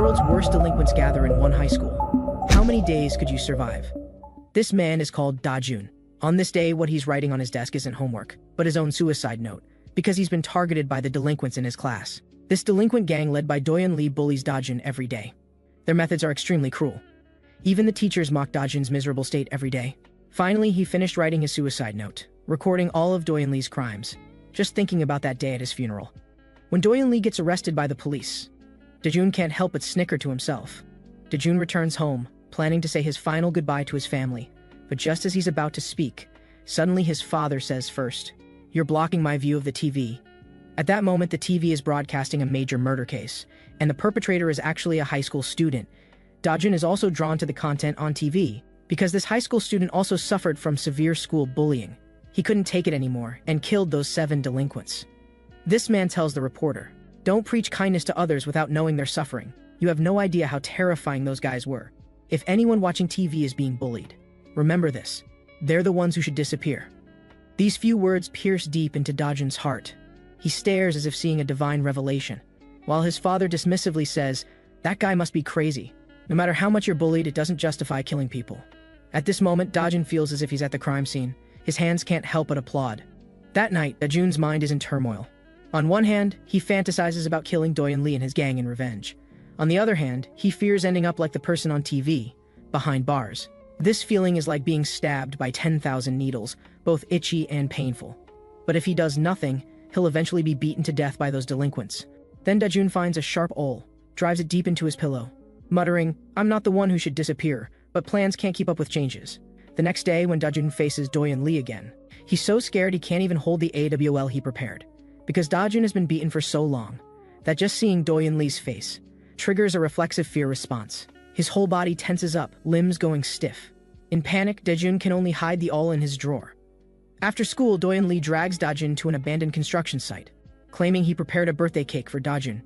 world's worst delinquents gather in one high school. How many days could you survive? This man is called Dajun. On this day, what he's writing on his desk isn't homework, but his own suicide note, because he's been targeted by the delinquents in his class. This delinquent gang led by Doyun Lee bullies Dajun every day. Their methods are extremely cruel. Even the teachers mock Dajun's miserable state every day. Finally, he finished writing his suicide note, recording all of Doyun Lee's crimes, just thinking about that day at his funeral. When Doyun Lee gets arrested by the police, Dajun can't help but snicker to himself. Dajun returns home, planning to say his final goodbye to his family, but just as he's about to speak, suddenly his father says first, "You're blocking my view of the TV." At that moment, the TV is broadcasting a major murder case, and the perpetrator is actually a high school student. Dajun is also drawn to the content on TV, because this high school student also suffered from severe school bullying. He couldn't take it anymore, and killed those 7 delinquents. This man tells the reporter, "Don't preach kindness to others without knowing they're suffering. You have no idea how terrifying those guys were. If anyone watching TV is being bullied, remember this. They're the ones who should disappear." These few words pierce deep into Dajun's heart. He stares as if seeing a divine revelation, while his father dismissively says, "That guy must be crazy. No matter how much you're bullied, it doesn't justify killing people." At this moment, Dajun feels as if he's at the crime scene. His hands can't help but applaud. That night, Dajun's mind is in turmoil. On one hand, he fantasizes about killing Doyun Lee and his gang in revenge. On the other hand, he fears ending up like the person on TV, behind bars. This feeling is like being stabbed by 10,000 needles, both itchy and painful. But if he does nothing, he'll eventually be beaten to death by those delinquents. Then Dajun finds a sharp awl, drives it deep into his pillow, muttering, "I'm not the one who should disappear, but plans can't keep up with changes." The next day, when Dajun faces Doyun Lee again, he's so scared he can't even hold the AWL he prepared. Because Dajun has been beaten for so long, that just seeing Doyun Lee's face triggers a reflexive fear response. His whole body tenses up, limbs going stiff. In panic, Dajun can only hide the awl in his drawer. After school, Doyun Lee drags Dajun to an abandoned construction site, claiming he prepared a birthday cake for Dajun.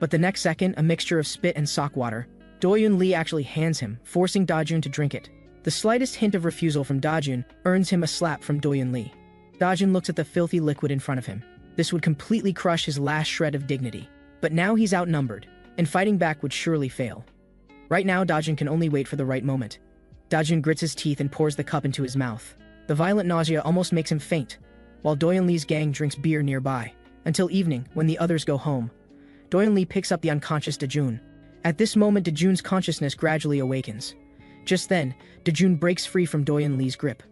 But the next second, a mixture of spit and sock water, Doyun Lee actually hands him, forcing Dajun to drink it. The slightest hint of refusal from Dajun earns him a slap from Doyun Lee. Dajun looks at the filthy liquid in front of him. This would completely crush his last shred of dignity. But now he's outnumbered, and fighting back would surely fail. Right now, Dajun can only wait for the right moment. Dajun grits his teeth and pours the cup into his mouth. The violent nausea almost makes him faint, while Doyun Lee's gang drinks beer nearby, until evening, when the others go home. Doyun Lee picks up the unconscious Dajun. At this moment, Dajun's consciousness gradually awakens. Just then, Dajun breaks free from Doyun Lee's grip,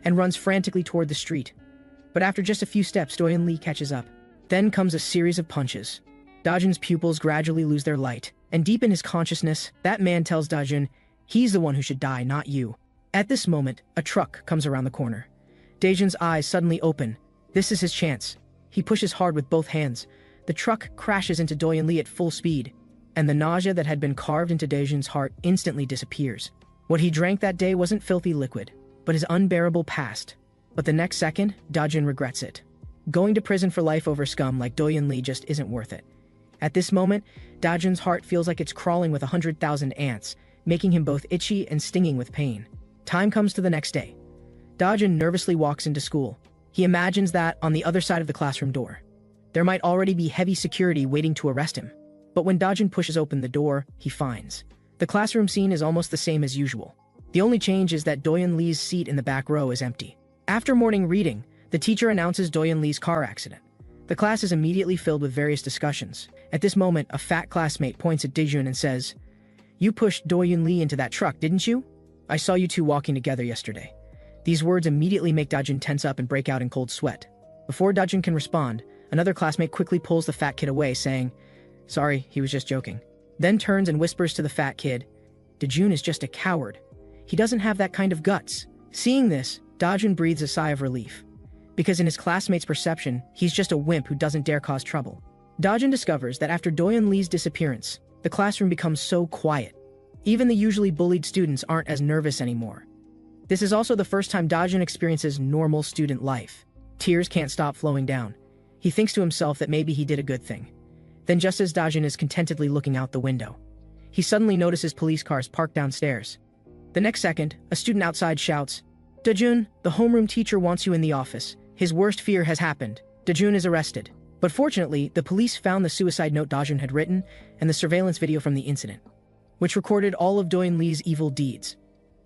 and runs frantically toward the street. But after just a few steps, Doyun Lee catches up. Then comes a series of punches. Dajun's pupils gradually lose their light, and deep in his consciousness, that man tells Dajun, he's the one who should die, not you. At this moment, a truck comes around the corner. Dajun's eyes suddenly open. This is his chance. He pushes hard with both hands. The truck crashes into Doyun Lee at full speed, and the nausea that had been carved into Dajun's heart instantly disappears. What he drank that day wasn't filthy liquid, but his unbearable past. But the next second, Dajun regrets it. Going to prison for life over scum like Doyun Lee just isn't worth it. At this moment, Dajun's heart feels like it's crawling with 100,000 ants, making him both itchy and stinging with pain. Time comes to the next day. Dajun nervously walks into school. He imagines that, on the other side of the classroom door, there might already be heavy security waiting to arrest him. But when Dajun pushes open the door, he finds the classroom scene is almost the same as usual. The only change is that Doyun Lee's seat in the back row is empty. After morning reading, the teacher announces Doyun Lee's car accident. The class is immediately filled with various discussions. At this moment, a fat classmate points at Dajun and says, "You pushed Doyun Lee into that truck, didn't you? I saw you two walking together yesterday." These words immediately make Dajun tense up and break out in cold sweat. Before Dajun can respond, another classmate quickly pulls the fat kid away, saying, "Sorry, he was just joking." Then turns and whispers to the fat kid, "Dajun is just a coward. He doesn't have that kind of guts." Seeing this, Dajun breathes a sigh of relief. Because in his classmate's perception, he's just a wimp who doesn't dare cause trouble. Dajun discovers that after Doyun Lee's disappearance, the classroom becomes so quiet. Even the usually bullied students aren't as nervous anymore. This is also the first time Dajun experiences normal student life. Tears can't stop flowing down. He thinks to himself that maybe he did a good thing. Then just as Dajun is contentedly looking out the window, he suddenly notices police cars parked downstairs. The next second, a student outside shouts, "Dajun, the homeroom teacher wants you in the office. His worst fear has happened. Dajun is arrested." But fortunately, the police found the suicide note Dajun had written and the surveillance video from the incident. which recorded all of Doyon Lee's evil deeds.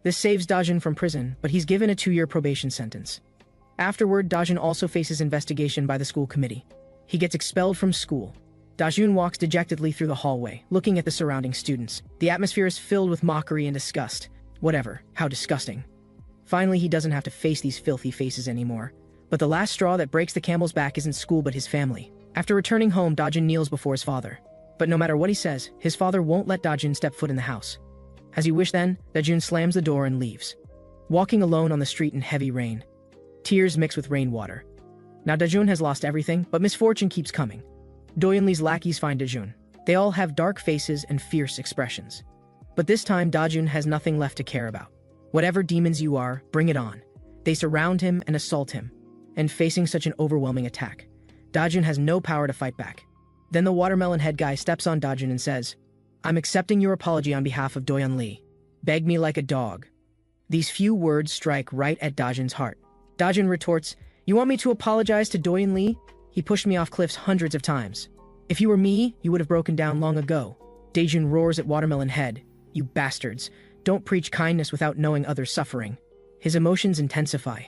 This saves Dajun from prison, but he's given a 2-year probation sentence. Afterward, Dajun also faces investigation by the school committee. He gets expelled from school. Dajun walks dejectedly through the hallway, looking at the surrounding students. The atmosphere is filled with mockery and disgust. Whatever, how disgusting. Finally, he doesn't have to face these filthy faces anymore. But the last straw that breaks the camel's back isn't school but his family. After returning home, Dajun kneels before his father. But no matter what he says, his father won't let Dajun step foot in the house. As he wished then, Dajun slams the door and leaves. Walking alone on the street in heavy rain. Tears mix with rainwater. Now Dajun has lost everything, but misfortune keeps coming. Doyon Lee's lackeys find Dajun. They all have dark faces and fierce expressions. But this time, Dajun has nothing left to care about. Whatever demons you are, bring it on. They surround him and assault him. And facing such an overwhelming attack, Dajun has no power to fight back. Then the watermelon head guy steps on Dajun and says, "I'm accepting your apology on behalf of Doyon Lee. Beg me like a dog." These few words strike right at Dajun's heart. Dajun retorts, "You want me to apologize to Doyon Lee? He pushed me off cliffs hundreds of times. If you were me, you would have broken down long ago." Dajun roars at Watermelon Head, "You bastards. Don't preach kindness without knowing others' suffering." His emotions intensify.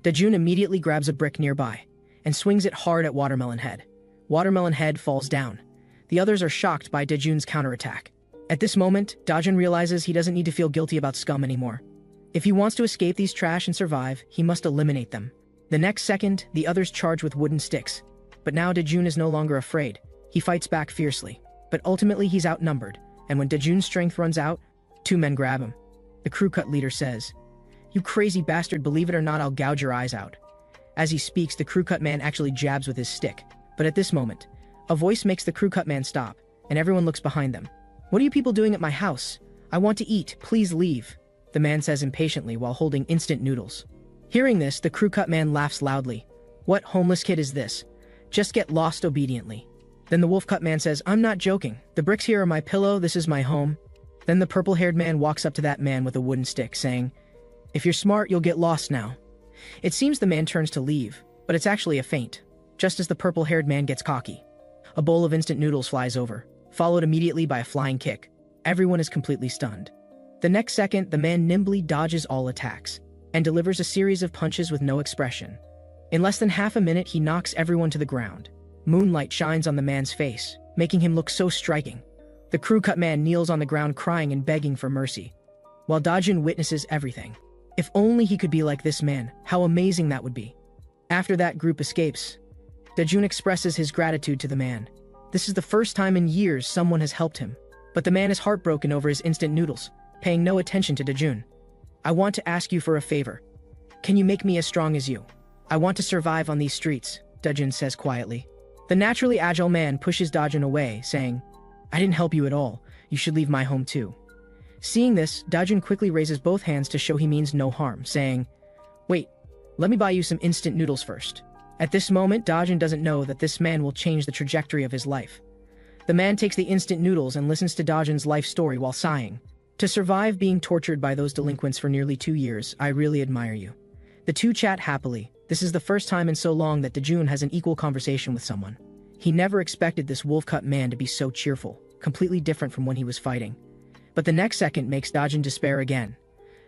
Dajun immediately grabs a brick nearby and swings it hard at Watermelon Head. Watermelon Head falls down. The others are shocked by Dajun's counterattack. At this moment, Dajun realizes he doesn't need to feel guilty about scum anymore. If he wants to escape these trash and survive, he must eliminate them. The next second, the others charge with wooden sticks. But now Dajun is no longer afraid. He fights back fiercely. But ultimately he's outnumbered, and when Dajun's strength runs out, 2 men grab him. The crew cut leader says, "You crazy bastard, believe it or not, I'll gouge your eyes out." As he speaks, the crew cut man actually jabs with his stick. But at this moment, a voice makes the crew cut man stop, and everyone looks behind them. "What are you people doing at my house? I want to eat, please leave," the man says impatiently while holding instant noodles. Hearing this, the crew cut man laughs loudly. "What homeless kid is this? Just get lost obediently." Then the wolf cut man says, "I'm not joking. The bricks here are my pillow, this is my home." Then the purple-haired man walks up to that man with a wooden stick, saying, "If you're smart, you'll get lost now." It seems the man turns to leave, but it's actually a feint. Just as the purple-haired man gets cocky, a bowl of instant noodles flies over, followed immediately by a flying kick. Everyone is completely stunned. The next second, the man nimbly dodges all attacks and delivers a series of punches with no expression. In less than half a minute, he knocks everyone to the ground. Moonlight shines on the man's face, making him look so striking. The crew cut man kneels on the ground crying and begging for mercy, while Dajun witnesses everything. If only he could be like this man, how amazing that would be. After that group escapes, Dajun expresses his gratitude to the man. This is the first time in years someone has helped him, but the man is heartbroken over his instant noodles, paying no attention to Dajun. "I want to ask you for a favor. Can you make me as strong as you? I want to survive on these streets," Dajun says quietly. The naturally agile man pushes Dajun away, saying, "I didn't help you at all. You should leave my home too." Seeing this, Dajun quickly raises both hands to show he means no harm, saying, "Wait, let me buy you some instant noodles first." At this moment, Dajun doesn't know that this man will change the trajectory of his life. The man takes the instant noodles and listens to Dajun's life story while sighing. "To survive being tortured by those delinquents for nearly 2 years, I really admire you." The two chat happily. This is the first time in so long that Dajun has an equal conversation with someone. He never expected this wolf-cut man to be so cheerful, completely different from when he was fighting. But the next second makes Dajun despair again.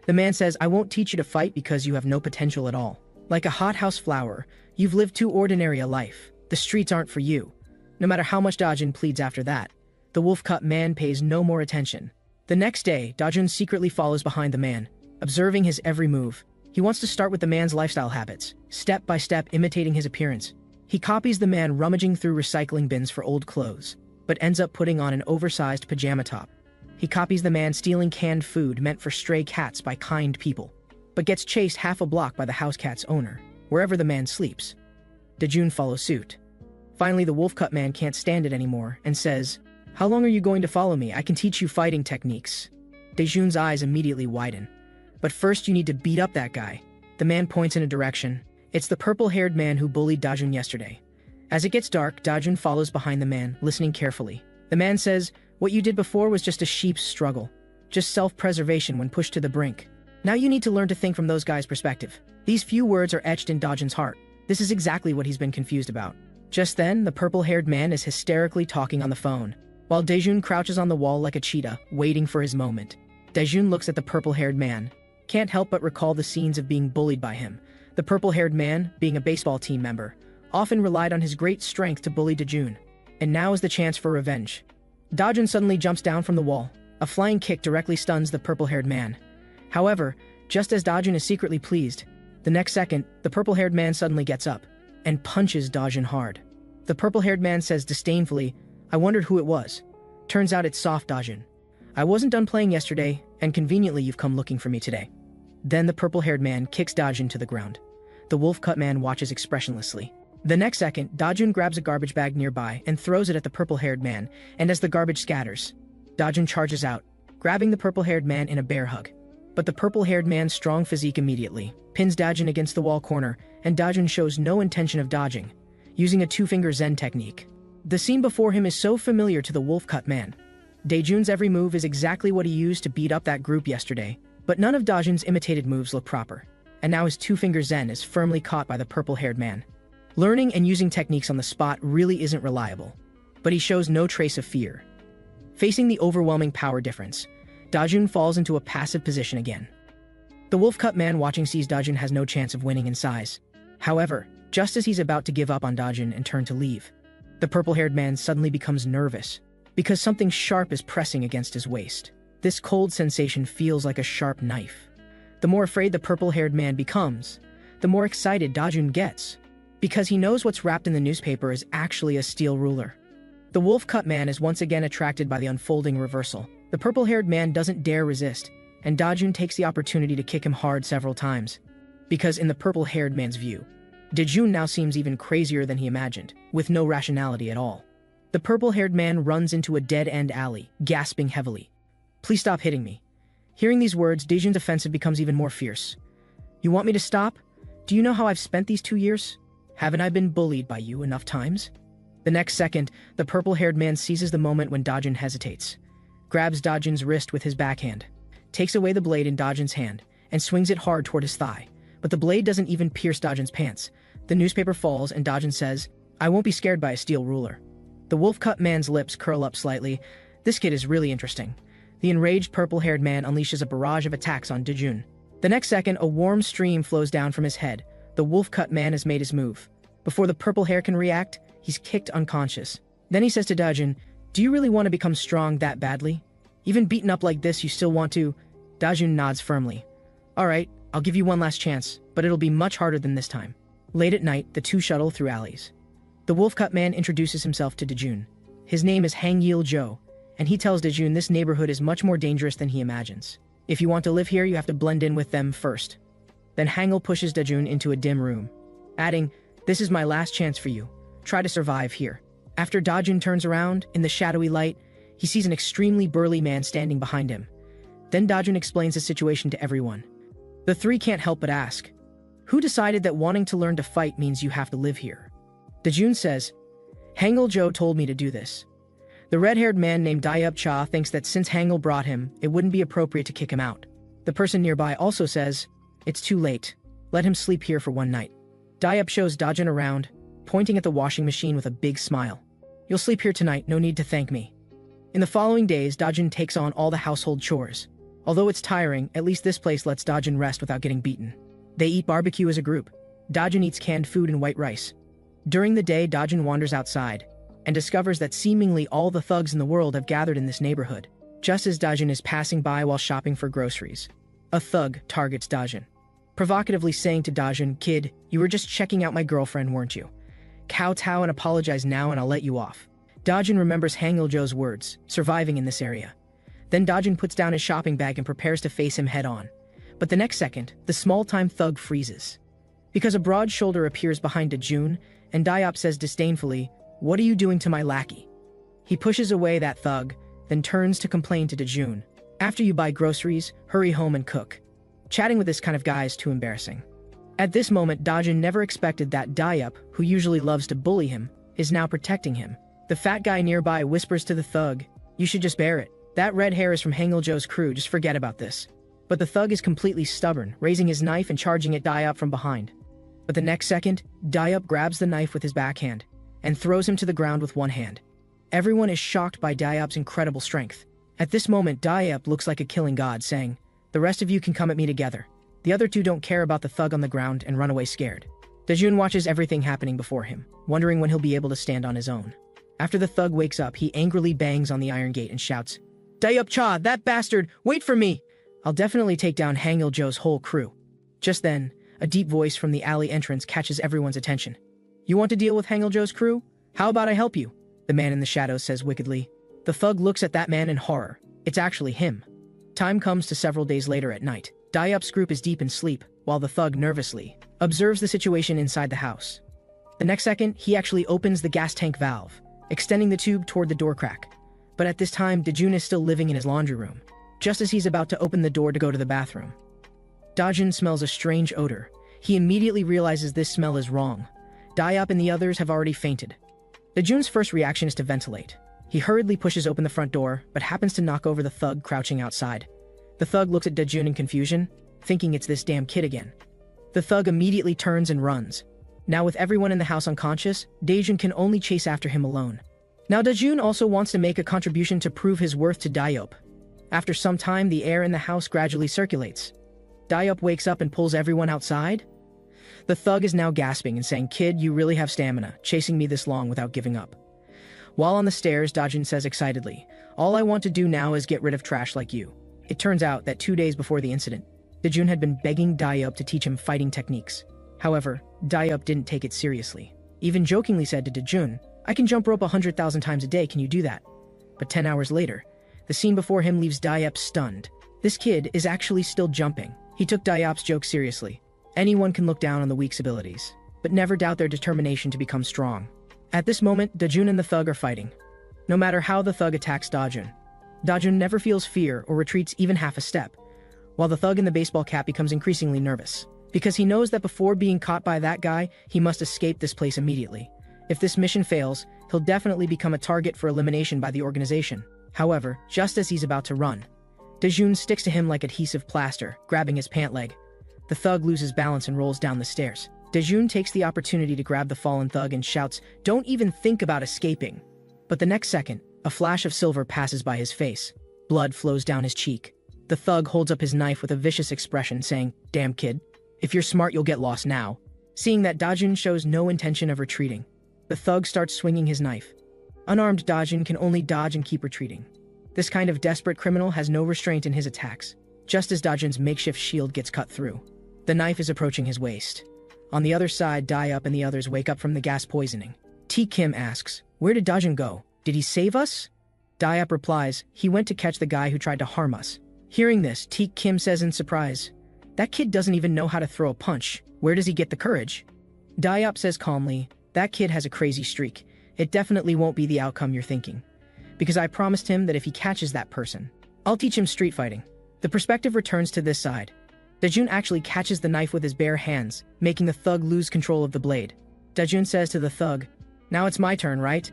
The man says, "I won't teach you to fight because you have no potential at all. Like a hothouse flower, you've lived too ordinary a life. The streets aren't for you." No matter how much Dajun pleads after that, the wolf-cut man pays no more attention. The next day, Dajun secretly follows behind the man, observing his every move. He wants to start with the man's lifestyle habits, step by step imitating his appearance. He copies the man rummaging through recycling bins for old clothes, but ends up putting on an oversized pajama top. He copies the man stealing canned food meant for stray cats by kind people, but gets chased half a block by the house cat's owner, wherever the man sleeps. Dajun follows suit. Finally, the wolf-cut man can't stand it anymore and says, "How long are you going to follow me? I can teach you fighting techniques." Dajun's eyes immediately widen. "But first you need to beat up that guy." The man points in a direction. It's the purple-haired man who bullied Dajun yesterday. As it gets dark, Dajun follows behind the man, listening carefully. The man says, "What you did before was just a sheep's struggle. Just self-preservation when pushed to the brink. Now you need to learn to think from those guys' perspective." These few words are etched in Dajun's heart. This is exactly what he's been confused about. Just then, the purple-haired man is hysterically talking on the phone. While Dajun crouches on the wall like a cheetah, waiting for his moment. Dajun looks at the purple-haired man. Can't help but recall the scenes of being bullied by him. The purple-haired man, being a baseball team member, often relied on his great strength to bully Dajun. And now is the chance for revenge. Dajun suddenly jumps down from the wall. A flying kick directly stuns the purple-haired man. However, just as Dajun is secretly pleased, the next second, the purple-haired man suddenly gets up and punches Dajun hard. The purple-haired man says disdainfully, "I wondered who it was. Turns out it's soft, Dajun. I wasn't done playing yesterday, and conveniently you've come looking for me today." Then the purple-haired man kicks Dajun to the ground. The wolf-cut man watches expressionlessly. The next second, Dajun grabs a garbage bag nearby and throws it at the purple-haired man, and as the garbage scatters, Dajun charges out, grabbing the purple-haired man in a bear hug. But the purple-haired man's strong physique immediately pins Dajun against the wall corner, and Dajun shows no intention of dodging, using a two-finger Zen technique. The scene before him is so familiar to the wolf-cut man. Dajun's every move is exactly what he used to beat up that group yesterday, but none of Dajun's imitated moves look proper, and now his two-finger Zen is firmly caught by the purple-haired man. Learning and using techniques on the spot really isn't reliable, but he shows no trace of fear. Facing the overwhelming power difference, Dajun falls into a passive position again. The wolf-cut man watching sees Dajun has no chance of winning in size. However, just as he's about to give up on Dajun and turn to leave, the purple-haired man suddenly becomes nervous, because something sharp is pressing against his waist. This cold sensation feels like a sharp knife. The more afraid the purple-haired man becomes, the more excited Dajun gets, because he knows what's wrapped in the newspaper is actually a steel ruler. The wolf-cut man is once again attracted by the unfolding reversal. The purple-haired man doesn't dare resist, and Dajun takes the opportunity to kick him hard several times. Because in the purple-haired man's view, Dajun now seems even crazier than he imagined, with no rationality at all. The purple-haired man runs into a dead-end alley, gasping heavily. "Please stop hitting me." Hearing these words, Dajun's offensive becomes even more fierce. "You want me to stop? Do you know how I've spent these 2 years? Haven't I been bullied by you enough times?" The next second, the purple-haired man seizes the moment when Dajun hesitates, grabs Dajun's wrist with his backhand, takes away the blade in Dajun's hand, and swings it hard toward his thigh. But the blade doesn't even pierce Dajun's pants. The newspaper falls and Dajun says, "I won't be scared by a steel ruler." The wolf-cut man's lips curl up slightly. This kid is really interesting. The enraged purple-haired man unleashes a barrage of attacks on Dajun. The next second, a warm stream flows down from his head. The wolf-cut man has made his move. Before the purple hair can react, he's kicked unconscious. Then he says to Dajun, "Do you really want to become strong that badly? Even beaten up like this, you still want to?" Dajun nods firmly. "Alright, I'll give you one last chance, but it'll be much harder than this time." Late at night, the two shuttle through alleys. The wolf-cut man introduces himself to Dajun. His name is Hangil Jo, and he tells Dajun this neighborhood is much more dangerous than he imagines. If you want to live here, you have to blend in with them first. Then Hangil pushes Dajun into a dim room, adding, "This is my last chance for you. Try to survive here." After Dajun turns around, in the shadowy light, he sees an extremely burly man standing behind him. Then Dajun explains the situation to everyone. The three can't help but ask, "Who decided that wanting to learn to fight means you have to live here?" Dajun says, "Hangil Jo told me to do this." The red-haired man named Dayup Cha thinks that since Hangil brought him, it wouldn't be appropriate to kick him out. The person nearby also says, "It's too late. Let him sleep here for one night." Dayup shows Dajun around, pointing at the washing machine with a big smile. "You'll sleep here tonight, no need to thank me." In the following days, Dajun takes on all the household chores. Although it's tiring, at least this place lets Dajun rest without getting beaten. They eat barbecue as a group. Dajun eats canned food and white rice. During the day, Dajun wanders outside and discovers that seemingly all the thugs in the world have gathered in this neighborhood. Just as Dajun is passing by while shopping for groceries, a thug targets Dajun, provocatively saying to Dajun, "Kid, you were just checking out my girlfriend, weren't you? Kowtow and apologize now and I'll let you off." Dajun remembers Hangil Jo's words, surviving in this area. Then Dajun puts down his shopping bag and prepares to face him head-on. But the next second, the small-time thug freezes, because a broad shoulder appears behind Dajun, and Dayup says disdainfully, "What are you doing to my lackey?" He pushes away that thug, then turns to complain to Dajun, "After you buy groceries, hurry home and cook." Chatting with this kind of guy is too embarrassing. At this moment, Dajun never expected that Dayup, who usually loves to bully him, is now protecting him. The fat guy nearby whispers to the thug, "You should just bear it. That red hair is from Hangil Jo's crew, just forget about this." But the thug is completely stubborn, raising his knife and charging at Dayup from behind. But the next second, Dayup grabs the knife with his backhand and throws him to the ground with one hand. Everyone is shocked by Diop's incredible strength. At this moment, Diop looks like a killing god, saying, "The rest of you can come at me together." The other two don't care about the thug on the ground and run away scared. Dajun watches everything happening before him, wondering when he'll be able to stand on his own. After the thug wakes up, he angrily bangs on the iron gate and shouts, "Diop Cha, that bastard, wait for me! I'll definitely take down Hangil Joe's whole crew." Just then, a deep voice from the alley entrance catches everyone's attention. "You want to deal with Hangil Joe's crew? How about I help you?" The man in the shadows says wickedly. The thug looks at that man in horror. It's actually him. Time comes to several days later at night. Diop's group is deep in sleep, while the thug nervously observes the situation inside the house. The next second, he actually opens the gas tank valve, extending the tube toward the door crack. But at this time, Dajun is still living in his laundry room, just as he's about to open the door to go to the bathroom. Dajun smells a strange odor. He immediately realizes this smell is wrong. Diop and the others have already fainted. Dajun's first reaction is to ventilate. He hurriedly pushes open the front door, but happens to knock over the thug crouching outside. The thug looks at Dajun in confusion, thinking it's this damn kid again. The thug immediately turns and runs. Now with everyone in the house unconscious, Dajun can only chase after him alone. Now Dajun also wants to make a contribution to prove his worth to Diop. After some time, the air in the house gradually circulates. Diop wakes up and pulls everyone outside. The thug is now gasping and saying, "Kid, you really have stamina, chasing me this long without giving up." While on the stairs, Dajun says excitedly, "All I want to do now is get rid of trash like you." It turns out that 2 days before the incident, Dajun had been begging Diop to teach him fighting techniques. However, Diop didn't take it seriously. Even jokingly said to Dajun, "I can jump rope 100,000 times a day, can you do that?" But 10 hours later, the scene before him leaves Diop stunned. This kid is actually still jumping. He took Diop's joke seriously. Anyone can look down on the weak's abilities, but never doubt their determination to become strong. At this moment, Dajun and the thug are fighting. No matter how the thug attacks Dajun, Dajun never feels fear or retreats even half a step, while the thug in the baseball cap becomes increasingly nervous, because he knows that before being caught by that guy, he must escape this place immediately. If this mission fails, he'll definitely become a target for elimination by the organization. However, just as he's about to run, Dajun sticks to him like adhesive plaster, grabbing his pant leg. The thug loses balance and rolls down the stairs. Dajun takes the opportunity to grab the fallen thug and shouts, "Don't even think about escaping." But the next second, a flash of silver passes by his face. Blood flows down his cheek. The thug holds up his knife with a vicious expression, saying, "Damn kid, if you're smart you'll get lost now." Seeing that Dajun shows no intention of retreating, the thug starts swinging his knife. Unarmed Dajun can only dodge and keep retreating. This kind of desperate criminal has no restraint in his attacks. Just as Dajun's makeshift shield gets cut through, the knife is approaching his waist. On the other side, Diop and the others wake up from the gas poisoning. T. Kim asks, "Where did Dajun go? Did he save us?" Diop replies, "He went to catch the guy who tried to harm us." Hearing this, T. Kim says in surprise, "That kid doesn't even know how to throw a punch. Where does he get the courage?" Diop says calmly, "That kid has a crazy streak. It definitely won't be the outcome you're thinking. Because I promised him that if he catches that person, I'll teach him street fighting." The perspective returns to this side. Dajun actually catches the knife with his bare hands, making the thug lose control of the blade. Dajun says to the thug, "Now it's my turn, right?"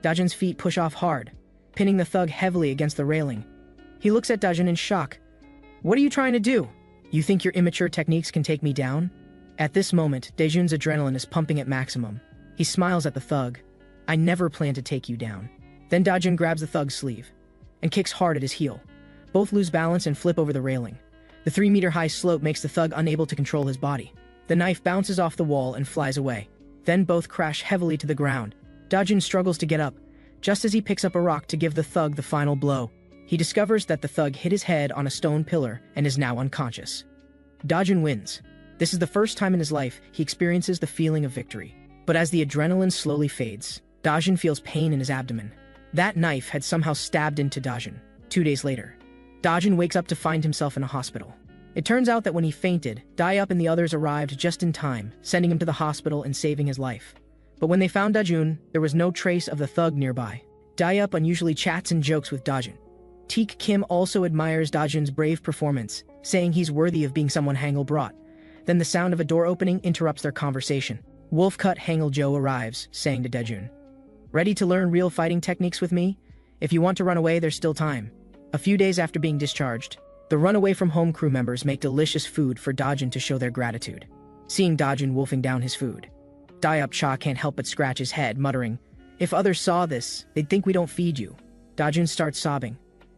Dajun's feet push off hard, pinning the thug heavily against the railing. He looks at Dajun in shock. "What are you trying to do? You think your immature techniques can take me down?" At this moment, Dajun's adrenaline is pumping at maximum. He smiles at the thug. "I never plan to take you down." Then Dajun grabs the thug's sleeve and kicks hard at his heel. Both lose balance and flip over the railing. The 3-meter-high slope makes the thug unable to control his body. The knife bounces off the wall and flies away. Then both crash heavily to the ground. Dajun struggles to get up, just as he picks up a rock to give the thug the final blow. He discovers that the thug hit his head on a stone pillar and is now unconscious. Dajun wins. This is the first time in his life he experiences the feeling of victory. But as the adrenaline slowly fades, Dajun feels pain in his abdomen. That knife had somehow stabbed into Dajun. 2 days later, Dajun wakes up to find himself in a hospital. It turns out that when he fainted, Diop and the others arrived just in time, sending him to the hospital and saving his life. But when they found Dajun, there was no trace of the thug nearby. Diop unusually chats and jokes with Dajun. Teek Kim also admires Dajun's brave performance, saying he's worthy of being someone Hangul brought. Then the sound of a door opening interrupts their conversation. Wolfcut Hangul Joe arrives, saying to Dajun, "Ready to learn real fighting techniques with me? If you want to run away, there's still time." A few days after being discharged, the runaway from home crew members make delicious food for Dajun to show their gratitude. Seeing Dajun wolfing down his food, Diop Cha can't help but scratch his head, muttering, If others saw this, they'd think we don't feed you. Dajun starts sobbing.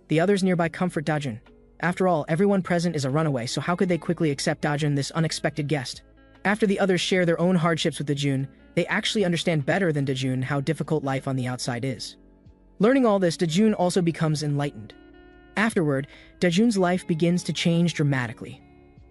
The others nearby comfort Dajun. After all, everyone present is a runaway, so how could they quickly accept Dajun, this unexpected guest? After the others share their own hardships with Dajun, they actually understand better than Dajun how difficult life on the outside is. Learning all this, Dajun also becomes enlightened. Afterward, Dajun's life begins to change dramatically.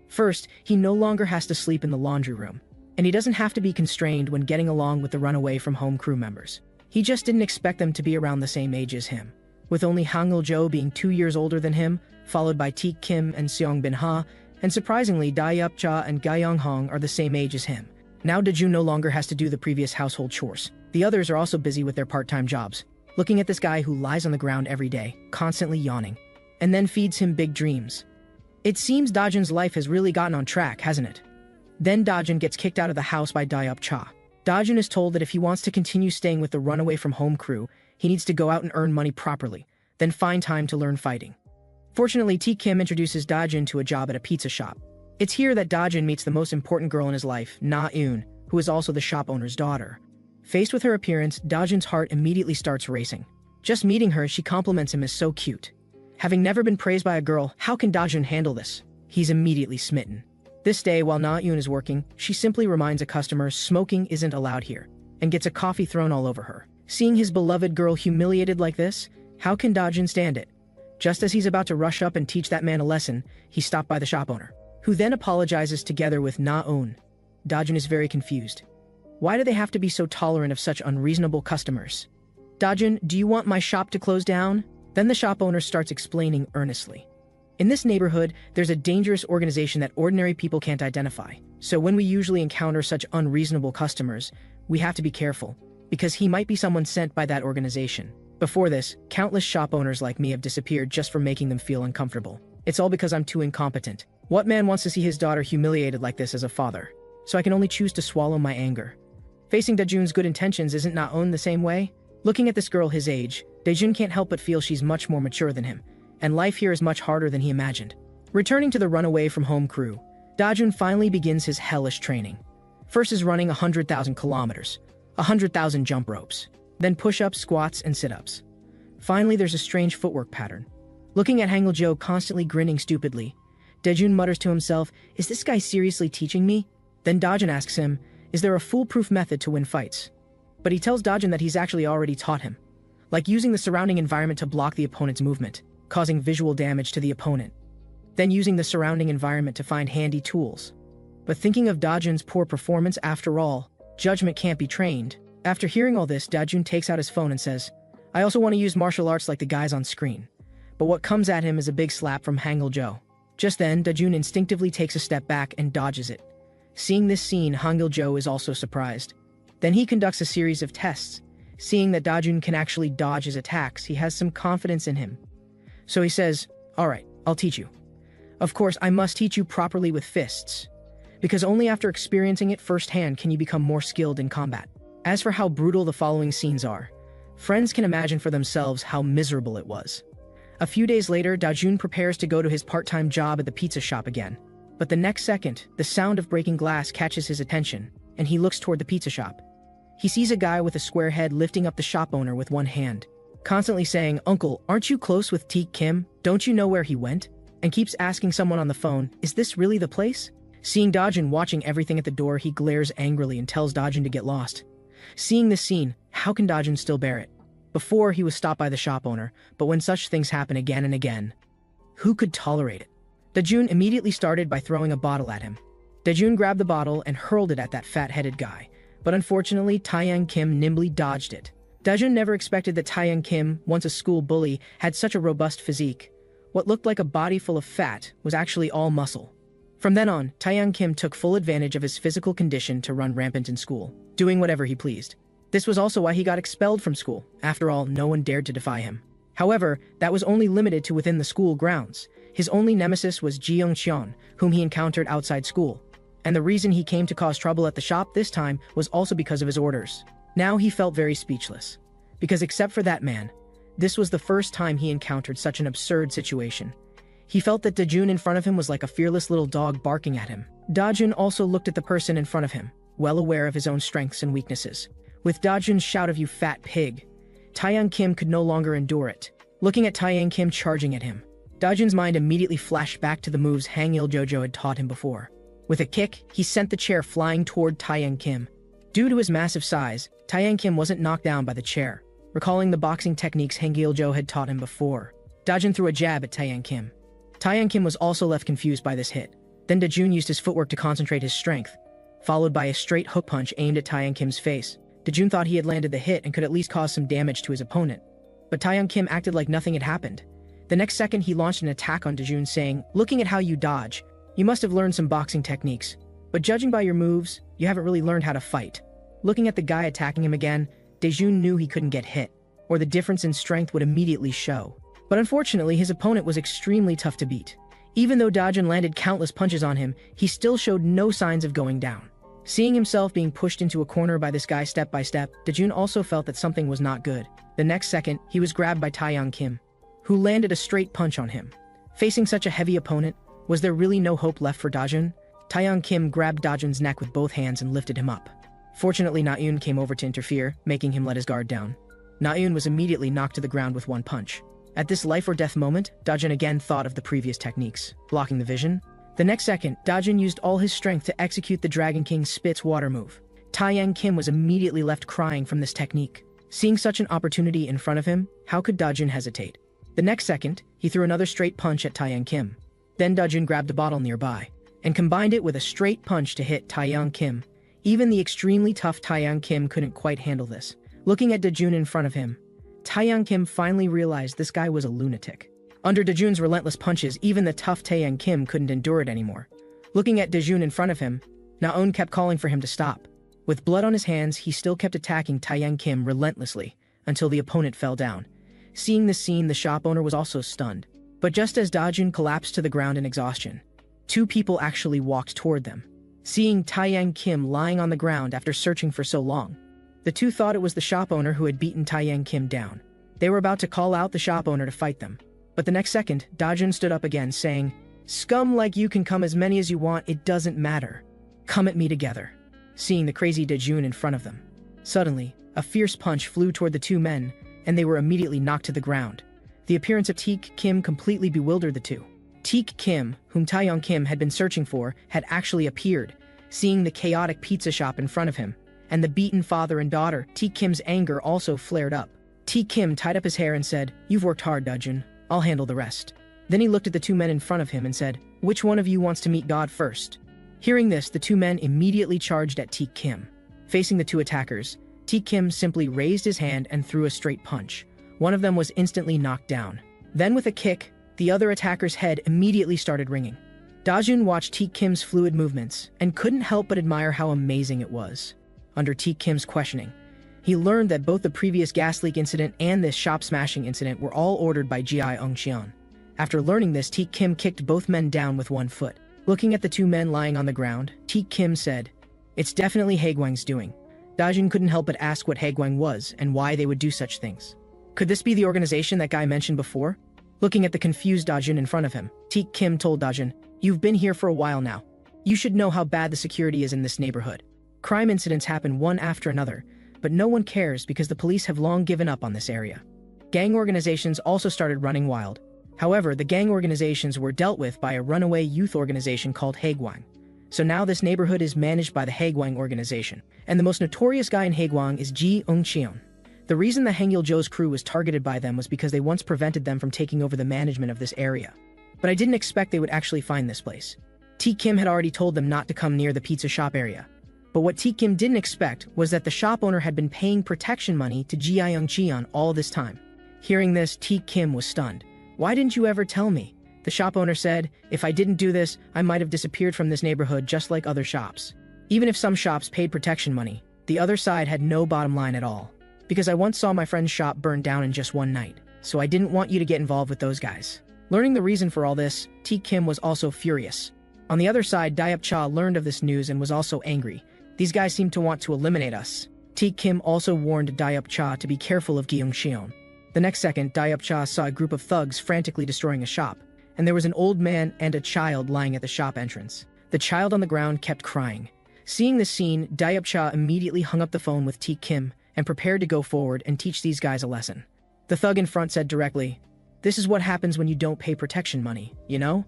First, he no longer has to sleep in the laundry room, and he doesn't have to be constrained when getting along with the runaway from home crew members. He just didn't expect them to be around the same age as him, with only Hangul-jo being 2 years older than him, followed by Teak Kim and Seong Bin-ha, and surprisingly, Dayup-cha and Ga-young-hong are the same age as him. Now Dajun no longer has to do the previous household chores. The others are also busy with their part-time jobs, looking at this guy who lies on the ground every day, constantly yawning, and then feeds him big dreams. It seems Dajun's life has really gotten on track, hasn't it? Then Dajun gets kicked out of the house by Dayup-cha. Dajun is told that if he wants to continue staying with the runaway from home crew, he needs to go out and earn money properly, then find time to learn fighting. Fortunately, Teak Kim introduces Dajun to a job at a pizza shop. It's here that Dajun meets the most important girl in his life, Na-eun, who is also the shop owner's daughter. Faced with her appearance, Dajun's heart immediately starts racing. Just meeting her, she compliments him as so cute. Having never been praised by a girl, how can Dajun handle this? He's immediately smitten. This day, while Na-eun is working, she simply reminds a customer smoking isn't allowed here, and gets a coffee thrown all over her. Seeing his beloved girl humiliated like this, how can Dajun stand it? Just as he's about to rush up and teach that man a lesson, he's stopped by the shop owner, who then apologizes together with Na-eun. Dajun is very confused. Why do they have to be so tolerant of such unreasonable customers? Dajun, do you want my shop to close down? Then the shop owner starts explaining earnestly. In this neighborhood, there's a dangerous organization that ordinary people can't identify. So when we usually encounter such unreasonable customers, we have to be careful, because he might be someone sent by that organization. Before this, countless shop owners like me have disappeared just for making them feel uncomfortable. It's all because I'm too incompetent. What man wants to see his daughter humiliated like this as a father? So I can only choose to swallow my anger. Facing Dajun's good intentions isn't Na-eun the same way? Looking at this girl his age, Dajun can't help but feel she's much more mature than him, and life here is much harder than he imagined. Returning to the runaway from home crew, Dajun finally begins his hellish training. First is running 100,000 kilometers, 100,000 jump ropes, then push-ups, squats, and sit-ups. Finally, there's a strange footwork pattern. Looking at Hangul-jo constantly grinning stupidly, Dajun mutters to himself, is this guy seriously teaching me? Then Dajun asks him, is there a foolproof method to win fights? But he tells Dajun that he's actually already taught him, like using the surrounding environment to block the opponent's movement, causing visual damage to the opponent, then using the surrounding environment to find handy tools. But thinking of Dajun's poor performance, after all, judgment can't be trained. After hearing all this, Dajun takes out his phone and says, I also want to use martial arts like the guys on screen. But what comes at him is a big slap from Hangul-jo. Just then, Dajun instinctively takes a step back and dodges it. Seeing this scene, Hangul-jo is also surprised. Then he conducts a series of tests. Seeing that Dajun can actually dodge his attacks, he has some confidence in him. So he says, alright, I'll teach you. Of course, I must teach you properly with fists, because only after experiencing it firsthand can you become more skilled in combat. As for how brutal the following scenes are, friends can imagine for themselves how miserable it was. A few days later, Dajun prepares to go to his part-time job at the pizza shop again. But the next second, the sound of breaking glass catches his attention, and he looks toward the pizza shop. He sees a guy with a square head lifting up the shop owner with one hand, constantly saying, Uncle, aren't you close with Teak Kim? Don't you know where he went? And keeps asking someone on the phone, is this really the place? Seeing Dajun watching everything at the door, he glares angrily and tells Dajun to get lost. Seeing this scene, how can Dajun still bear it? Before, he was stopped by the shop owner, but when such things happen again and again, who could tolerate it? Dajun immediately started by throwing a bottle at him. Dajun grabbed the bottle and hurled it at that fat-headed guy, but unfortunately, Taeyang Kim nimbly dodged it. Dajun never expected that Taeyang Kim, once a school bully, had such a robust physique. What looked like a body full of fat was actually all muscle. From then on, Taeyang Kim took full advantage of his physical condition to run rampant in school, doing whatever he pleased. This was also why he got expelled from school. After all, no one dared to defy him. However, that was only limited to within the school grounds. His only nemesis was Ji Young-cheon, whom he encountered outside school. And the reason he came to cause trouble at the shop this time was also because of his orders. Now he felt very speechless, because except for that man, this was the first time he encountered such an absurd situation. He felt that Dajun in front of him was like a fearless little dog barking at him. Dajun also looked at the person in front of him, well aware of his own strengths and weaknesses. With Dajun's shout of "you fat pig," Taeyang Kim could no longer endure it. Looking at Taeyang Kim charging at him, Dajun's mind immediately flashed back to the moves Hang Il-jojo had taught him before. With a kick, he sent the chair flying toward Taeyang Kim. Due to his massive size, Taeyang Kim wasn't knocked down by the chair. Recalling the boxing techniques Hang Il-jojo had taught him before, Dajun threw a jab at Taeyang Kim. Taeyang Kim was also left confused by this hit. Then Dajun used his footwork to concentrate his strength, followed by a straight hook punch aimed at Taeyang Kim's face. Dajun thought he had landed the hit and could at least cause some damage to his opponent. But Taeyang Kim acted like nothing had happened. The next second, he launched an attack on Dajun, saying, "Looking at how you dodge, you must have learned some boxing techniques. But judging by your moves, you haven't really learned how to fight." Looking at the guy attacking him again, Dajun knew he couldn't get hit, or the difference in strength would immediately show. But unfortunately, his opponent was extremely tough to beat. Even though Dajun landed countless punches on him, he still showed no signs of going down. Seeing himself being pushed into a corner by this guy step by step, Dajun also felt that something was not good. The next second, he was grabbed by Taeyang Kim, who landed a straight punch on him. Facing such a heavy opponent, was there really no hope left for Dajun? Taeyang Kim grabbed Dajun's neck with both hands and lifted him up. Fortunately, Na-eun came over to interfere, making him let his guard down. Na-eun was immediately knocked to the ground with one punch. At this life or death moment, Dajun again thought of the previous techniques, blocking the vision. The next second, Dajun used all his strength to execute the Dragon King Spit's water move. Taeyang Kim was immediately left crying from this technique. Seeing such an opportunity in front of him, how could Dajun hesitate? The next second, he threw another straight punch at Taeyang Kim. Then Dajun grabbed a bottle nearby, and combined it with a straight punch to hit Taeyang Kim. Even the extremely tough Taeyang Kim couldn't quite handle this. Looking at Dajun in front of him, Taeyang Kim finally realized this guy was a lunatic. Under Dajun's relentless punches, even the tough Taeyang Kim couldn't endure it anymore. Looking at Dajun in front of him, Na-eun kept calling for him to stop. With blood on his hands, he still kept attacking Taeyang Kim relentlessly, until the opponent fell down. Seeing this scene, the shop owner was also stunned. But just as Dajun collapsed to the ground in exhaustion, two people actually walked toward them. Seeing Taeyang Kim lying on the ground after searching for so long, the two thought it was the shop owner who had beaten Taeyang Kim down. They were about to call out the shop owner to fight them. But the next second, Dajun stood up again, saying, "Scum like you can come as many as you want, it doesn't matter. Come at me together." Seeing the crazy Dajun in front of them, suddenly, a fierce punch flew toward the two men, and they were immediately knocked to the ground. The appearance of Taek Kim completely bewildered the two. Taek Kim, whom Taeyang Kim had been searching for, had actually appeared. Seeing the chaotic pizza shop in front of him, and the beaten father and daughter, Taek Kim's anger also flared up. Taek Kim tied up his hair and said, "You've worked hard, Dajun. I'll handle the rest." Then he looked at the two men in front of him and said, "Which one of you wants to meet God first?" Hearing this, the two men immediately charged at Taek Kim. Facing the two attackers, Taek Kim simply raised his hand and threw a straight punch. One of them was instantly knocked down. Then with a kick, the other attacker's head immediately started ringing. Dajun watched Taek Kim's fluid movements and couldn't help but admire how amazing it was. Under Taek Kim's questioning, he learned that both the previous gas leak incident and this shop smashing incident were all ordered by Ji Eung-cheon. After learning this, Taek Kim kicked both men down with one foot. Looking at the two men lying on the ground, Taek Kim said, "It's definitely Haegwang's doing." Dajun couldn't help but ask what Haegwang was and why they would do such things. Could this be the organization that guy mentioned before? Looking at the confused Dajun in front of him, Taek Kim told Dajun, "You've been here for a while now. You should know how bad the security is in this neighborhood. Crime incidents happen one after another, but no one cares because the police have long given up on this area." Gang organizations also started running wild. However, the gang organizations were dealt with by a runaway youth organization called Haegwang. So now this neighborhood is managed by the Haegwang organization, and the most notorious guy in Haegwang is Ji Eung-cheon. The reason the Hang Il-jo's crew was targeted by them was because they once prevented them from taking over the management of this area. But I didn't expect they would actually find this place. Taek Kim had already told them not to come near the pizza shop area. But what Taek Kim didn't expect was that the shop owner had been paying protection money to Ji Eung-cheon all this time. Hearing this, Taek Kim was stunned. "Why didn't you ever tell me?" The shop owner said, "If I didn't do this, I might have disappeared from this neighborhood just like other shops." Even if some shops paid protection money, the other side had no bottom line at all. "Because I once saw my friend's shop burned down in just one night, so I didn't want you to get involved with those guys." Learning the reason for all this, Taek Kim was also furious. On the other side, Dayup Cha learned of this news and was also angry. "These guys seem to want to eliminate us." Taek Kim also warned Dayup Cha to be careful of Gi Eung-cheon. The next second, Dayup Cha saw a group of thugs frantically destroying a shop, and there was an old man and a child lying at the shop entrance. The child on the ground kept crying. Seeing this scene, Dayupcha immediately hung up the phone with Teak Kim and prepared to go forward and teach these guys a lesson. The thug in front said directly, "This is what happens when you don't pay protection money, you know?"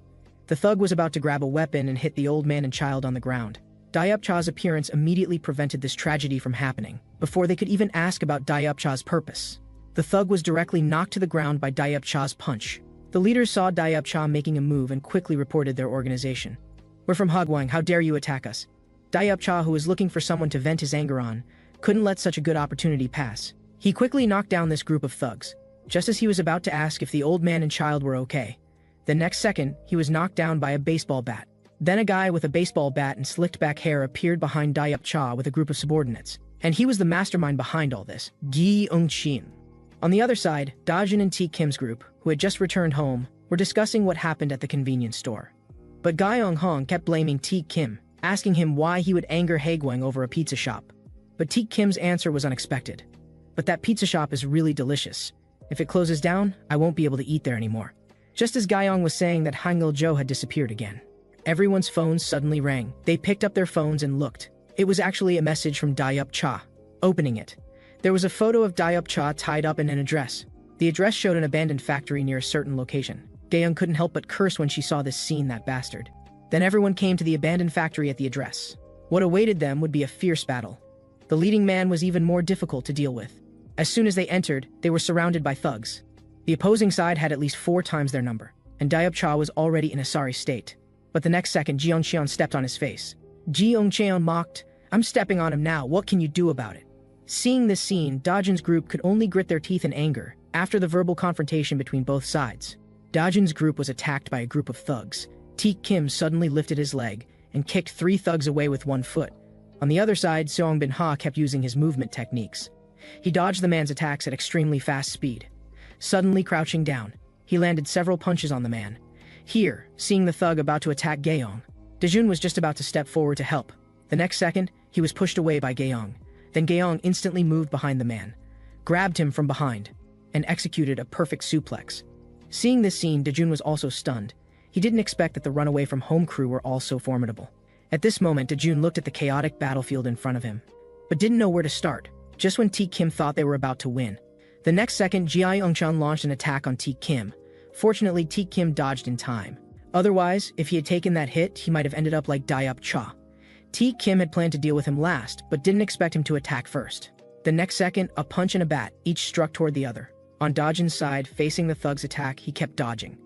The thug was about to grab a weapon and hit the old man and child on the ground. Dayupcha's appearance immediately prevented this tragedy from happening, before they could even ask about Dayupcha's purpose. The thug was directly knocked to the ground by Dayupcha's punch. The leaders saw Dayupcha making a move and quickly reported their organization. "We're from Hagwang, how dare you attack us?" Dayupcha, who was looking for someone to vent his anger on, couldn't let such a good opportunity pass. He quickly knocked down this group of thugs, just as he was about to ask if the old man and child were okay. The next second, he was knocked down by a baseball bat. Then a guy with a baseball bat and slicked back hair appeared behind Dayupcha with a group of subordinates. And he was the mastermind behind all this, Gi Eung-chin. On the other side, Dajun and Teak Kim's group, who had just returned home, were discussing what happened at the convenience store. But Ga Eung-hong kept blaming Teak Kim, asking him why he would anger Hagwang over a pizza shop. But Teak Kim's answer was unexpected. "But that pizza shop is really delicious. If it closes down, I won't be able to eat there anymore." Just as Gyeong was saying that Hangil-jo had disappeared again, everyone's phones suddenly rang. They picked up their phones and looked. It was actually a message from Dayupcha. Opening it, there was a photo of Dayupcha tied up in an address. The address showed an abandoned factory near a certain location. Gyeong couldn't help but curse when she saw this scene, that bastard. Then everyone came to the abandoned factory at the address. What awaited them would be a fierce battle. The leading man was even more difficult to deal with. As soon as they entered, they were surrounded by thugs. The opposing side had at least 4 times their number, and Dayupcha was already in a sorry state. But the next second, Ji Eung-cheon stepped on his face. Ji Eung-cheon mocked, "I'm stepping on him now, what can you do about it?" Seeing this scene, Dajun's group could only grit their teeth in anger after the verbal confrontation between both sides. Dajun's group was attacked by a group of thugs. Teak Kim suddenly lifted his leg and kicked 3 thugs away with 1 foot. On the other side, Seong Bin-ha kept using his movement techniques. He dodged the man's attacks at extremely fast speed. Suddenly crouching down, he landed several punches on the man. Here, seeing the thug about to attack Gyeong, Dajun was just about to step forward to help. The next second, he was pushed away by Gyeong. Then Gyeong instantly moved behind the man, grabbed him from behind, and executed a perfect suplex. Seeing this scene, Dajun was also stunned. He didn't expect that the runaway from home crew were all so formidable. At this moment, Dajun looked at the chaotic battlefield in front of him, but didn't know where to start, just when Teak Kim thought they were about to win. The next second, Ji Eung-cheon launched an attack on Teak Kim. Fortunately, Teak Kim dodged in time. Otherwise, if he had taken that hit, he might have ended up like Dayupcha. Teak Kim had planned to deal with him last, but didn't expect him to attack first. The next second, a punch and a bat, each struck toward the other. On Dajun's side, facing the thug's attack, he kept dodging.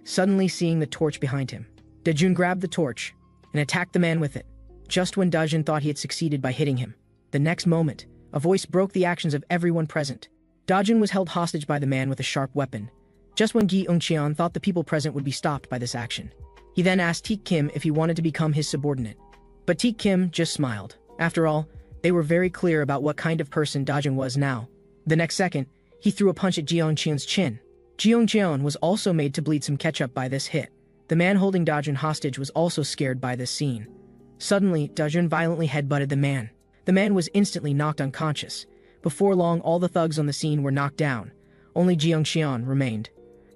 Suddenly seeing the torch behind him, Dajun grabbed the torch and attacked the man with it, just when Dajun thought he had succeeded by hitting him. The next moment, a voice broke the actions of everyone present. Dajun was held hostage by the man with a sharp weapon, just when Gi Eung-cheon thought the people present would be stopped by this action. He then asked Teak Kim if he wanted to become his subordinate. But Teak Kim just smiled. After all, they were very clear about what kind of person Dajun was now. The next second, he threw a punch at Ji Eung-cheon's chin. Ji Eung-cheon was also made to bleed some ketchup by this hit. The man holding Dajun hostage was also scared by this scene. Suddenly, Dajun violently headbutted the man. The man was instantly knocked unconscious. Before long, all the thugs on the scene were knocked down. Only Ji Eung-cheon remained.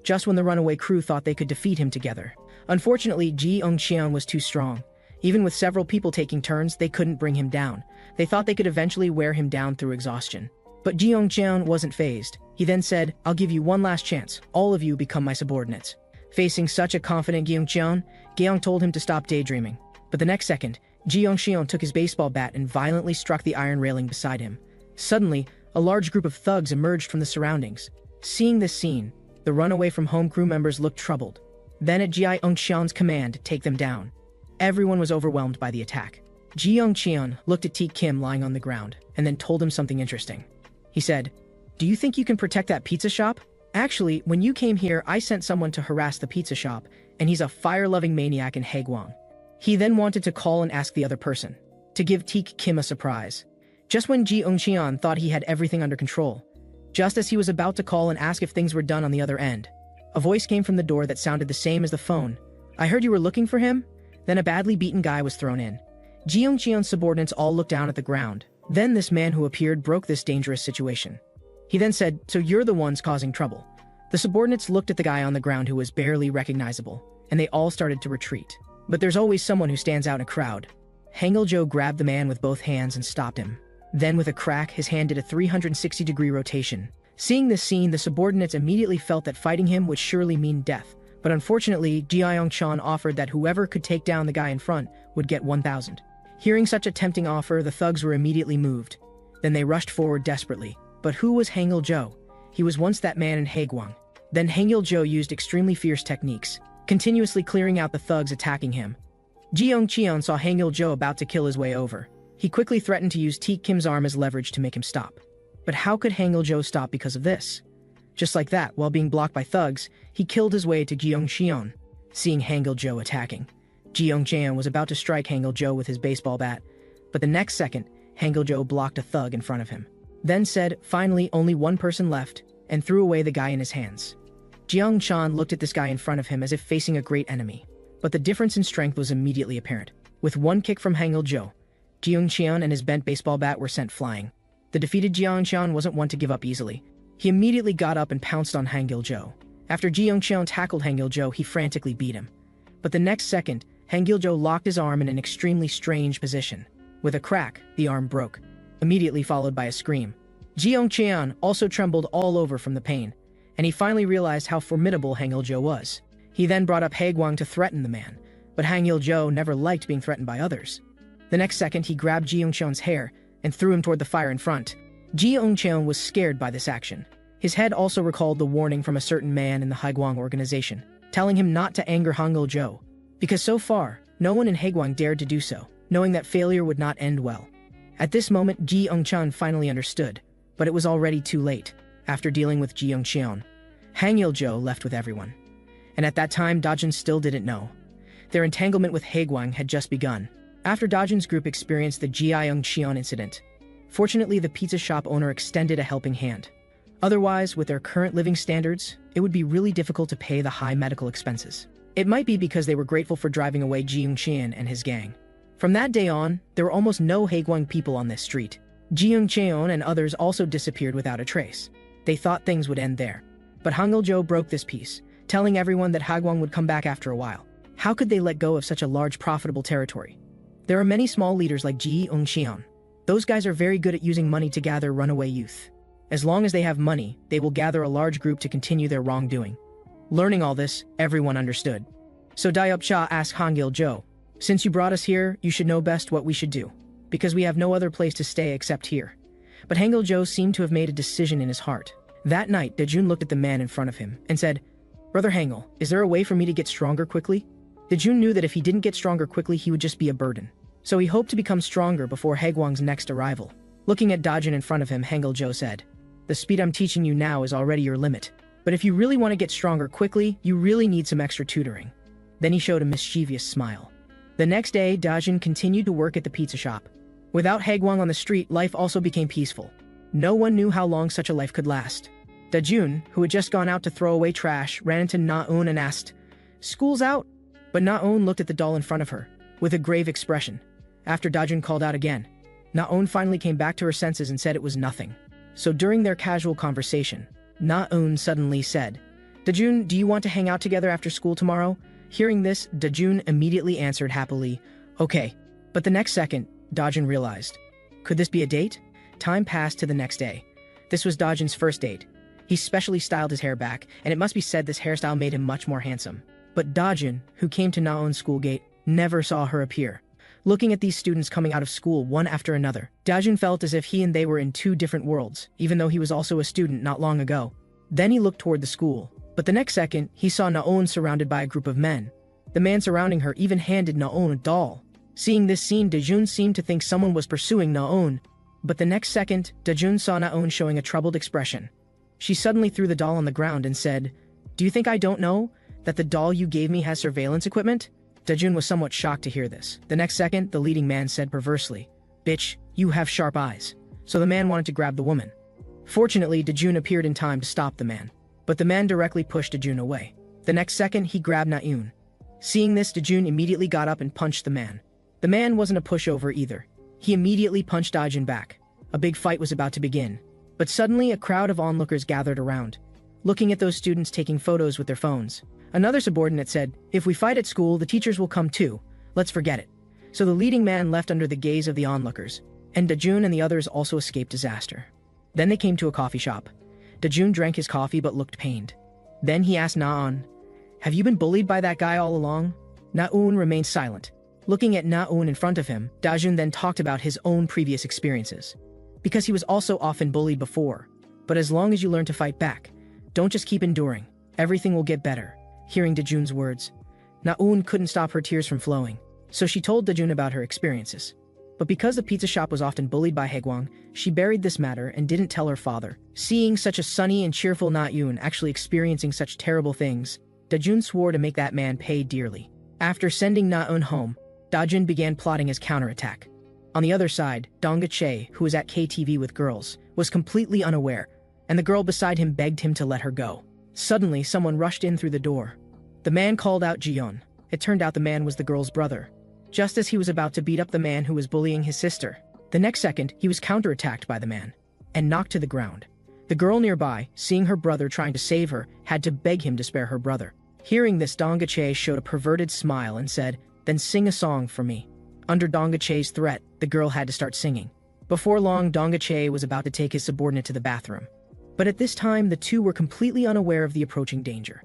Just when the runaway crew thought they could defeat him together. Unfortunately, Ji Eung-cheon was too strong. Even with several people taking turns, they couldn't bring him down. They thought they could eventually wear him down through exhaustion. But Ji Eung-cheon wasn't fazed. He then said, "I'll give you one last chance. All of you become my subordinates." Facing such a confident Gi Eung-cheon, Gyeong told him to stop daydreaming. But the next second, Ji Eung-cheon took his baseball bat and violently struck the iron railing beside him. Suddenly, a large group of thugs emerged from the surroundings. Seeing this scene, the runaway from home crew members looked troubled. Then at Ji Eung-cheon's command, take them down. Everyone was overwhelmed by the attack. Ji Eung-cheon looked at Teak Kim lying on the ground, and then told him something interesting. He said, "Do you think you can protect that pizza shop? Actually, when you came here, I sent someone to harass the pizza shop, and he's a fire-loving maniac in Hagwang." He then wanted to call and ask the other person, to give Teak Kim a surprise. Just when Ji Eung-cheon thought he had everything under control, just as he was about to call and ask if things were done on the other end, a voice came from the door that sounded the same as the phone. "I heard you were looking for him?" Then a badly beaten guy was thrown in. Ji Eung-cheon's subordinates all looked down at the ground. Then this man who appeared broke this dangerous situation. He then said, "So you're the ones causing trouble." The subordinates looked at the guy on the ground who was barely recognizable, and they all started to retreat. But there's always someone who stands out in a crowd. Hangul-jo grabbed the man with both hands and stopped him. Then with a crack, his hand did a 360-degree rotation. Seeing this scene, the subordinates immediately felt that fighting him would surely mean death. But unfortunately, Ji Yong-chan offered that whoever could take down the guy in front would get 1,000. Hearing such a tempting offer, the thugs were immediately moved. Then they rushed forward desperately. But who was Hangul-jo? He was once that man in Haegwang. Then Hangul-jo used extremely fierce techniques, continuously clearing out the thugs attacking him. Ji Yong-cheon saw Hangul-jo about to kill his way over. He quickly threatened to use Teak Kim's arm as leverage to make him stop. But how could Hangul-jo stop because of this? Just like that, while being blocked by thugs, he killed his way to Ji Yong-cheon. Seeing Hangul-jo attacking, Ji Yong-cheon was about to strike Hangul-jo with his baseball bat, but the next second, Hangul-jo blocked a thug in front of him. Then said, "Finally, only one person left," and threw away the guy in his hands. Ji Yong-chan looked at this guy in front of him as if facing a great enemy. But the difference in strength was immediately apparent. With one kick from Hangul-jo, Ji Yong-cheon and his bent baseball bat were sent flying. The defeated Ji Yong-cheon wasn't one to give up easily. He immediately got up and pounced on Hangul-jo. After Ji Yong-cheon tackled Hangul-jo, he frantically beat him. But the next second, Hangul-jo locked his arm in an extremely strange position. With a crack, the arm broke, immediately followed by a scream. Ji Yong-cheon also trembled all over from the pain, and he finally realized how formidable Hangul-jo was. He then brought up Haegwang to threaten the man, but Hangul-jo never liked being threatened by others. The next second, he grabbed Ji Yong-cheon's hair and threw him toward the fire in front. Ji Yong-cheon was scared by this action. His head also recalled the warning from a certain man in the Haegwang organization, telling him not to anger Hangul-jo, because so far, no one in Haegwang dared to do so, knowing that failure would not end well. At this moment, Ji Yong-cheon finally understood, but it was already too late. After dealing with Ji Yong-cheon, Hangul-jo left with everyone. And at that time, Dajun still didn't know. Their entanglement with Haegwang had just begun. After Dajun's group experienced the Ji Yong-cheon incident, fortunately the pizza shop owner extended a helping hand. Otherwise, with their current living standards, it would be really difficult to pay the high medical expenses. It might be because they were grateful for driving away Ji Yong-cheon and his gang. From that day on, there were almost no Haegwang people on this street. Ji Yong-cheon and others also disappeared without a trace. They thought things would end there. But Hangul-jo broke this peace, telling everyone that Haegwang would come back after a while. How could they let go of such a large profitable territory? There are many small leaders like Ji Yong-cheon. Those guys are very good at using money to gather runaway youth. As long as they have money, they will gather a large group to continue their wrongdoing. Learning all this, everyone understood. So Dayop-cha asked Hangul-jo, "Since you brought us here, you should know best what we should do, because we have no other place to stay except here." But Hangul-jo seemed to have made a decision in his heart. That night, Dajun looked at the man in front of him and said, "Brother Hangul, is there a way for me to get stronger quickly?" Dajun knew that if he didn't get stronger quickly, he would just be a burden. So he hoped to become stronger before Haegwang's next arrival. Looking at Dajun in front of him, Hangul-jo said, "The speed I'm teaching you now is already your limit. But if you really want to get stronger quickly, you really need some extra tutoring." Then he showed a mischievous smile. The next day, Dajun continued to work at the pizza shop. Without Haegwang on the street, life also became peaceful. No one knew how long such a life could last. Dajun, who had just gone out to throw away trash, ran into Na-eun and asked, "School's out?" But Na-eun looked at the doll in front of her, with a grave expression. After Dajun called out again, Na-eun finally came back to her senses and said it was nothing. So during their casual conversation, Na-eun suddenly said, "Dajun, do you want to hang out together after school tomorrow?" Hearing this, Dajun immediately answered happily, "Okay." But the next second, Dajun realized, could this be a date? Time passed to the next day. This was Dajun's first date. He specially styled his hair back, and it must be said this hairstyle made him much more handsome. But Dajun, who came to Na-eun's school gate, never saw her appear. Looking at these students coming out of school one after another, Dajun felt as if he and they were in two different worlds, even though he was also a student not long ago. Then he looked toward the school, but the next second, he saw Na-eun surrounded by a group of men. The man surrounding her even handed Na-eun a doll. Seeing this scene, Dajun seemed to think someone was pursuing Na-eun. But the next second, Dajun saw Na-eun showing a troubled expression. She suddenly threw the doll on the ground and said, "Do you think I don't know that the doll you gave me has surveillance equipment?" Dajun was somewhat shocked to hear this. The next second, the leading man said perversely, "Bitch, you have sharp eyes." So the man wanted to grab the woman. Fortunately, Dajun appeared in time to stop the man. But the man directly pushed Dajun away. The next second, he grabbed Na-eun. Seeing this, Dajun immediately got up and punched the man. The man wasn't a pushover either. He immediately punched Dajun back. A big fight was about to begin. But suddenly, a crowd of onlookers gathered around, looking at those students taking photos with their phones. Another subordinate said, "If we fight at school, the teachers will come too. Let's forget it." So the leading man left under the gaze of the onlookers, and Dajun and the others also escaped disaster. Then they came to a coffee shop. Dajun drank his coffee but looked pained. Then he asked Naun, "Have you been bullied by that guy all along?" Naun remained silent. Looking at Naun in front of him, Dajun then talked about his own previous experiences. Because he was also often bullied before. But as long as you learn to fight back, don't just keep enduring, everything will get better. Hearing Dajun's words, Naun couldn't stop her tears from flowing, so she told Dajun about her experiences. But because the pizza shop was often bullied by Haegwang, she buried this matter and didn't tell her father. Seeing such a sunny and cheerful Naun actually experiencing such terrible things, Dajun swore to make that man pay dearly. After sending Naun home, Dajun began plotting his counterattack. On the other side, Dong Che, who was at KTV with girls, was completely unaware, and the girl beside him begged him to let her go. Suddenly, someone rushed in through the door. The man called out Jiyeon. It turned out the man was the girl's brother. Just as he was about to beat up the man who was bullying his sister, the next second, he was counterattacked by the man and knocked to the ground. The girl nearby, seeing her brother trying to save her, had to beg him to spare her brother. Hearing this, Dong Che showed a perverted smile and said, "Then sing a song for me." Under Dong Che's threat, the girl had to start singing. Before long, Dong Che was about to take his subordinate to the bathroom. But at this time, the two were completely unaware of the approaching danger.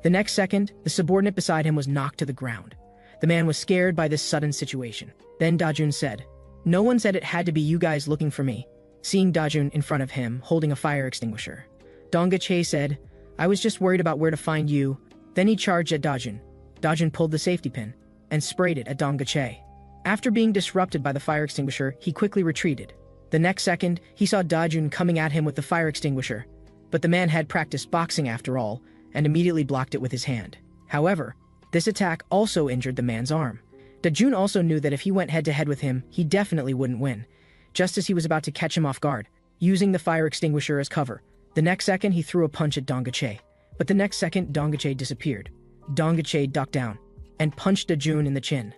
The next second, the subordinate beside him was knocked to the ground. The man was scared by this sudden situation. Then Dajun said, "No one said it had to be you guys looking for me." Seeing Dajun in front of him, holding a fire extinguisher, Dong Che said, "I was just worried about where to find you." Then he charged at Dajun. Dajun pulled the safety pin and sprayed it at Dong Che. After being disrupted by the fire extinguisher, he quickly retreated. The next second, he saw Dajun coming at him with the fire extinguisher, but the man had practiced boxing after all, and immediately blocked it with his hand. However, this attack also injured the man's arm. Dajun also knew that if he went head-to-head with him, he definitely wouldn't win. Just as he was about to catch him off guard, using the fire extinguisher as cover, the next second he threw a punch at Dong Che. But the next second, Dong Che disappeared. Dong Che ducked down and punched Dajun in the chin.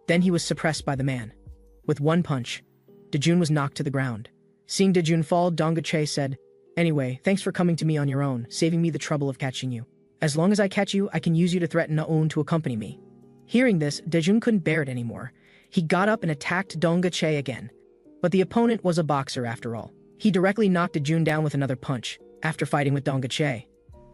Then he was suppressed by the man. With one punch, Dajun was knocked to the ground. Seeing Dajun fall, Dong Che said, "Anyway, thanks for coming to me on your own, saving me the trouble of catching you. As long as I catch you, I can use you to threaten Naun to accompany me." Hearing this, Dajun couldn't bear it anymore. He got up and attacked Dong Che again. But the opponent was a boxer after all. He directly knocked Dajun down with another punch, after fighting with Dong Che.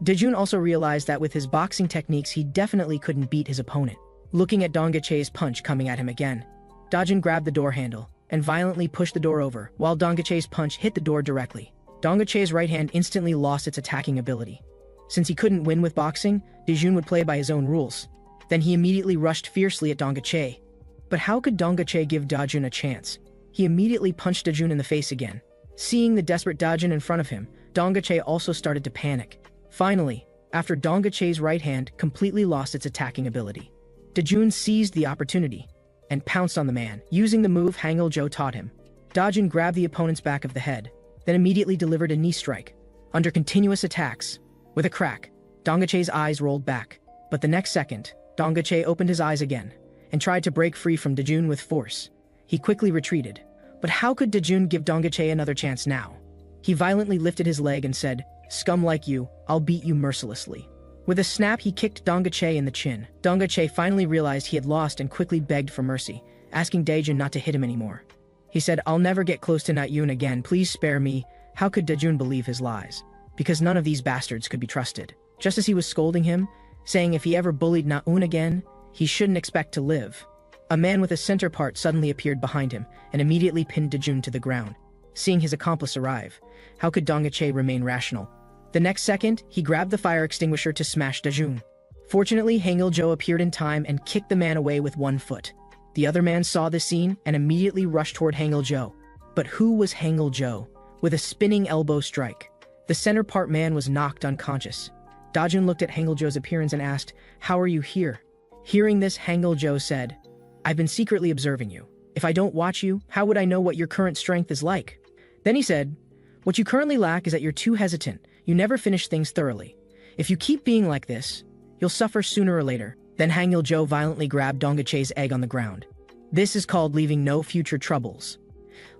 Dajun also realized that with his boxing techniques, he definitely couldn't beat his opponent. Looking at Dong Che's punch coming at him again, Dajun grabbed the door handle and violently pushed the door over, while Dong Che's punch hit the door directly. Dong Che's right hand instantly lost its attacking ability. Since he couldn't win with boxing, Dajun would play by his own rules. Then he immediately rushed fiercely at Dong Che. But how could Dong Che give Dajun a chance? He immediately punched Dajun in the face again. Seeing the desperate Dajun in front of him, Dong Che also started to panic. Finally, after Dong Che's right hand completely lost its attacking ability, Dajun seized the opportunity and pounced on the man, using the move Hangul-jo taught him. Dajun grabbed the opponent's back of the head, then immediately delivered a knee strike. Under continuous attacks, with a crack, Dong Che's eyes rolled back. But the next second, Dong Che opened his eyes again and tried to break free from Dajun with force. He quickly retreated. But how could Dajun give Dong Che another chance now? He violently lifted his leg and said, "Scum like you, I'll beat you mercilessly." With a snap, he kicked Dong Che in the chin. Dong Che finally realized he had lost and quickly begged for mercy, asking Dajun not to hit him anymore. He said, "I'll never get close to Naun again, please spare me." How could Dajun believe his lies? Because none of these bastards could be trusted. Just as he was scolding him, saying if he ever bullied Naun again, he shouldn't expect to live, a man with a center part suddenly appeared behind him and immediately pinned Dajun to the ground. Seeing his accomplice arrive, how could Dong Che remain rational? The next second, he grabbed the fire extinguisher to smash Dajun. Fortunately, Hangul-jo appeared in time and kicked the man away with one foot. The other man saw this scene and immediately rushed toward Hangul-jo. But who was Hangul-jo? With a spinning elbow strike, the center part man was knocked unconscious. Dajun looked at Hangul-jo's appearance and asked, "How are you here?" Hearing this, Hangul-jo said, "I've been secretly observing you. If I don't watch you, how would I know what your current strength is like?" Then he said, "What you currently lack is that you're too hesitant. You never finish things thoroughly. If you keep being like this, you'll suffer sooner or later." Then Hangul-jo violently grabbed Dong Che's egg on the ground. This is called leaving no future troubles.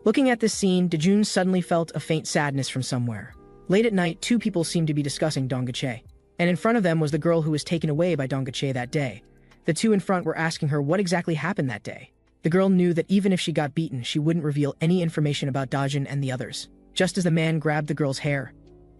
Looking at this scene, Dajun suddenly felt a faint sadness from somewhere. Late at night, two people seemed to be discussing Dong Che, and in front of them was the girl who was taken away by Dong Che that day. The two in front were asking her what exactly happened that day. The girl knew that even if she got beaten, she wouldn't reveal any information about Dajun and the others. Just as the man grabbed the girl's hair,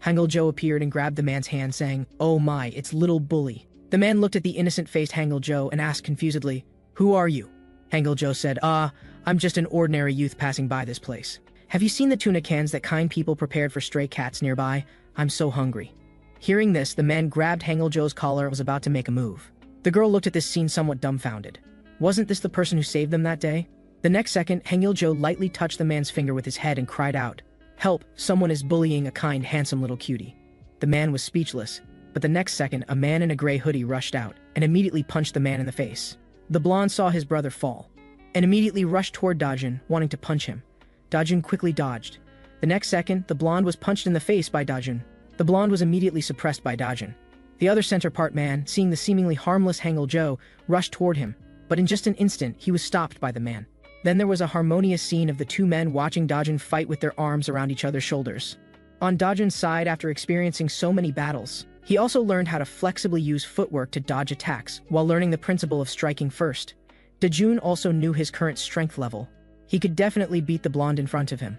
Hangul-jo appeared and grabbed the man's hand, saying, "Oh my, it's little bully." The man looked at the innocent-faced Hangul-jo and asked confusedly, "Who are you?" Hangul-jo said, I'm just an ordinary youth passing by this place. Have you seen the tuna cans that kind people prepared for stray cats nearby? I'm so hungry." Hearing this, the man grabbed Hangul-jo's collar and was about to make a move. The girl looked at this scene somewhat dumbfounded. Wasn't this the person who saved them that day? The next second, Hangul-jo lightly touched the man's finger with his head and cried out, "Help, someone is bullying a kind, handsome little cutie." The man was speechless, but the next second, a man in a gray hoodie rushed out and immediately punched the man in the face. The blonde saw his brother fall and immediately rushed toward Dajun, wanting to punch him. Dajun quickly dodged. The next second, the blonde was punched in the face by Dajun. The blonde was immediately suppressed by Dajun. The other center part man, seeing the seemingly harmless Hangul-jo, rushed toward him, but in just an instant, he was stopped by the man. Then there was a harmonious scene of the two men watching Dajun fight with their arms around each other's shoulders. On Dajun's side, after experiencing so many battles, he also learned how to flexibly use footwork to dodge attacks while learning the principle of striking first. Dajun also knew his current strength level. He could definitely beat the blonde in front of him.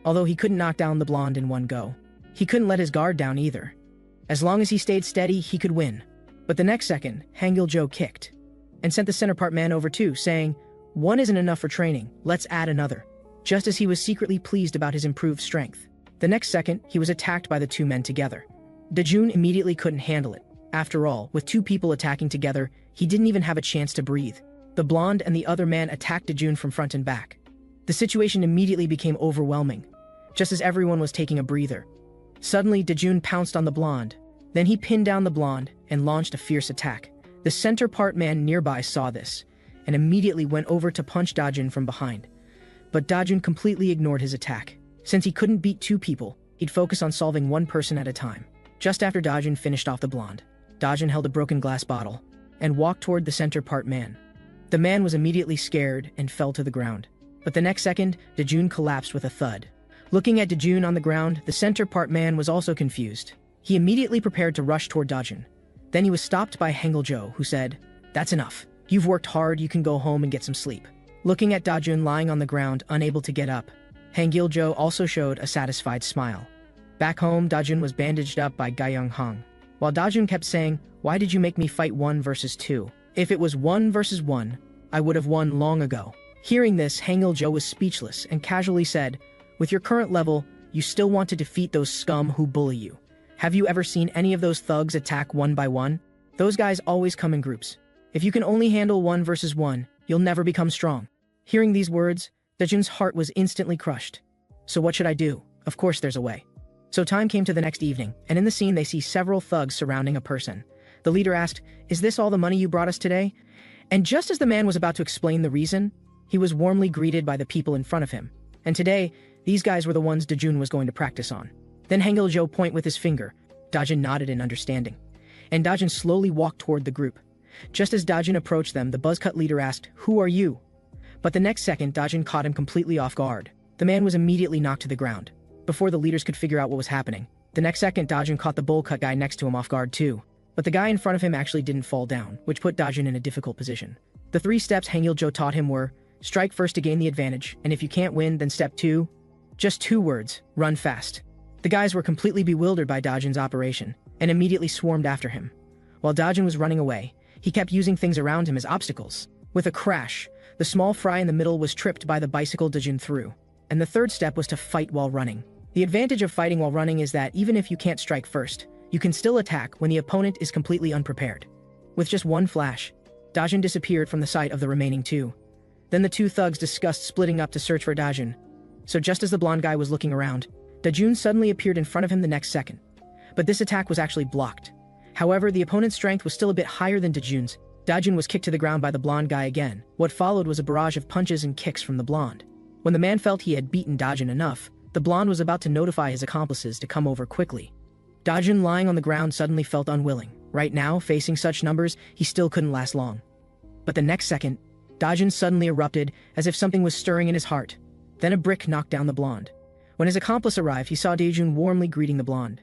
Although he couldn't knock down the blonde in one go. He couldn't let his guard down either. As long as he stayed steady, he could win. But the next second, Hangul-jo kicked and sent the center part man over too, saying, "One isn't enough for training, let's add another." Just as he was secretly pleased about his improved strength. The next second, he was attacked by the two men together. Dajun immediately couldn't handle it. After all, with two people attacking together, he didn't even have a chance to breathe. The blonde and the other man attacked Dajun from front and back. The situation immediately became overwhelming, just as everyone was taking a breather. Suddenly, Dajun pounced on the blonde. Then he pinned down the blonde and launched a fierce attack. The center part man nearby saw this and immediately went over to punch Dajun from behind. But Dajun completely ignored his attack. Since he couldn't beat two people, he'd focus on solving one person at a time. Just after Dajun finished off the blonde, Dajun held a broken glass bottle and walked toward the center part man. The man was immediately scared and fell to the ground. But the next second, Dajun collapsed with a thud. Looking at Dajun on the ground, the center part man was also confused. He immediately prepared to rush toward Dajun. Then he was stopped by Hangul-jo, who said, "That's enough. You've worked hard, you can go home and get some sleep." Looking at Dajun lying on the ground, unable to get up, Hangul-jo also showed a satisfied smile. Back home, Dajun was bandaged up by Gyeong-hang, while Dajun kept saying, "Why did you make me fight 1 versus 2? If it was 1 versus 1, I would have won long ago." Hearing this, Hangul-jo was speechless and casually said, "With your current level, you still want to defeat those scum who bully you. Have you ever seen any of those thugs attack one by one? Those guys always come in groups. If you can only handle 1 versus 1, you'll never become strong." Hearing these words, Dajun's heart was instantly crushed. So what should I do? Of course there's a way. So time came to the next evening, and in the scene they see several thugs surrounding a person. The leader asked, "Is this all the money you brought us today?" And just as the man was about to explain the reason, he was warmly greeted by the people in front of him. And today, these guys were the ones Dajun was going to practice on. Then Hangul-jo pointed with his finger. Dajun nodded in understanding. And Dajun slowly walked toward the group. Just as Dajun approached them, the buzzcut leader asked, "Who are you?" But the next second, Dajun caught him completely off guard. The man was immediately knocked to the ground. Before the leaders could figure out what was happening, the next second, Dajun caught the bowl-cut guy next to him off guard too. But the guy in front of him actually didn't fall down, which put Dajun in a difficult position. The 3 steps Hangul-jo taught him were, strike first to gain the advantage, and if you can't win, then step 2. Just 2 words, run fast. The guys were completely bewildered by Dajun's operation, and immediately swarmed after him. While Dajun was running away, he kept using things around him as obstacles. With a crash, the small fry in the middle was tripped by the bicycle Dajun threw. And the 3rd step was to fight while running. The advantage of fighting while running is that even if you can't strike first, you can still attack when the opponent is completely unprepared. With just one flash, Dajun disappeared from the sight of the remaining 2. Then the 2 thugs discussed splitting up to search for Dajun. So just as the blonde guy was looking around, Dajun suddenly appeared in front of him the next second. But this attack was actually blocked. However, the opponent's strength was still a bit higher than Dajun's. Dajun was kicked to the ground by the blonde guy again. What followed was a barrage of punches and kicks from the blonde. When the man felt he had beaten Dajun enough, the blonde was about to notify his accomplices to come over quickly. Dajun, lying on the ground, suddenly felt unwilling. Right now, facing such numbers, he still couldn't last long. But the next second, Dajun suddenly erupted as if something was stirring in his heart. Then a brick knocked down the blonde. When his accomplice arrived, he saw Dajun warmly greeting the blonde.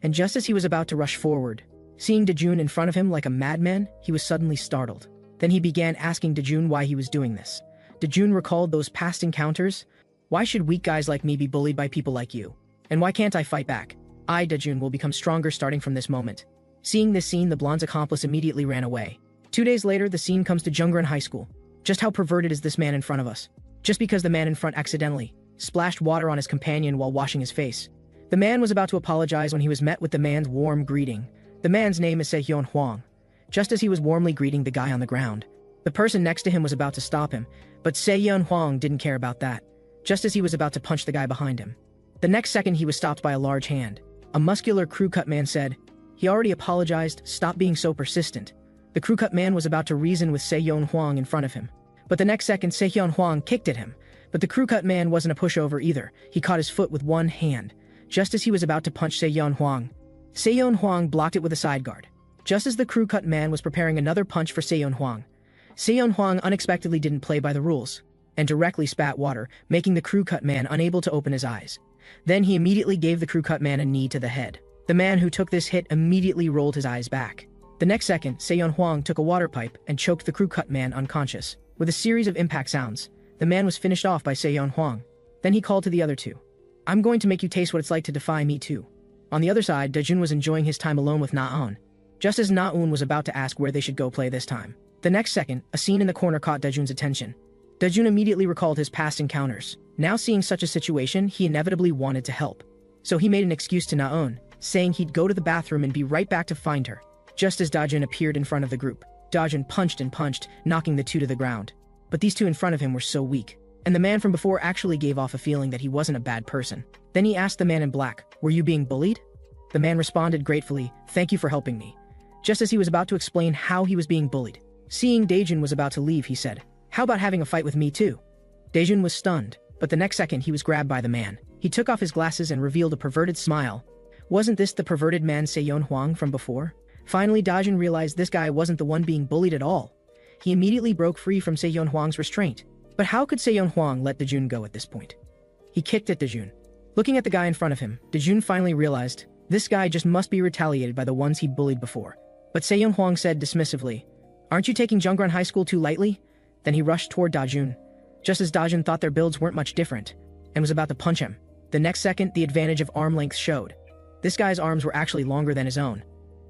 And just as he was about to rush forward, seeing Dajun in front of him like a madman, he was suddenly startled. Then he began asking Dajun why he was doing this. Dajun recalled those past encounters. Why should weak guys like me be bullied by people like you? And why can't I fight back? I, Dajun, will become stronger starting from this moment. Seeing this scene, the blonde's accomplice immediately ran away. 2 days later, the scene comes to Jungran High School. Just how perverted is this man in front of us? Just because the man in front accidentally splashed water on his companion while washing his face. The man was about to apologize when he was met with the man's warm greeting. The man's name is Sehyun Hwang. Just as he was warmly greeting the guy on the ground, the person next to him was about to stop him, but Sehyun Hwang didn't care about that. Just as he was about to punch the guy behind him, the next second he was stopped by a large hand. A muscular crew-cut man said, "He already apologized, stop being so persistent." The crew-cut man was about to reason with Sehyun Hwang in front of him, but the next second Sehyun Hwang kicked at him. But the crew-cut man wasn't a pushover either. He caught his foot with one hand, just as he was about to punch Sehyun Hwang. Sehyun Hwang blocked it with a side guard. Just as the crew-cut man was preparing another punch for Sehyun Hwang unexpectedly didn't play by the rules, and directly spat water, making the crew-cut man unable to open his eyes. Then he immediately gave the crew-cut man a knee to the head. The man who took this hit immediately rolled his eyes back. The next second, Sehyun Hwang took a water pipe and choked the crew-cut man unconscious. With a series of impact sounds, the man was finished off by Sehyun Hwang. Then he called to the other two. "I'm going to make you taste what it's like to defy me too." On the other side, Dajun was enjoying his time alone with Na-eun. Just as Na-eun was about to ask where they should go play this time, the next second, a scene in the corner caught Dajun's attention. Dajun immediately recalled his past encounters. Now seeing such a situation, he inevitably wanted to help. So he made an excuse to Na-eun, saying he'd go to the bathroom and be right back to find her. Just as Dajun appeared in front of the group, Dajun punched and punched, knocking the two to the ground. But these two in front of him were so weak, and the man from before actually gave off a feeling that he wasn't a bad person. Then he asked the man in black, "Were you being bullied?" The man responded gratefully, "Thank you for helping me." Just as he was about to explain how he was being bullied, seeing Dajun was about to leave, he said, "How about having a fight with me too?" Dajun was stunned, but the next second he was grabbed by the man. He took off his glasses and revealed a perverted smile. Wasn't this the perverted man Sehyun Hwang from before? Finally, Dajun realized this guy wasn't the one being bullied at all. He immediately broke free from Sehyun Hwang's restraint. But how could Sehyun Hwang let Dajun go at this point? He kicked at Dajun. Looking at the guy in front of him, Dajun finally realized, this guy just must be retaliated by the ones he'd bullied before. But Sehyun Hwang said dismissively, "Aren't you taking Jungran High School too lightly?" Then he rushed toward Dajun, just as Dajun thought their builds weren't much different, and was about to punch him. The next second, the advantage of arm length showed. This guy's arms were actually longer than his own.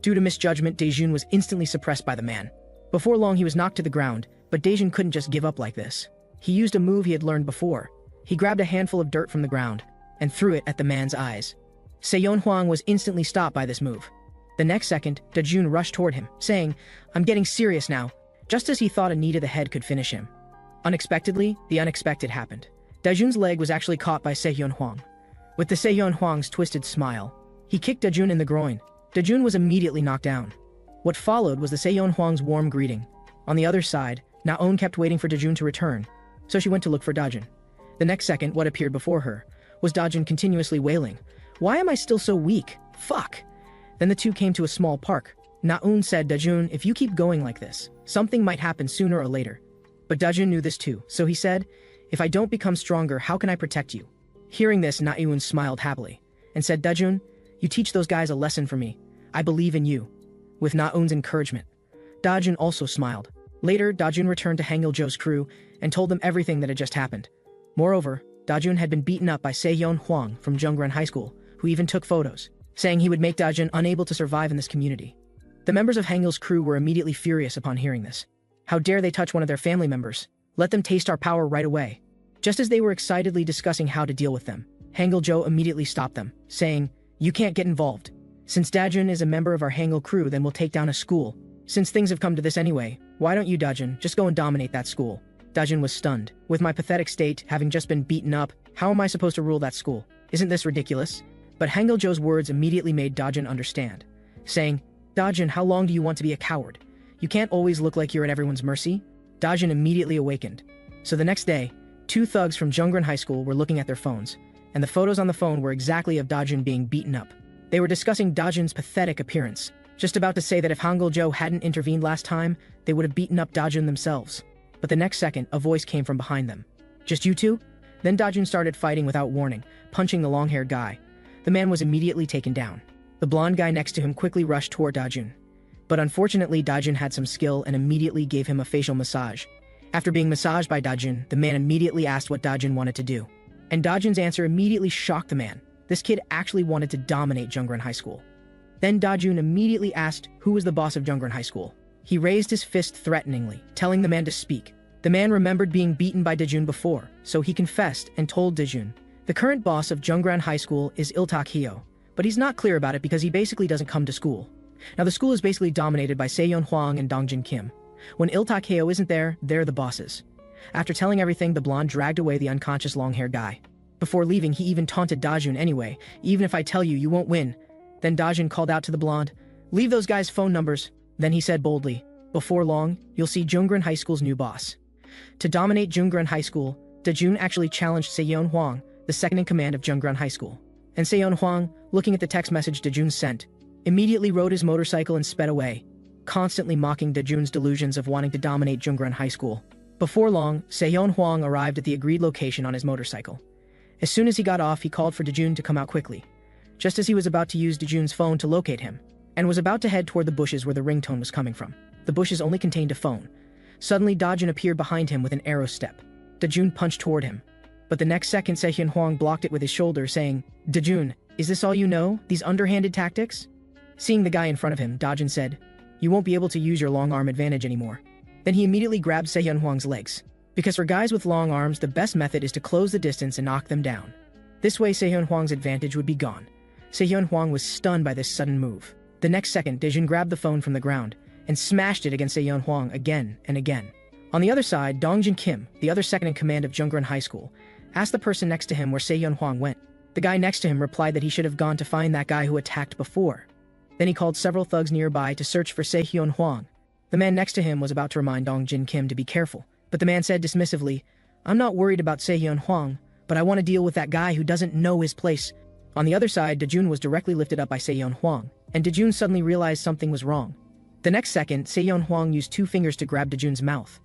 Due to misjudgment, Dajun was instantly suppressed by the man. Before long, he was knocked to the ground, but Dajun couldn't just give up like this. He used a move he had learned before. He grabbed a handful of dirt from the ground and threw it at the man's eyes. Sehyun Hwang was instantly stopped by this move. The next second, Dajun rushed toward him, saying, "I'm getting serious now," just as he thought a knee to the head could finish him. Unexpectedly, the unexpected happened. Dajun's leg was actually caught by Sehyun Hwang. With the Sehyun Hwang's twisted smile, he kicked Dajun in the groin. Dajun was immediately knocked down. What followed was the Sehyun Hwang's warm greeting. On the other side, Na-eun kept waiting for Dajun to return, so she went to look for Dajun. The next second, what appeared before her was Dajun continuously wailing, "Why am I still so weak? Fuck!" Then the two came to a small park. Na-eun said, "Dajun, if you keep going like this, something might happen sooner or later." But Dajun knew this too, so he said, "If I don't become stronger, how can I protect you?" Hearing this, Na-eun smiled happily and said, "Dajun, you teach those guys a lesson for me. I believe in you." With Na-eun's encouragement, Dajun also smiled. Later, Dajun returned to Hangil-jo's crew and told them everything that had just happened. Moreover, Dajun had been beaten up by Sehyun Hwang from Jungran High School, who even took photos, saying he would make Dajun unable to survive in this community. The members of Hangil's crew were immediately furious upon hearing this. How dare they touch one of their family members? Let them taste our power right away. Just as they were excitedly discussing how to deal with them, Hangil-jo immediately stopped them, saying, "You can't get involved. Since Dajun is a member of our Hangil crew, then we'll take down a school. Since things have come to this anyway, why don't you, Dajun, just go and dominate that school?" Dajun was stunned. With my pathetic state, having just been beaten up, how am I supposed to rule that school? Isn't this ridiculous? But Hangil-jo's words immediately made Dajun understand, saying, "Dajun, how long do you want to be a coward? You can't always look like you're at everyone's mercy." Dajun immediately awakened. So the next day, two thugs from Jungran High School were looking at their phones, and the photos on the phone were exactly of Dajun being beaten up. They were discussing Dajun's pathetic appearance, just about to say that if Hangil-jo hadn't intervened last time, they would have beaten up Dajun themselves. But the next second, a voice came from behind them. "Just you two?" Then Dajun started fighting without warning, punching the long-haired guy. The man was immediately taken down. The blonde guy next to him quickly rushed toward Dajun. But unfortunately, Dajun had some skill and immediately gave him a facial massage. After being massaged by Dajun, the man immediately asked what Dajun wanted to do. And Dajun's answer immediately shocked the man. This kid actually wanted to dominate Jungran High School. Then Dajun immediately asked who was the boss of Jungran High School. He raised his fist threateningly, telling the man to speak. The man remembered being beaten by Dajun before, so he confessed and told Dajun. The current boss of Jungran High School is Il-tak Hyo, but he's not clear about it because he basically doesn't come to school. Now the school is basically dominated by Seyeon Hwang and Dongjin Kim. When Il-tak Hyo isn't there, they're the bosses. After telling everything, the blonde dragged away the unconscious long-haired guy. Before leaving, he even taunted Dajun anyway, even if I tell you, you won't win. Then Dajun called out to the blonde, leave those guys' phone numbers. Then he said boldly, before long, you'll see Jungran High School's new boss. To dominate Jungran High School, Dajun actually challenged Seyeon Hwang, the second-in-command of Jungran High School. And Seyeon Hwang, looking at the text message Dajun sent, immediately rode his motorcycle and sped away, constantly mocking Dajun's delusions of wanting to dominate Jungran High School. Before long, Seyeon Hwang arrived at the agreed location on his motorcycle. As soon as he got off, he called for Dajun to come out quickly, just as he was about to use Dajun's phone to locate him, and was about to head toward the bushes where the ringtone was coming from. The bushes only contained a phone. Suddenly, Dajun appeared behind him with an arrow step. Dajun punched toward him, but the next second Seyeon Hwang blocked it with his shoulder, saying, Dajun, is this all you know, these underhanded tactics? Seeing the guy in front of him, Dajun said, you won't be able to use your long arm advantage anymore. Then he immediately grabbed Seyeon Hwang's legs. Because for guys with long arms, the best method is to close the distance and knock them down. This way, Seyeon Hwang's advantage would be gone. Seyeon Hwang was stunned by this sudden move. The next second, Dajun grabbed the phone from the ground and smashed it against Seyeon Hwang again and again. On the other side, Dongjin Kim, the other second-in-command of Jungran High School, asked the person next to him where Seyeon Hwang went. The guy next to him replied that he should have gone to find that guy who attacked before. Then he called several thugs nearby to search for Seyeon Hwang. The man next to him was about to remind Dongjin Kim to be careful, but the man said dismissively, I'm not worried about Seyeon Hwang, but I want to deal with that guy who doesn't know his place. On the other side, Dajun was directly lifted up by Seyeon Hwang, and Dajun suddenly realized something was wrong. The next second, Seyeon Hwang used 2 fingers to grab Dajun's mouth.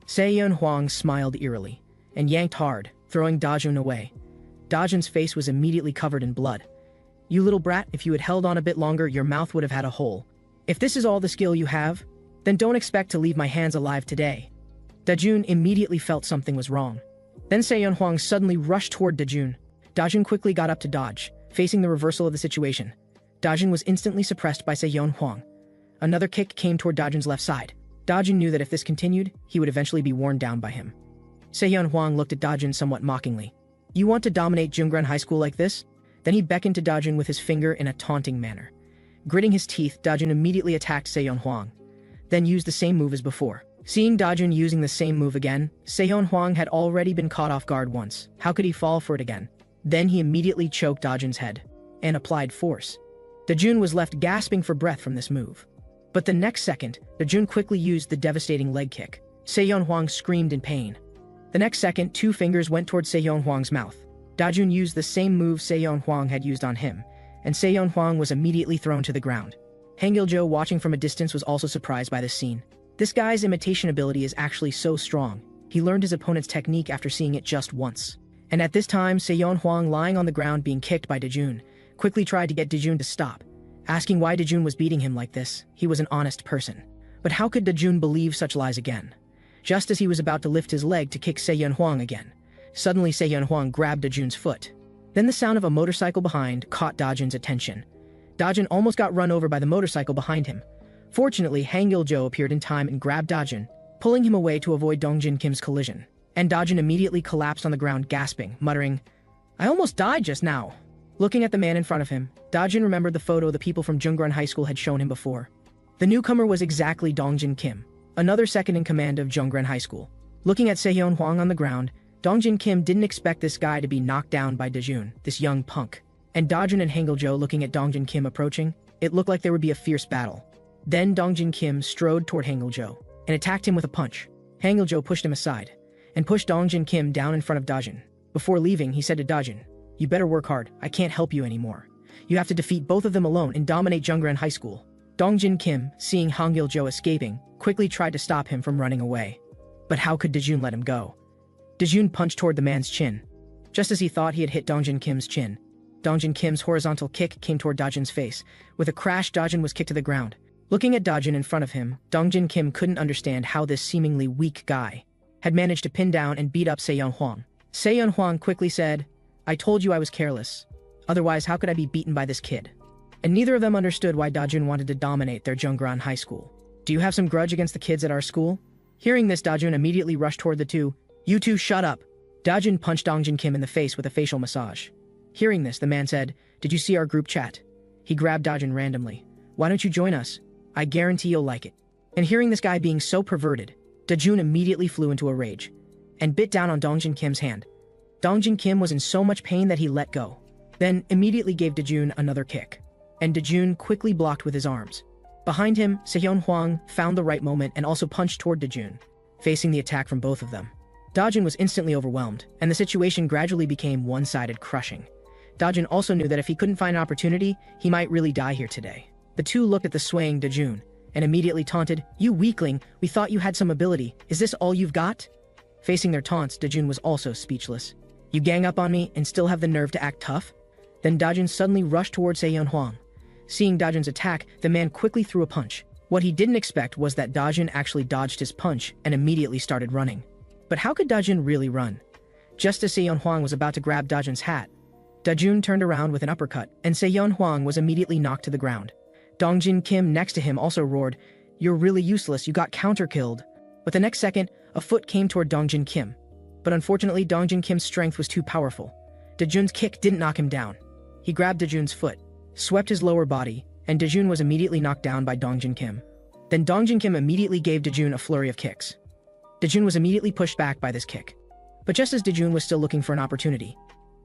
Seyeon Hwang smiled eerily, and yanked hard, throwing Dajun away. Dajun's face was immediately covered in blood. You little brat, if you had held on a bit longer, your mouth would have had a hole. If this is all the skill you have, then don't expect to leave my hands alive today. Dajun immediately felt something was wrong. Then Seyeon Hwang suddenly rushed toward Dajun. Dajun quickly got up to dodge, facing the reversal of the situation. Dajun was instantly suppressed by Seyeon Hwang. Another kick came toward Dajun's left side. Dajun knew that if this continued, he would eventually be worn down by him. Seyeon Hwang looked at Dajun somewhat mockingly. You want to dominate Jungran High School like this? Then he beckoned to Dajun with his finger in a taunting manner. Gritting his teeth, Dajun immediately attacked Seyeon Hwang, then used the same move as before. Seeing Dajun using the same move again, Seyeon Hwang had already been caught off guard once. How could he fall for it again? Then he immediately choked Dajun's head and applied force. Dajun was left gasping for breath from this move. But the next second, Dajun quickly used the devastating leg kick. Seyeon Hwang screamed in pain. The next second, 2 fingers went toward Seyeon Hwang's mouth. Dajun used the same move Seyeon Hwang had used on him, and Seyeon Hwang was immediately thrown to the ground. Hangil-jo, watching from a distance, was also surprised by this scene. This guy's imitation ability is actually so strong. He learned his opponent's technique after seeing it just once. And at this time, Seyeon Hwang, lying on the ground being kicked by Dajun, quickly tried to get Dajun to stop, asking why Dajun was beating him like this. He was an honest person. But how could Dajun believe such lies again? Just as he was about to lift his leg to kick Seyeon Hwang again, suddenly Seyeon Hwang grabbed Dajun's foot. Then the sound of a motorcycle behind caught Dajun's attention. Dajun almost got run over by the motorcycle behind him. Fortunately, Hangil-jo appeared in time and grabbed Dajun, pulling him away to avoid Dongjin Kim's collision. And Dajun immediately collapsed on the ground, gasping, muttering, I almost died just now. Looking at the man in front of him, Dajun remembered the photo the people from Jungran High School had shown him before. The newcomer was exactly Dongjin Kim, another second-in-command of Jungran High School. Looking at Seyeon Hwang on the ground, Dongjin Kim didn't expect this guy to be knocked down by Dajun, this young punk. And Dajun and Hangil-jo looking at Dongjin Kim approaching, it looked like there would be a fierce battle. Then Dongjin Kim strode toward Hangil-jo and attacked him with a punch. Hangil-jo pushed him aside and pushed Dongjin Kim down in front of Dajun. Before leaving, he said to Dajun, you better work hard, I can't help you anymore. You have to defeat both of them alone and dominate Jungran High School. Dongjin Kim, seeing Hangil-jo escaping, quickly tried to stop him from running away. But how could Dajun let him go? Dajun punched toward the man's chin. Just as he thought he had hit Dongjin Kim's chin, Dongjin Kim's horizontal kick came toward Dajun's face. With a crash, Dajun was kicked to the ground. Looking at Dajun in front of him, Dongjin Kim couldn't understand how this seemingly weak guy had managed to pin down and beat up Se-yeon Hwang. Se-yeon Hwang quickly said, "I told you I was careless. Otherwise, how could I be beaten by this kid?" And neither of them understood why Dajun wanted to dominate their Jeongran High School. "Do you have some grudge against the kids at our school?" Hearing this, Dajun immediately rushed toward the two. "You two shut up!" Dajun punched Dongjin Kim in the face with a facial massage. Hearing this, the man said, "Did you see our group chat?" He grabbed Dajun randomly. "Why don't you join us? I guarantee you'll like it." And hearing this guy being so perverted, Dajun immediately flew into a rage and bit down on Dongjin Kim's hand. Dongjin Kim was in so much pain that he let go, then immediately gave Dajun another kick, and Dajun quickly blocked with his arms. Behind him, Se-yeon Hwang found the right moment and also punched toward Dajun, facing the attack from both of them. Dajun was instantly overwhelmed, and the situation gradually became one-sided, crushing. Dajun also knew that if he couldn't find an opportunity, he might really die here today. The two looked at the swaying Dajun and immediately taunted, "You weakling, we thought you had some ability. Is this all you've got?" Facing their taunts, Dajun was also speechless. "You gang up on me and still have the nerve to act tough?" Then Dajun suddenly rushed towards Se-yeon Hwang. Seeing Dajun's attack, the man quickly threw a punch. What he didn't expect was that Dajun actually dodged his punch and immediately started running. But how could Dajun really run? Just as Se-yeon Hwang was about to grab Dajun's hat, Dajun turned around with an uppercut, and Se-yeon Hwang was immediately knocked to the ground. Dongjin Kim next to him also roared, "You're really useless, you got counter-killed." But the next second, a foot came toward Dongjin Kim. But unfortunately, Dongjin Kim's strength was too powerful. Dajun's kick didn't knock him down. He grabbed Dajun's foot, swept his lower body, and Dajun was immediately knocked down by Dongjin Kim. Then Dongjin Kim immediately gave Dajun a flurry of kicks. Dajun was immediately pushed back by this kick. But just as Dajun was still looking for an opportunity,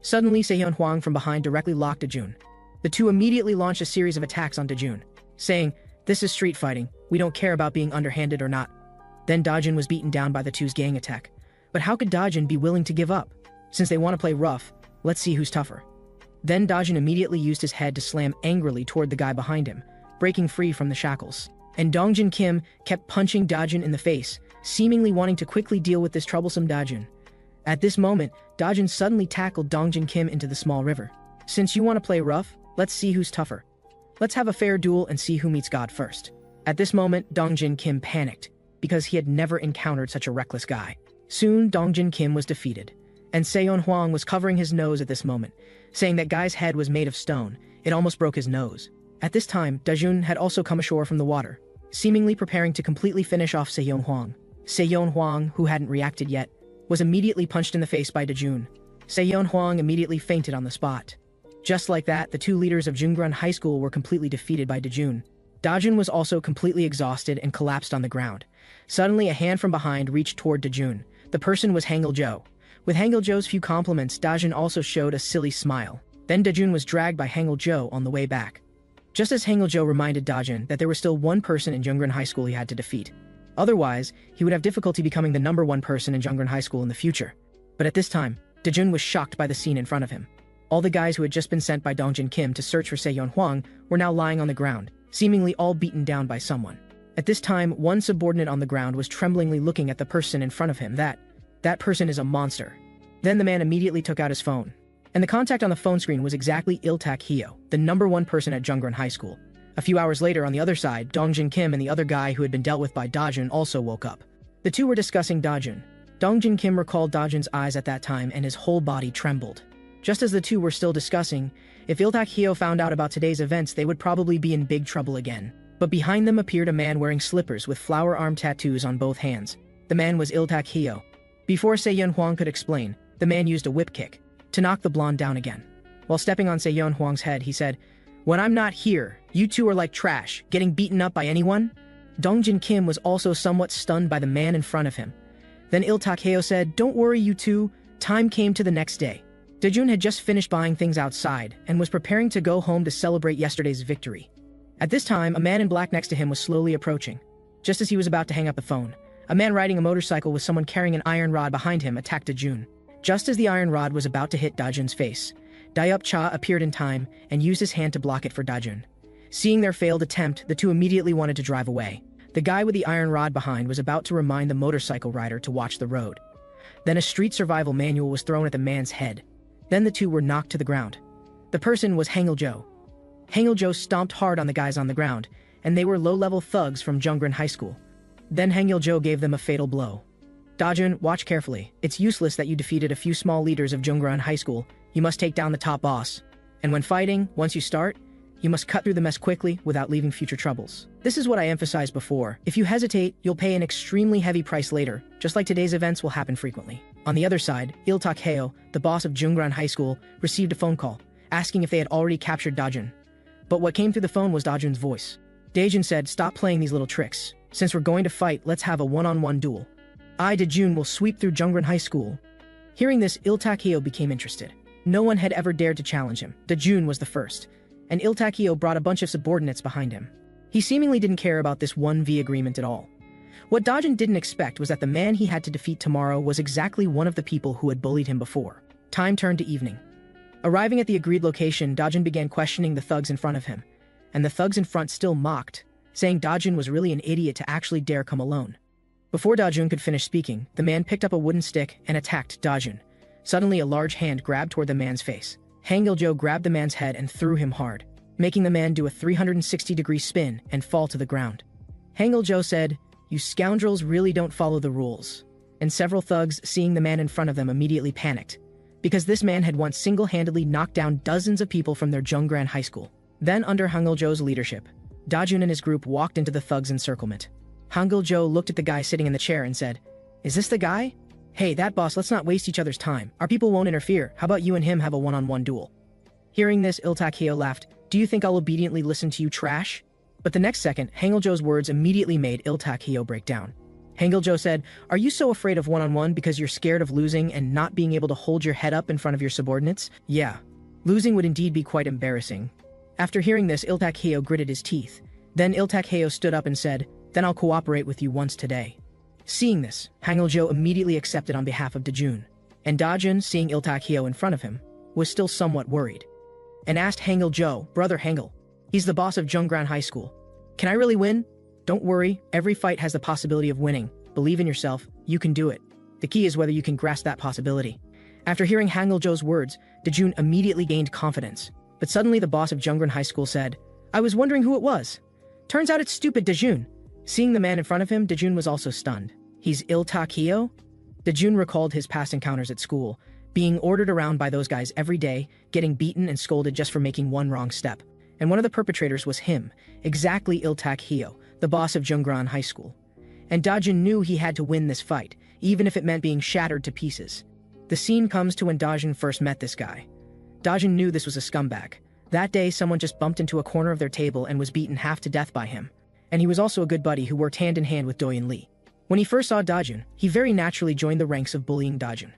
suddenly Se-yeon Hwang from behind directly locked Dajun. The two immediately launched a series of attacks on Dajun, saying, "This is street fighting, we don't care about being underhanded or not." Then Dajun was beaten down by the two's gang attack. But how could Dajun be willing to give up? Since they want to play rough, let's see who's tougher. Then Dajun immediately used his head to slam angrily toward the guy behind him, breaking free from the shackles. And Dongjin Kim kept punching Dajun in the face, seemingly wanting to quickly deal with this troublesome Dajun. At this moment, Dajun suddenly tackled Dongjin Kim into the small river. "Since you want to play rough, let's see who's tougher. Let's have a fair duel and see who meets God first." At this moment, Dongjin Kim panicked, because he had never encountered such a reckless guy. Soon, Dongjin Kim was defeated, and Se-yeon Hwang was covering his nose at this moment, saying that guy's head was made of stone. It almost broke his nose. At this time, Dajun had also come ashore from the water, seemingly preparing to completely finish off Se-yeon Hwang. Se-yeon Hwang, who hadn't reacted yet, was immediately punched in the face by Dajun. Se-yeon Hwang immediately fainted on the spot. Just like that, the two leaders of Jeongran High School were completely defeated by Dajun. Dajun was also completely exhausted and collapsed on the ground. Suddenly, a hand from behind reached toward Dajun. The person was Hangil-jo. With Hangil-jo's few compliments, Dajun also showed a silly smile. Then Dajun was dragged by Hangil-jo on the way back. Just as Hangil-jo reminded Dajun that there was still one person in Jeongran High School he had to defeat. Otherwise, he would have difficulty becoming the number one person in Jeongran High School in the future. But at this time, Dajun was shocked by the scene in front of him. All the guys who had just been sent by Dongjin Kim to search for Se-yeon Hwang were now lying on the ground, seemingly all beaten down by someone. At this time, one subordinate on the ground was tremblingly looking at the person in front of him. That person is a monster. Then the man immediately took out his phone. And the contact on the phone screen was exactly Il-tak Hyo, the number one person at Jeongran High School. A few hours later, on the other side, Dongjin Kim and the other guy who had been dealt with by Dajun also woke up. The two were discussing Dajun. Dongjin Kim recalled Dajun's eyes at that time and his whole body trembled. Just as the two were still discussing, if Il-tak Hyo found out about today's events, they would probably be in big trouble again. But behind them appeared a man wearing slippers with flower arm tattoos on both hands. The man was Il-tak Hyo. Before Se-yeon Hwang could explain, the man used a whip kick to knock the blonde down again. While stepping on Se-yeon Hwang's head, he said, "When I'm not here, you two are like trash, getting beaten up by anyone?" Dongjin Kim was also somewhat stunned by the man in front of him. Then Il-tak Hyo said, "Don't worry, you two." Time came to the next day. Dajun had just finished buying things outside and was preparing to go home to celebrate yesterday's victory. At this time, a man in black next to him was slowly approaching. Just as he was about to hang up the phone, a man riding a motorcycle with someone carrying an iron rod behind him attacked Dajun. Just as the iron rod was about to hit Dajun's face, Dayup Cha appeared in time and used his hand to block it for Dajun. Seeing their failed attempt, the two immediately wanted to drive away. The guy with the iron rod behind was about to remind the motorcycle rider to watch the road. Then a street survival manual was thrown at the man's head. Then the two were knocked to the ground. The person was Hangil-jo. Hangil-jo stomped hard on the guys on the ground, and they were low-level thugs from Jeongran High School. Then Hangil-jo gave them a fatal blow. Dajun, watch carefully. It's useless that you defeated a few small leaders of Jungran High School. You must take down the top boss. And when fighting, once you start, you must cut through the mess quickly without leaving future troubles. This is what I emphasized before. If you hesitate, you'll pay an extremely heavy price later, just like today's events will happen frequently. On the other side, Il-tak-heo, the boss of Jungran High School, received a phone call, asking if they had already captured Dajun. But what came through the phone was Dajun's voice. Dajun said, "Stop playing these little tricks. Since we're going to fight, let's have a one-on-one duel. I, Dajun, will sweep through Jungran High School." Hearing this, Il-tak-heo became interested. No one had ever dared to challenge him. Dajun was the first, and Il-tak-heo brought a bunch of subordinates behind him. He seemingly didn't care about this 1v agreement at all. What Dajun didn't expect was that the man he had to defeat tomorrow was exactly one of the people who had bullied him before. Time turned to evening. Arriving at the agreed location, Dajun began questioning the thugs in front of him, and the thugs in front still mocked, saying Dajun was really an idiot to actually dare come alone. Before Dajun could finish speaking, the man picked up a wooden stick and attacked Dajun. Suddenly, a large hand grabbed toward the man's face. Hangil-jo grabbed the man's head and threw him hard, making the man do a 360-degree spin and fall to the ground. Hangil-jo said, "You scoundrels really don't follow the rules." And several thugs, seeing the man in front of them, immediately panicked, because this man had once single-handedly knocked down dozens of people from their Jungran High School. Then, under Hangil-jo's leadership, Dajun and his group walked into the thugs' encirclement. Hangil-jo looked at the guy sitting in the chair and said, "Is this the guy? Hey, that boss, let's not waste each other's time. Our people won't interfere. How about you and him have a one-on-one duel?" Hearing this, Il-tak-heo laughed. "Do you think I'll obediently listen to you, trash?" But the next second, Hangil-jo's words immediately made Il-tak-heo break down. Hangil-jo said, "Are you so afraid of one-on-one because you're scared of losing and not being able to hold your head up in front of your subordinates? Yeah, losing would indeed be quite embarrassing." After hearing this, Il-tak-heo gritted his teeth. Then Il-tak-heo stood up and said, "Then I'll cooperate with you once today." Seeing this, Hangil-jo immediately accepted on behalf of Dajun, and Dajun, seeing Il-tak-heo in front of him, was still somewhat worried, and asked Hangil-jo, "Brother Hangil, he's the boss of Jungran High School. Can I really win?" "Don't worry, every fight has the possibility of winning. Believe in yourself, you can do it. The key is whether you can grasp that possibility." After hearing Hangil-jo's words, Dajun immediately gained confidence, but suddenly the boss of Jungran High School said, "I was wondering who it was. Turns out it's stupid Dajun." Seeing the man in front of him, Dajun was also stunned. "He's Il-tak-heo?" Dajun recalled his past encounters at school, being ordered around by those guys every day, getting beaten and scolded just for making one wrong step. And one of the perpetrators was him, exactly Il-tak-heo, the boss of Jungran High School. And Dajun knew he had to win this fight, even if it meant being shattered to pieces. The scene comes to when Dajun first met this guy. Dajun knew this was a scumbag. That day, someone just bumped into a corner of their table and was beaten half to death by him. And he was also a good buddy who worked hand in hand with Doyen Lee. When he first saw Dajun, he very naturally joined the ranks of bullying Dajun.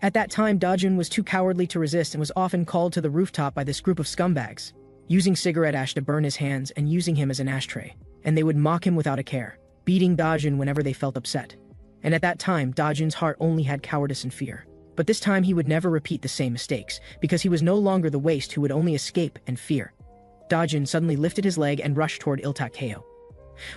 At that time, Dajun was too cowardly to resist and was often called to the rooftop by this group of scumbags, using cigarette ash to burn his hands and using him as an ashtray. And they would mock him without a care, beating Dajun whenever they felt upset. And at that time, Dajun's heart only had cowardice and fear. But this time he would never repeat the same mistakes, because he was no longer the waste who would only escape and fear. Dajun suddenly lifted his leg and rushed toward Il-tak-heo.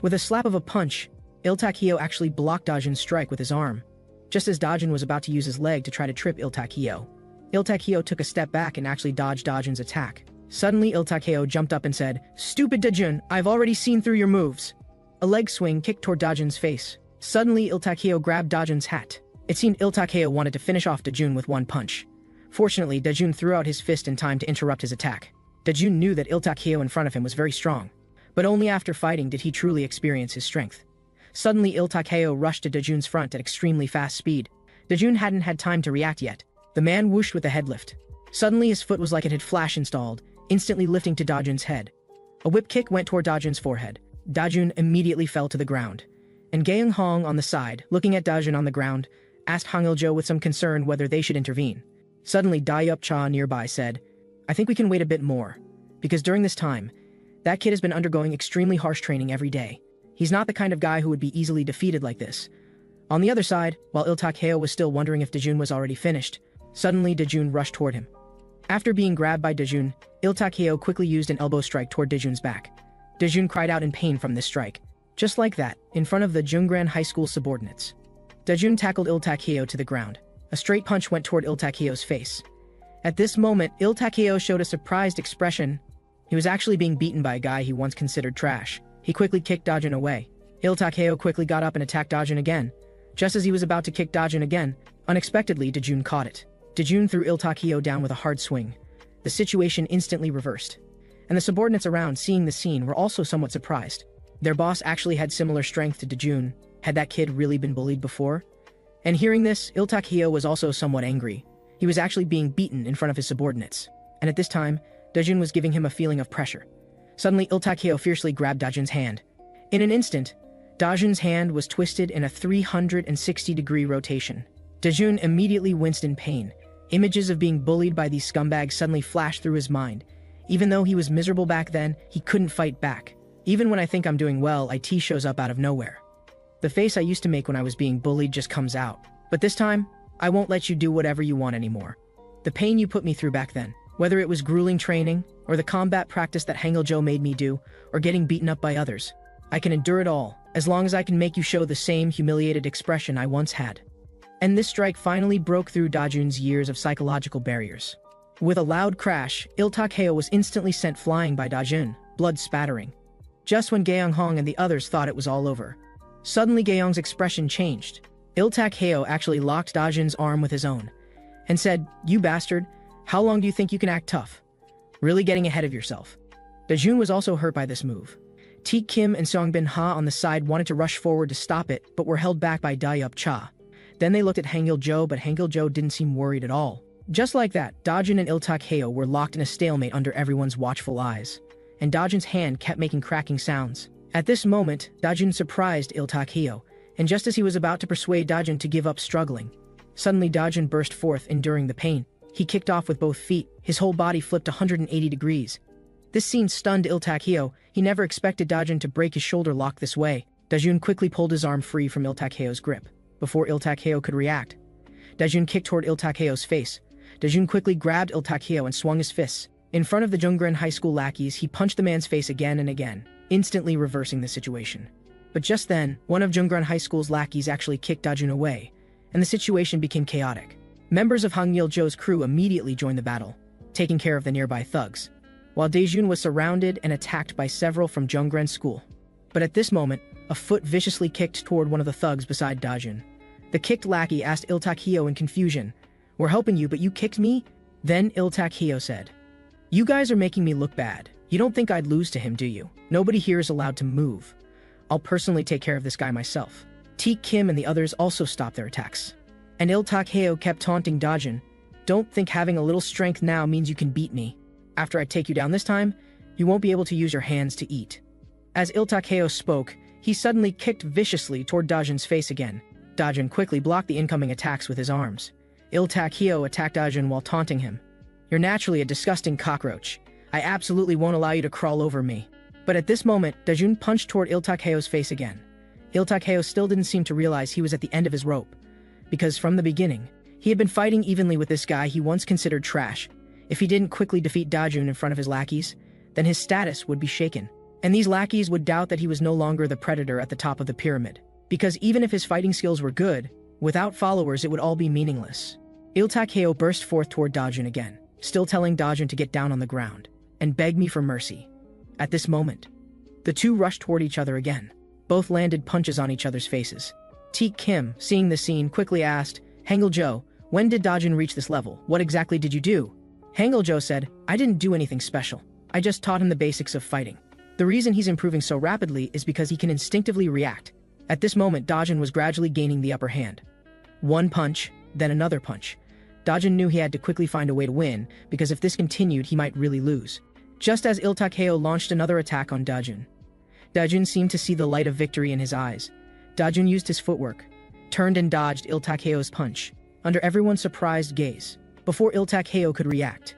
With a slap of a punch, Il-tak-heo actually blocked Dajun's strike with his arm. Just as Dajun was about to use his leg to try to trip Il-tak-heo, Il-tak-heo took a step back and actually dodged Dajun's attack. Suddenly, Il-tak-heo jumped up and said, "Stupid Dajun, I've already seen through your moves." A leg swing kicked toward Dajun's face. Suddenly, Il-tak-heo grabbed Dajun's hat. It seemed Il-tak-heo wanted to finish off Dajun with one punch. Fortunately, Dajun threw out his fist in time to interrupt his attack. Dajun knew that Il-tak-heo in front of him was very strong, but only after fighting did he truly experience his strength. Suddenly, Il-tak-heo rushed to Dajun's front at extremely fast speed. Dajun hadn't had time to react yet. The man whooshed with a head lift. Suddenly, his foot was like it had flash installed, instantly lifting to Dajun's head. A whip kick went toward Dajun's forehead. Dajun immediately fell to the ground. And Gaeung Hong on the side, looking at Dajun on the ground, asked Hangil-jo with some concern whether they should intervene. Suddenly, Dayup-cha nearby said, "I think we can wait a bit more, because during this time, that kid has been undergoing extremely harsh training every day. He's not the kind of guy who would be easily defeated like this." On the other side, while Il-tak-heo was still wondering if Dajun was already finished, suddenly Dajun rushed toward him. After being grabbed by Dajun, Il-tak-heo quickly used an elbow strike toward Dajun's back. Dajun cried out in pain from this strike. Just like that, in front of the Jungran High School subordinates, Dajun tackled Il-tak-heo to the ground. A straight punch went toward Il-tak-heo's face. At this moment, Il-tak-heo showed a surprised expression. He was actually being beaten by a guy he once considered trash. He quickly kicked Dajun away. Il-tak-heo quickly got up and attacked Dajun again. Just as he was about to kick Dajun again, unexpectedly Dajun caught it. Dajun threw Il-tak-hyo down with a hard swing. The situation instantly reversed. And the subordinates around, seeing the scene, were also somewhat surprised. Their boss actually had similar strength to Dajun. Had that kid really been bullied before? And hearing this, Il-tak-hyo was also somewhat angry. He was actually being beaten in front of his subordinates. And at this time, Dajun was giving him a feeling of pressure. Suddenly, Il-tak-hyo fiercely grabbed Dajun's hand. In an instant, Dajun's hand was twisted in a 360-degree rotation. Dajun immediately winced in pain. Images of being bullied by these scumbags suddenly flashed through his mind. Even though he was miserable back then, he couldn't fight back. Even when I think I'm doing well, IT shows up out of nowhere. The face I used to make when I was being bullied just comes out. But this time, I won't let you do whatever you want anymore. The pain you put me through back then, whether it was grueling training, or the combat practice that Hangul-jo made me do, or getting beaten up by others, I can endure it all, as long as I can make you show the same humiliated expression I once had. And this strike finally broke through Dajun's years of psychological barriers. With a loud crash, Il-tak-hyo was instantly sent flying by Dajun, blood spattering. Just when Gaeong-hong and the others thought it was all over, suddenly Gaeong's expression changed. Il-tak-hyo actually locked Dajun's arm with his own, and said, "You bastard, how long do you think you can act tough? Really getting ahead of yourself." Dajun was also hurt by this move. Taek Kim and Seongbin Ha on the side wanted to rush forward to stop it, but were held back by Dayup Cha. Then they looked at Hangul-jo, but Hangul-jo didn't seem worried at all. Just like that, Dajun and Il-tak-hyo were locked in a stalemate under everyone's watchful eyes, and Dajun's hand kept making cracking sounds. At this moment, Dajun surprised Il-tak-hyo, and just as he was about to persuade Dajun to give up struggling, suddenly Dajun burst forth, enduring the pain. He kicked off with both feet, his whole body flipped 180 degrees. This scene stunned Il-tak-hyo. He never expected Dajun to break his shoulder lock this way. Dajun quickly pulled his arm free from Il-tak-hyo's grip. Before Il-tak-hyo could react, Dajun kicked toward Il-tak-hyo's face. Dajun quickly grabbed Il-tak-hyo and swung his fists. In front of the Jungran High School lackeys, he punched the man's face again and again, instantly reversing the situation. But just then, one of Jungran High School's lackeys actually kicked Dajun away, and the situation became chaotic. Members of Hangul-jo's crew immediately joined the battle, taking care of the nearby thugs, while Dajun was surrounded and attacked by several from Jungran School. But at this moment, a foot viciously kicked toward one of the thugs beside Dajun. The kicked lackey asked Il-tak-hyo in confusion, "We're helping you, but you kicked me?" Then Il-tak-hyo said, "You guys are making me look bad. You don't think I'd lose to him, do you? Nobody here is allowed to move. I'll personally take care of this guy myself." Taek Kim and the others also stopped their attacks. And Il-tak-hyo kept taunting Dajun, "Don't think having a little strength now means you can beat me. After I take you down this time, you won't be able to use your hands to eat." As Il-tak-hyo spoke, he suddenly kicked viciously toward Dajun's face again. Dajun quickly blocked the incoming attacks with his arms. Il-tak-hyo attacked Dajun while taunting him. "You're naturally a disgusting cockroach. I absolutely won't allow you to crawl over me." But at this moment, Dajun punched toward Il-tak-hyo's face again. Il-tak-hyo still didn't seem to realize he was at the end of his rope, because from the beginning, he had been fighting evenly with this guy he once considered trash. If he didn't quickly defeat Dajun in front of his lackeys, then his status would be shaken. And these lackeys would doubt that he was no longer the predator at the top of the pyramid. Because even if his fighting skills were good, without followers it would all be meaningless. Il-tak-hyo burst forth toward Dajun again, still telling Dajun to get down on the ground, and beg me for mercy. At this moment, the two rushed toward each other again. Both landed punches on each other's faces. Taek Kim, seeing the scene, quickly asked, "Hangul-jo, when did Dajun reach this level? What exactly did you do?" Hangul-jo said, "I didn't do anything special. I just taught him the basics of fighting. The reason he's improving so rapidly is because he can instinctively react." At this moment, Dajun was gradually gaining the upper hand. One punch, then another punch. Dajun knew he had to quickly find a way to win, because if this continued, he might really lose. Just as Il-tak-hyo launched another attack on Dajun, Dajun seemed to see the light of victory in his eyes. Dajun used his footwork, turned and dodged Il-tak-hyo's punch, under everyone's surprised gaze. Before Il-tak-hyo could react,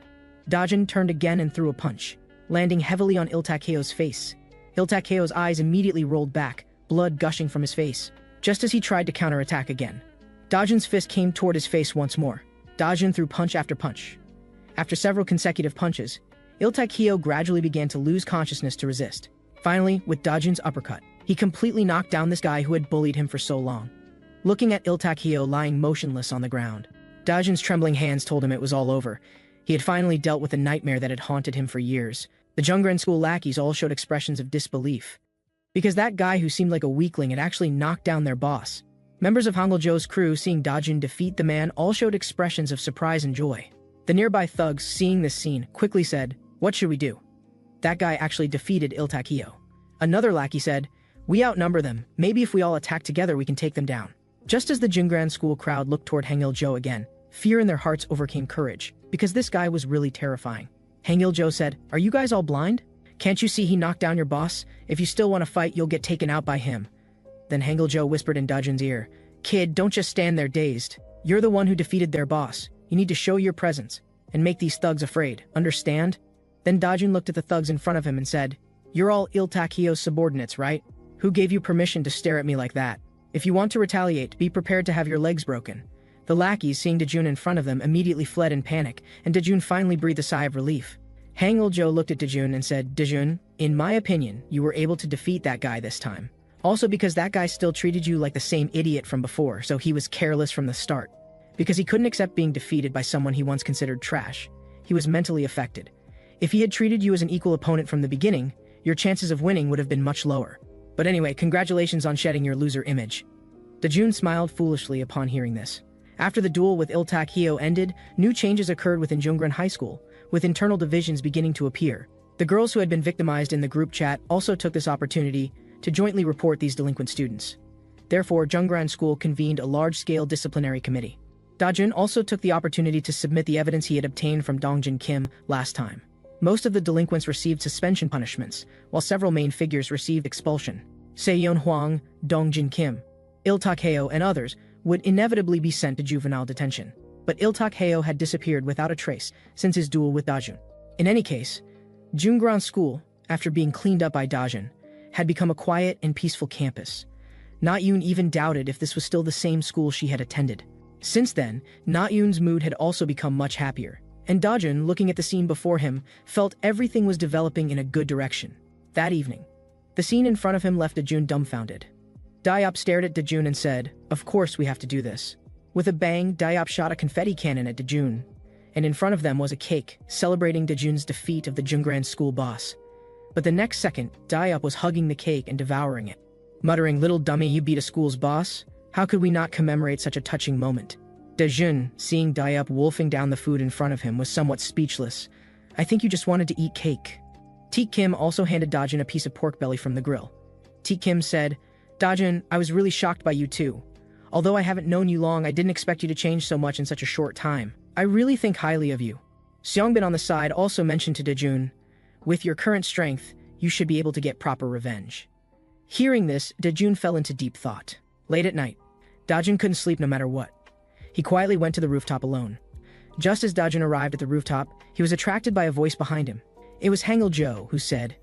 Dajun turned again and threw a punch, landing heavily on Il-tak-hyo's face. Il-tak-hyo's eyes immediately rolled back, blood gushing from his face. Just as he tried to counterattack again, Dajun's fist came toward his face once more. Dajun threw punch after punch. After several consecutive punches, Il-tak-hyo gradually began to lose consciousness to resist. Finally, with Dajun's uppercut, he completely knocked down this guy who had bullied him for so long. Looking at Il-tak-hyo lying motionless on the ground, Dajun's trembling hands told him it was all over. He had finally dealt with a nightmare that had haunted him for years. The Jungran School lackeys all showed expressions of disbelief, because that guy who seemed like a weakling had actually knocked down their boss. Members of Hangul-jo's crew, seeing Dajun defeat the man, all showed expressions of surprise and joy. The nearby thugs, seeing this scene, quickly said, "What should we do? That guy actually defeated Il-tak-hyo." Another lackey said, "We outnumber them. Maybe if we all attack together, we can take them down." Just as the Jungran school crowd looked toward Hangul-jo again, fear in their hearts overcame courage, because this guy was really terrifying. Hangul-jo said, "Are you guys all blind? Can't you see he knocked down your boss? If you still want to fight, you'll get taken out by him." Then Hangul-jo whispered in Dajun's ear, "Kid, don't just stand there dazed. You're the one who defeated their boss. You need to show your presence and make these thugs afraid, understand?" Then Dajun looked at the thugs in front of him and said, "You're all Il-tak-hyo's subordinates, right? Who gave you permission to stare at me like that? If you want to retaliate, be prepared to have your legs broken." The lackeys, seeing Dajun in front of them, immediately fled in panic, and Dajun finally breathed a sigh of relief. Hangul-jo looked at Dajun and said, "Dajun, in my opinion, you were able to defeat that guy this time. Also because that guy still treated you like the same idiot from before, so he was careless from the start. Because he couldn't accept being defeated by someone he once considered trash. He was mentally affected. If he had treated you as an equal opponent from the beginning, your chances of winning would have been much lower. But anyway, congratulations on shedding your loser image." Dajun smiled foolishly upon hearing this. After the duel with Il-tak-hyo ended, new changes occurred within Jungran High School, with internal divisions beginning to appear. The girls who had been victimized in the group chat also took this opportunity to jointly report these delinquent students. Therefore, Jungran School convened a large-scale disciplinary committee. Dajun also took the opportunity to submit the evidence he had obtained from Dongjin Kim last time. Most of the delinquents received suspension punishments, while several main figures received expulsion. Seyeon Hwang, Dongjin Kim, Il-tak-hyo, and others would inevitably be sent to juvenile detention. But Il-tak-hyo had disappeared without a trace since his duel with Dajun. In any case, Jungran School, after being cleaned up by Dajun, had become a quiet and peaceful campus. Na-yoon even doubted if this was still the same school she had attended. Since then, Na-yoon's mood had also become much happier, and Dajun, looking at the scene before him, felt everything was developing in a good direction. That evening, the scene in front of him left Dajun dumbfounded. Dayop stared at Dajun and said, "Of course we have to do this." With a bang, Dayop shot a confetti cannon at Dajun, and in front of them was a cake celebrating Dajun's defeat of the Jungran school boss. But the next second, Dayop was hugging the cake and devouring it, muttering, "Little dummy, you beat a school's boss? How could we not commemorate such a touching moment?" Dajun, seeing Dayop wolfing down the food in front of him, was somewhat speechless. "I think you just wanted to eat cake." Teak Kim also handed Dajun a piece of pork belly from the grill. Teak Kim said, "Dajun, I was really shocked by you too. Although I haven't known you long, I didn't expect you to change so much in such a short time. I really think highly of you." Seongbin on the side also mentioned to Dajun, "With your current strength, you should be able to get proper revenge." Hearing this, Dajun fell into deep thought. Late at night, Dajun couldn't sleep no matter what. He quietly went to the rooftop alone. Just as Dajun arrived at the rooftop, he was attracted by a voice behind him. It was Hangul-jo, who said,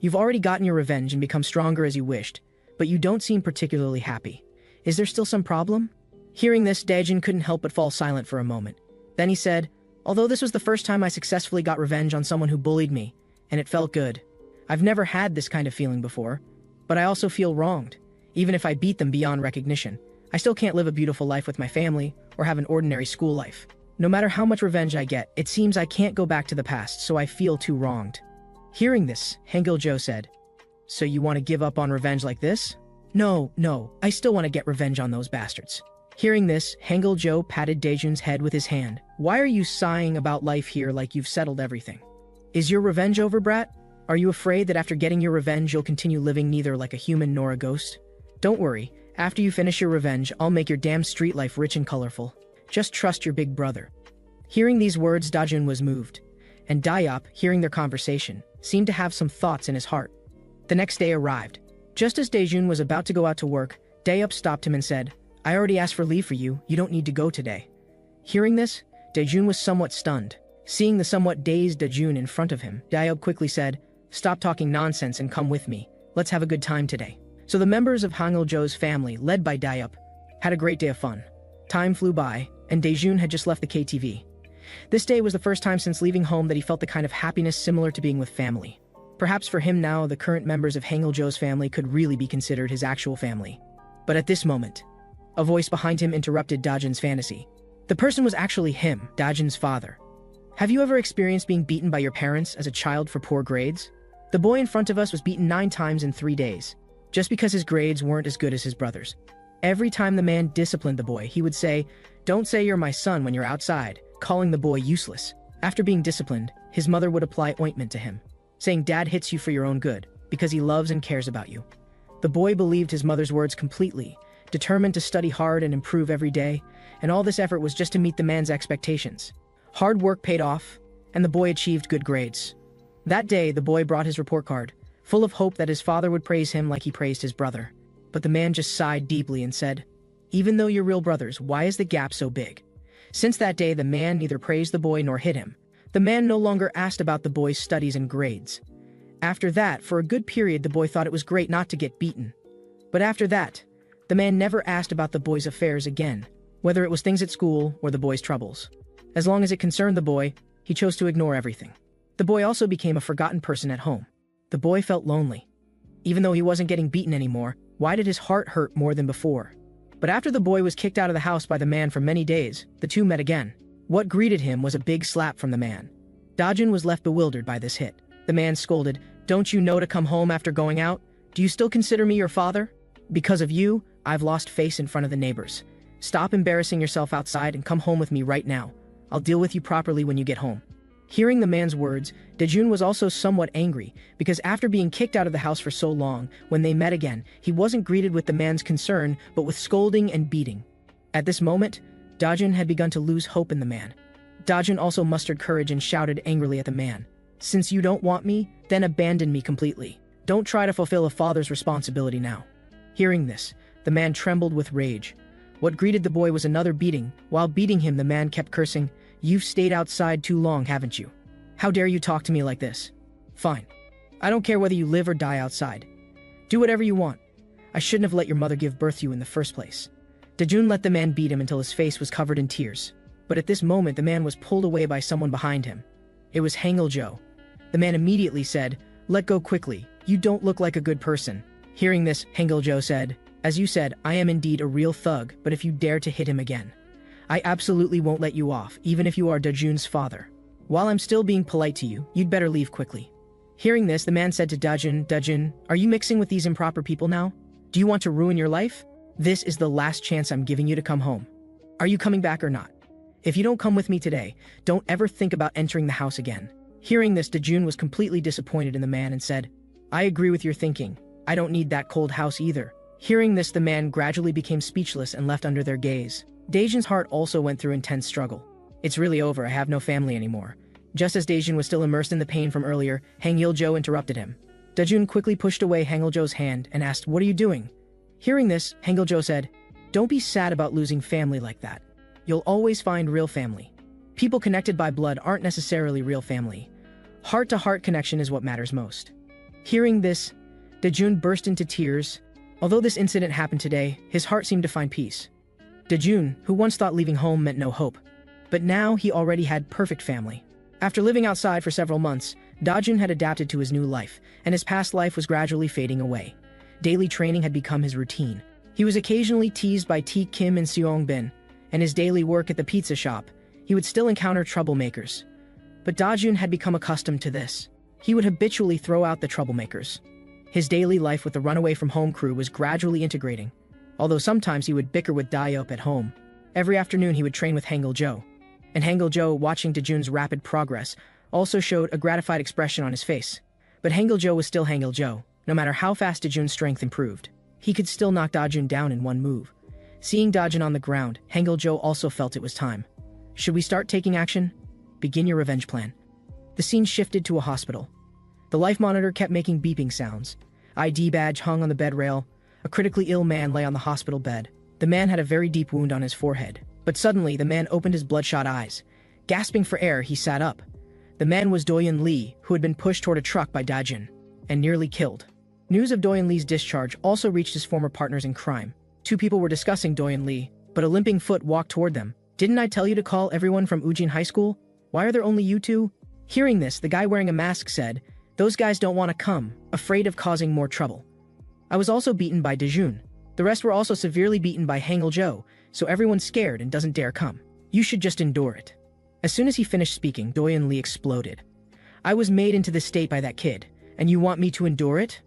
"You've already gotten your revenge and become stronger as you wished, but you don't seem particularly happy. Is there still some problem?" Hearing this, Dajun couldn't help but fall silent for a moment. Then he said, "Although this was the first time I successfully got revenge on someone who bullied me, and it felt good. I've never had this kind of feeling before, but I also feel wronged. Even if I beat them beyond recognition, I still can't live a beautiful life with my family or have an ordinary school life. No matter how much revenge I get, it seems I can't go back to the past, so I feel too wronged." Hearing this, Hangul-jo said, "So you want to give up on revenge like this?" No, I still want to get revenge on those bastards." Hearing this, Hangul-jo patted Dajun's head with his hand. "Why are you sighing about life here like you've settled everything? Is your revenge over, brat? Are you afraid that after getting your revenge you'll continue living neither like a human nor a ghost? Don't worry, after you finish your revenge, I'll make your damn street life rich and colorful. Just trust your big brother." Hearing these words, Dajun was moved, and Dayop, hearing their conversation, seemed to have some thoughts in his heart. The next day arrived. Just as Dajun was about to go out to work, Dayop stopped him and said, "I already asked for leave for you, you don't need to go today." Hearing this, Dajun was somewhat stunned. Seeing the somewhat dazed Dajun in front of him, Dayop quickly said, "Stop talking nonsense and come with me. Let's have a good time today." So the members of Hangul-jo's family, led by Dayop, had a great day of fun. Time flew by, and Dajun had just left the KTV. This day was the first time since leaving home that he felt the kind of happiness similar to being with family. Perhaps for him now, the current members of Hangul-jo's family could really be considered his actual family. But at this moment, a voice behind him interrupted Dajun's fantasy. The person was actually him, Dajun's father. "Have you ever experienced being beaten by your parents as a child for poor grades? The boy in front of us was beaten 9 times in 3 days, just because his grades weren't as good as his brothers. Every time the man disciplined the boy, he would say, "Don't say you're my son when you're outside," calling the boy useless. After being disciplined, his mother would apply ointment to him, saying, "Dad hits you for your own good, because he loves and cares about you." The boy believed his mother's words completely, determined to study hard and improve every day, and all this effort was just to meet the man's expectations. Hard work paid off, and the boy achieved good grades. That day, the boy brought his report card, full of hope that his father would praise him like he praised his brother. But the man just sighed deeply and said, "Even though you're real brothers, why is the gap so big?" Since that day, the man neither praised the boy nor hit him. The man no longer asked about the boy's studies and grades. After that, for a good period, the boy thought it was great not to get beaten. But after that, the man never asked about the boy's affairs again, whether it was things at school or the boy's troubles. As long as it concerned the boy, he chose to ignore everything. The boy also became a forgotten person at home. The boy felt lonely. Even though he wasn't getting beaten anymore, why did his heart hurt more than before? But after the boy was kicked out of the house by the man for many days, the two met again. What greeted him was a big slap from the man. Dajun was left bewildered by this hit. The man scolded, "Don't you know to come home after going out? Do you still consider me your father? Because of you, I've lost face in front of the neighbors. Stop embarrassing yourself outside and come home with me right now. I'll deal with you properly when you get home." Hearing the man's words, Dajun was also somewhat angry, because after being kicked out of the house for so long, when they met again, he wasn't greeted with the man's concern, but with scolding and beating. At this moment, Dajun had begun to lose hope in the man. Dajun also mustered courage and shouted angrily at the man, "Since you don't want me, then abandon me completely. Don't try to fulfill a father's responsibility now." Hearing this, the man trembled with rage. What greeted the boy was another beating. While beating him, the man kept cursing, "You've stayed outside too long, haven't you? How dare you talk to me like this? Fine. I don't care whether you live or die outside. Do whatever you want. I shouldn't have let your mother give birth to you in the first place." Dajun let the man beat him until his face was covered in tears. But at this moment, the man was pulled away by someone behind him. It was Hangul-jo. The man immediately said, "Let go quickly. You don't look like a good person." Hearing this, Hangul-jo said, "As you said, I am indeed a real thug, but if you dare to hit him again, I absolutely won't let you off, even if you are Dajun's father. While I'm still being polite to you, you'd better leave quickly." Hearing this, the man said to Dajun, "Dajun, are you mixing with these improper people now? Do you want to ruin your life? This is the last chance I'm giving you to come home. Are you coming back or not? If you don't come with me today, don't ever think about entering the house again." Hearing this, Dajun was completely disappointed in the man and said, "I agree with your thinking. I don't need that cold house either." Hearing this, the man gradually became speechless and left under their gaze. Dajun's heart also went through intense struggle. "It's really over, I have no family anymore." Just as Dajun was still immersed in the pain from earlier, Hangul-jo interrupted him. Dajun quickly pushed away Hangul-jo's hand and asked, "What are you doing?" Hearing this, Hangul-jo said, "Don't be sad about losing family like that. You'll always find real family. People connected by blood aren't necessarily real family. Heart-to-heart connection is what matters most." Hearing this, Dajun burst into tears. Although this incident happened today, his heart seemed to find peace. Dajun, who once thought leaving home meant no hope, but now he already had perfect family. After living outside for several months, Dajun had adapted to his new life, and his past life was gradually fading away. Daily training had become his routine. He was occasionally teased by T. Kim and Seong Bin, and his daily work at the pizza shop. He would still encounter troublemakers. But Dajun had become accustomed to this. He would habitually throw out the troublemakers. His daily life with the runaway from home crew was gradually integrating, although sometimes he would bicker with Dayop at home. Every afternoon he would train with Hangul-jo. And Hangul-jo, watching Dajun's rapid progress, also showed a gratified expression on his face. But Hangul-jo was still Hangul-jo. No matter how fast Dajun's strength improved, he could still knock Dajun down in one move. Seeing Dajun on the ground, Hangul-jo also felt it was time. "Should we start taking action? Begin your revenge plan." The scene shifted to a hospital. The life monitor kept making beeping sounds. ID badge hung on the bed rail. A critically ill man lay on the hospital bed. The man had a very deep wound on his forehead. But suddenly, the man opened his bloodshot eyes. Gasping for air, he sat up. The man was Doyun Lee, who had been pushed toward a truck by Dajun and nearly killed. News of Doyun Lee's discharge also reached his former partners in crime. Two people were discussing Doyun Lee, but a limping foot walked toward them. "Didn't I tell you to call everyone from Ujin High School? Why are there only you two?" Hearing this, the guy wearing a mask said, "Those guys don't want to come, afraid of causing more trouble." I was also beaten by Dajun. The rest were also severely beaten by Hangul-jo, so everyone's scared and doesn't dare come. You should just endure it. As soon as he finished speaking, Doyun Lee exploded. "I was made into this state by that kid, and you want me to endure it?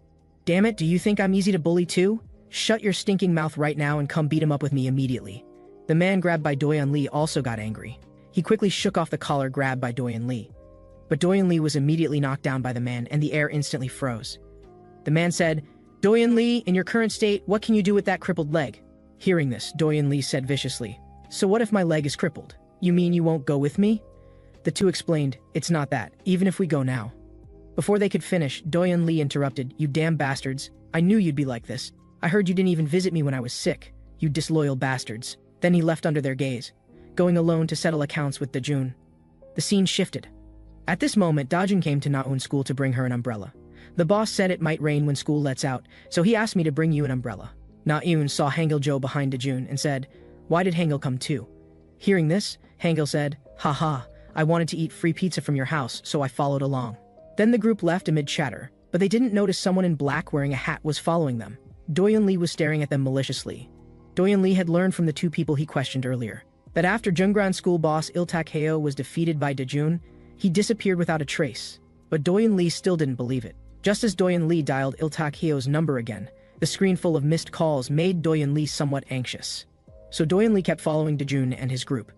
Damn it, do you think I'm easy to bully too? "Shut your stinking mouth right now and come beat him up with me immediately." The man grabbed by Doyeon Lee also got angry. He quickly shook off the collar grabbed by Doyeon Lee. But Doyeon Lee was immediately knocked down by the man and the air instantly froze. The man said, "Doyeon Lee, in your current state, what can you do with that crippled leg?" Hearing this, Doyeon Lee said viciously, "So what if my leg is crippled? You mean you won't go with me?" The two explained, "It's not that, even if we go now." Before they could finish, Doyeon Lee interrupted, "You damn bastards. I knew you'd be like this. I heard you didn't even visit me when I was sick. You disloyal bastards." Then he left under their gaze, going alone to settle accounts with Dajun. The scene shifted. At this moment, Dajun came to Na-eun's school to bring her an umbrella. The boss said it might rain when school lets out, so he asked me to bring you an umbrella. Na-eun saw Hangil-jo behind Dajun and said, "Why did Hangil come too?" Hearing this, Hangil said, "Haha, I wanted to eat free pizza from your house, so I followed along." Then the group left amid chatter, but they didn't notice someone in black wearing a hat was following them. Doyeon Lee was staring at them maliciously. Doyeon Lee had learned from the two people he questioned earlier that after Jungran school boss Il-tak-heo was defeated by Dajun, he disappeared without a trace. But Doyeon Lee still didn't believe it. Just as Doyeon Lee dialed Il-tak-heo's number again, the screen full of missed calls made Doyeon Lee somewhat anxious. So Doyeon Lee kept following Dajun and his group.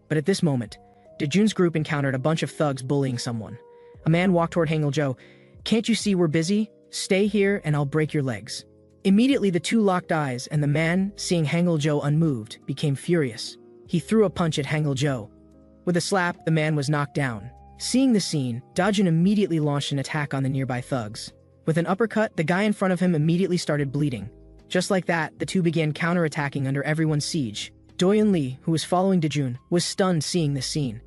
But at this moment, Dajun's group encountered a bunch of thugs bullying someone. A man walked toward Hangil-jo. "Can't you see we're busy? Stay here and I'll break your legs." Immediately the two locked eyes and the man, seeing Hangil-jo unmoved, became furious. He threw a punch at Hangil-jo. With a slap, the man was knocked down. Seeing the scene, Dajun immediately launched an attack on the nearby thugs. With an uppercut, the guy in front of him immediately started bleeding. Just like that, the two began counterattacking under everyone's siege. Doyeon Lee, who was following Dajun, was stunned seeing this scene.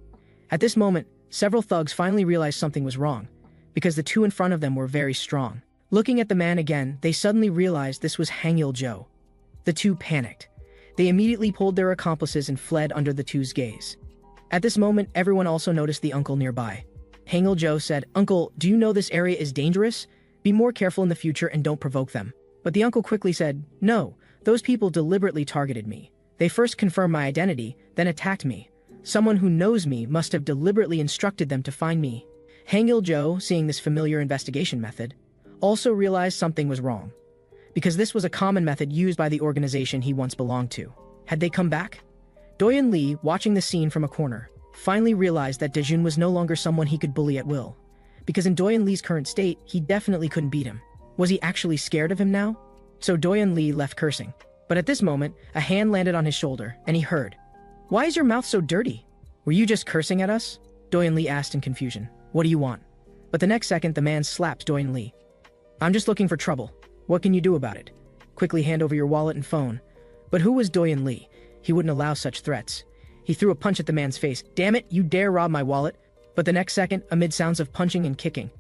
At this moment, several thugs finally realized something was wrong, because the two in front of them were very strong. Looking at the man again, they suddenly realized this was Hangil-jo. The two panicked. They immediately pulled their accomplices and fled under the two's gaze. At this moment, everyone also noticed the uncle nearby. Hangil-jo said, "Uncle, do you know this area is dangerous? Be more careful in the future and don't provoke them." But the uncle quickly said, "No, those people deliberately targeted me. They first confirmed my identity, then attacked me. Someone who knows me must have deliberately instructed them to find me." Hangil-jo, seeing this familiar investigation method, also realized something was wrong, because this was a common method used by the organization he once belonged to. Had they come back? Doyeon Lee, watching the scene from a corner, finally realized that Dajun was no longer someone he could bully at will, because in Doyeon Lee's current state, he definitely couldn't beat him. Was he actually scared of him now? So Doyeon Lee left cursing. But at this moment, a hand landed on his shoulder, and he heard, "Why is your mouth so dirty? Were you just cursing at us?" Doyeon Lee asked in confusion. "What do you want?" But the next second, the man slapped Doyeon Lee. "I'm just looking for trouble. What can you do about it? Quickly hand over your wallet and phone." But who was Doyeon Lee? He wouldn't allow such threats. He threw a punch at the man's face. "Damn it, you dare rob my wallet?" But the next second, amid sounds of punching and kicking,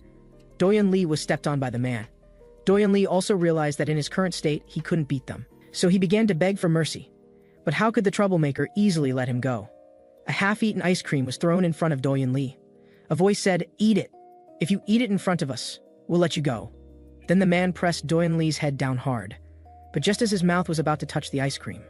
Doyeon Lee was stepped on by the man. Doyeon Lee also realized that in his current state, he couldn't beat them. So he began to beg for mercy. But how could the troublemaker easily let him go? A half-eaten ice cream was thrown in front of Doyeon Lee. A voice said, "Eat it. If you eat it in front of us, we'll let you go." Then the man pressed Doyeon Lee's head down hard. But just as his mouth was about to touch the ice cream,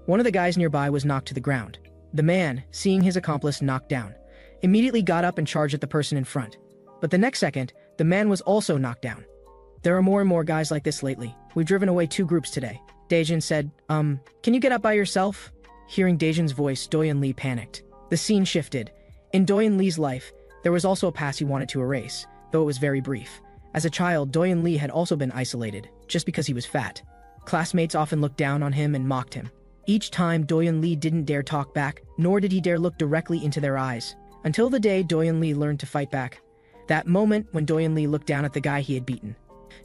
one of the guys nearby was knocked to the ground. The man, seeing his accomplice knocked down, immediately got up and charged at the person in front. But the next second, the man was also knocked down. "There are more and more guys like this lately. We've driven away 2 groups today." Dajun said, Can you get up by yourself?" Hearing Dajun's voice, Doyeon Lee panicked. The scene shifted. In Doyeon Lee's life, there was also a past he wanted to erase, though it was very brief. As a child, Doyeon Lee had also been isolated, just because he was fat. Classmates often looked down on him and mocked him. Each time, Doyeon Lee didn't dare talk back, nor did he dare look directly into their eyes. Until the day Doyeon Lee learned to fight back. That moment when Doyeon Lee looked down at the guy he had beaten.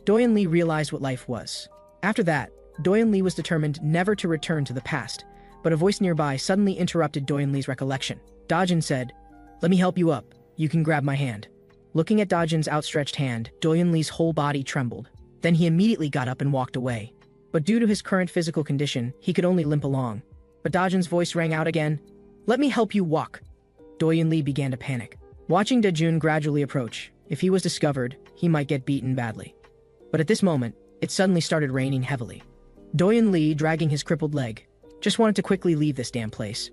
Doyeon Lee realized what life was. After that, Doyeon Lee was determined never to return to the past, but a voice nearby suddenly interrupted Doyeon Lee's recollection. Dajun said, "Let me help you up. You can grab my hand." Looking at Dajun's outstretched hand, Doyeon Lee's whole body trembled. Then he immediately got up and walked away. But due to his current physical condition, he could only limp along. But Dajun's voice rang out again, "Let me help you walk." Doyeon Lee began to panic. Watching Dajun gradually approach, if he was discovered, he might get beaten badly. But at this moment, it suddenly started raining heavily. Doyeon Lee, dragging his crippled leg, just wanted to quickly leave this damn place.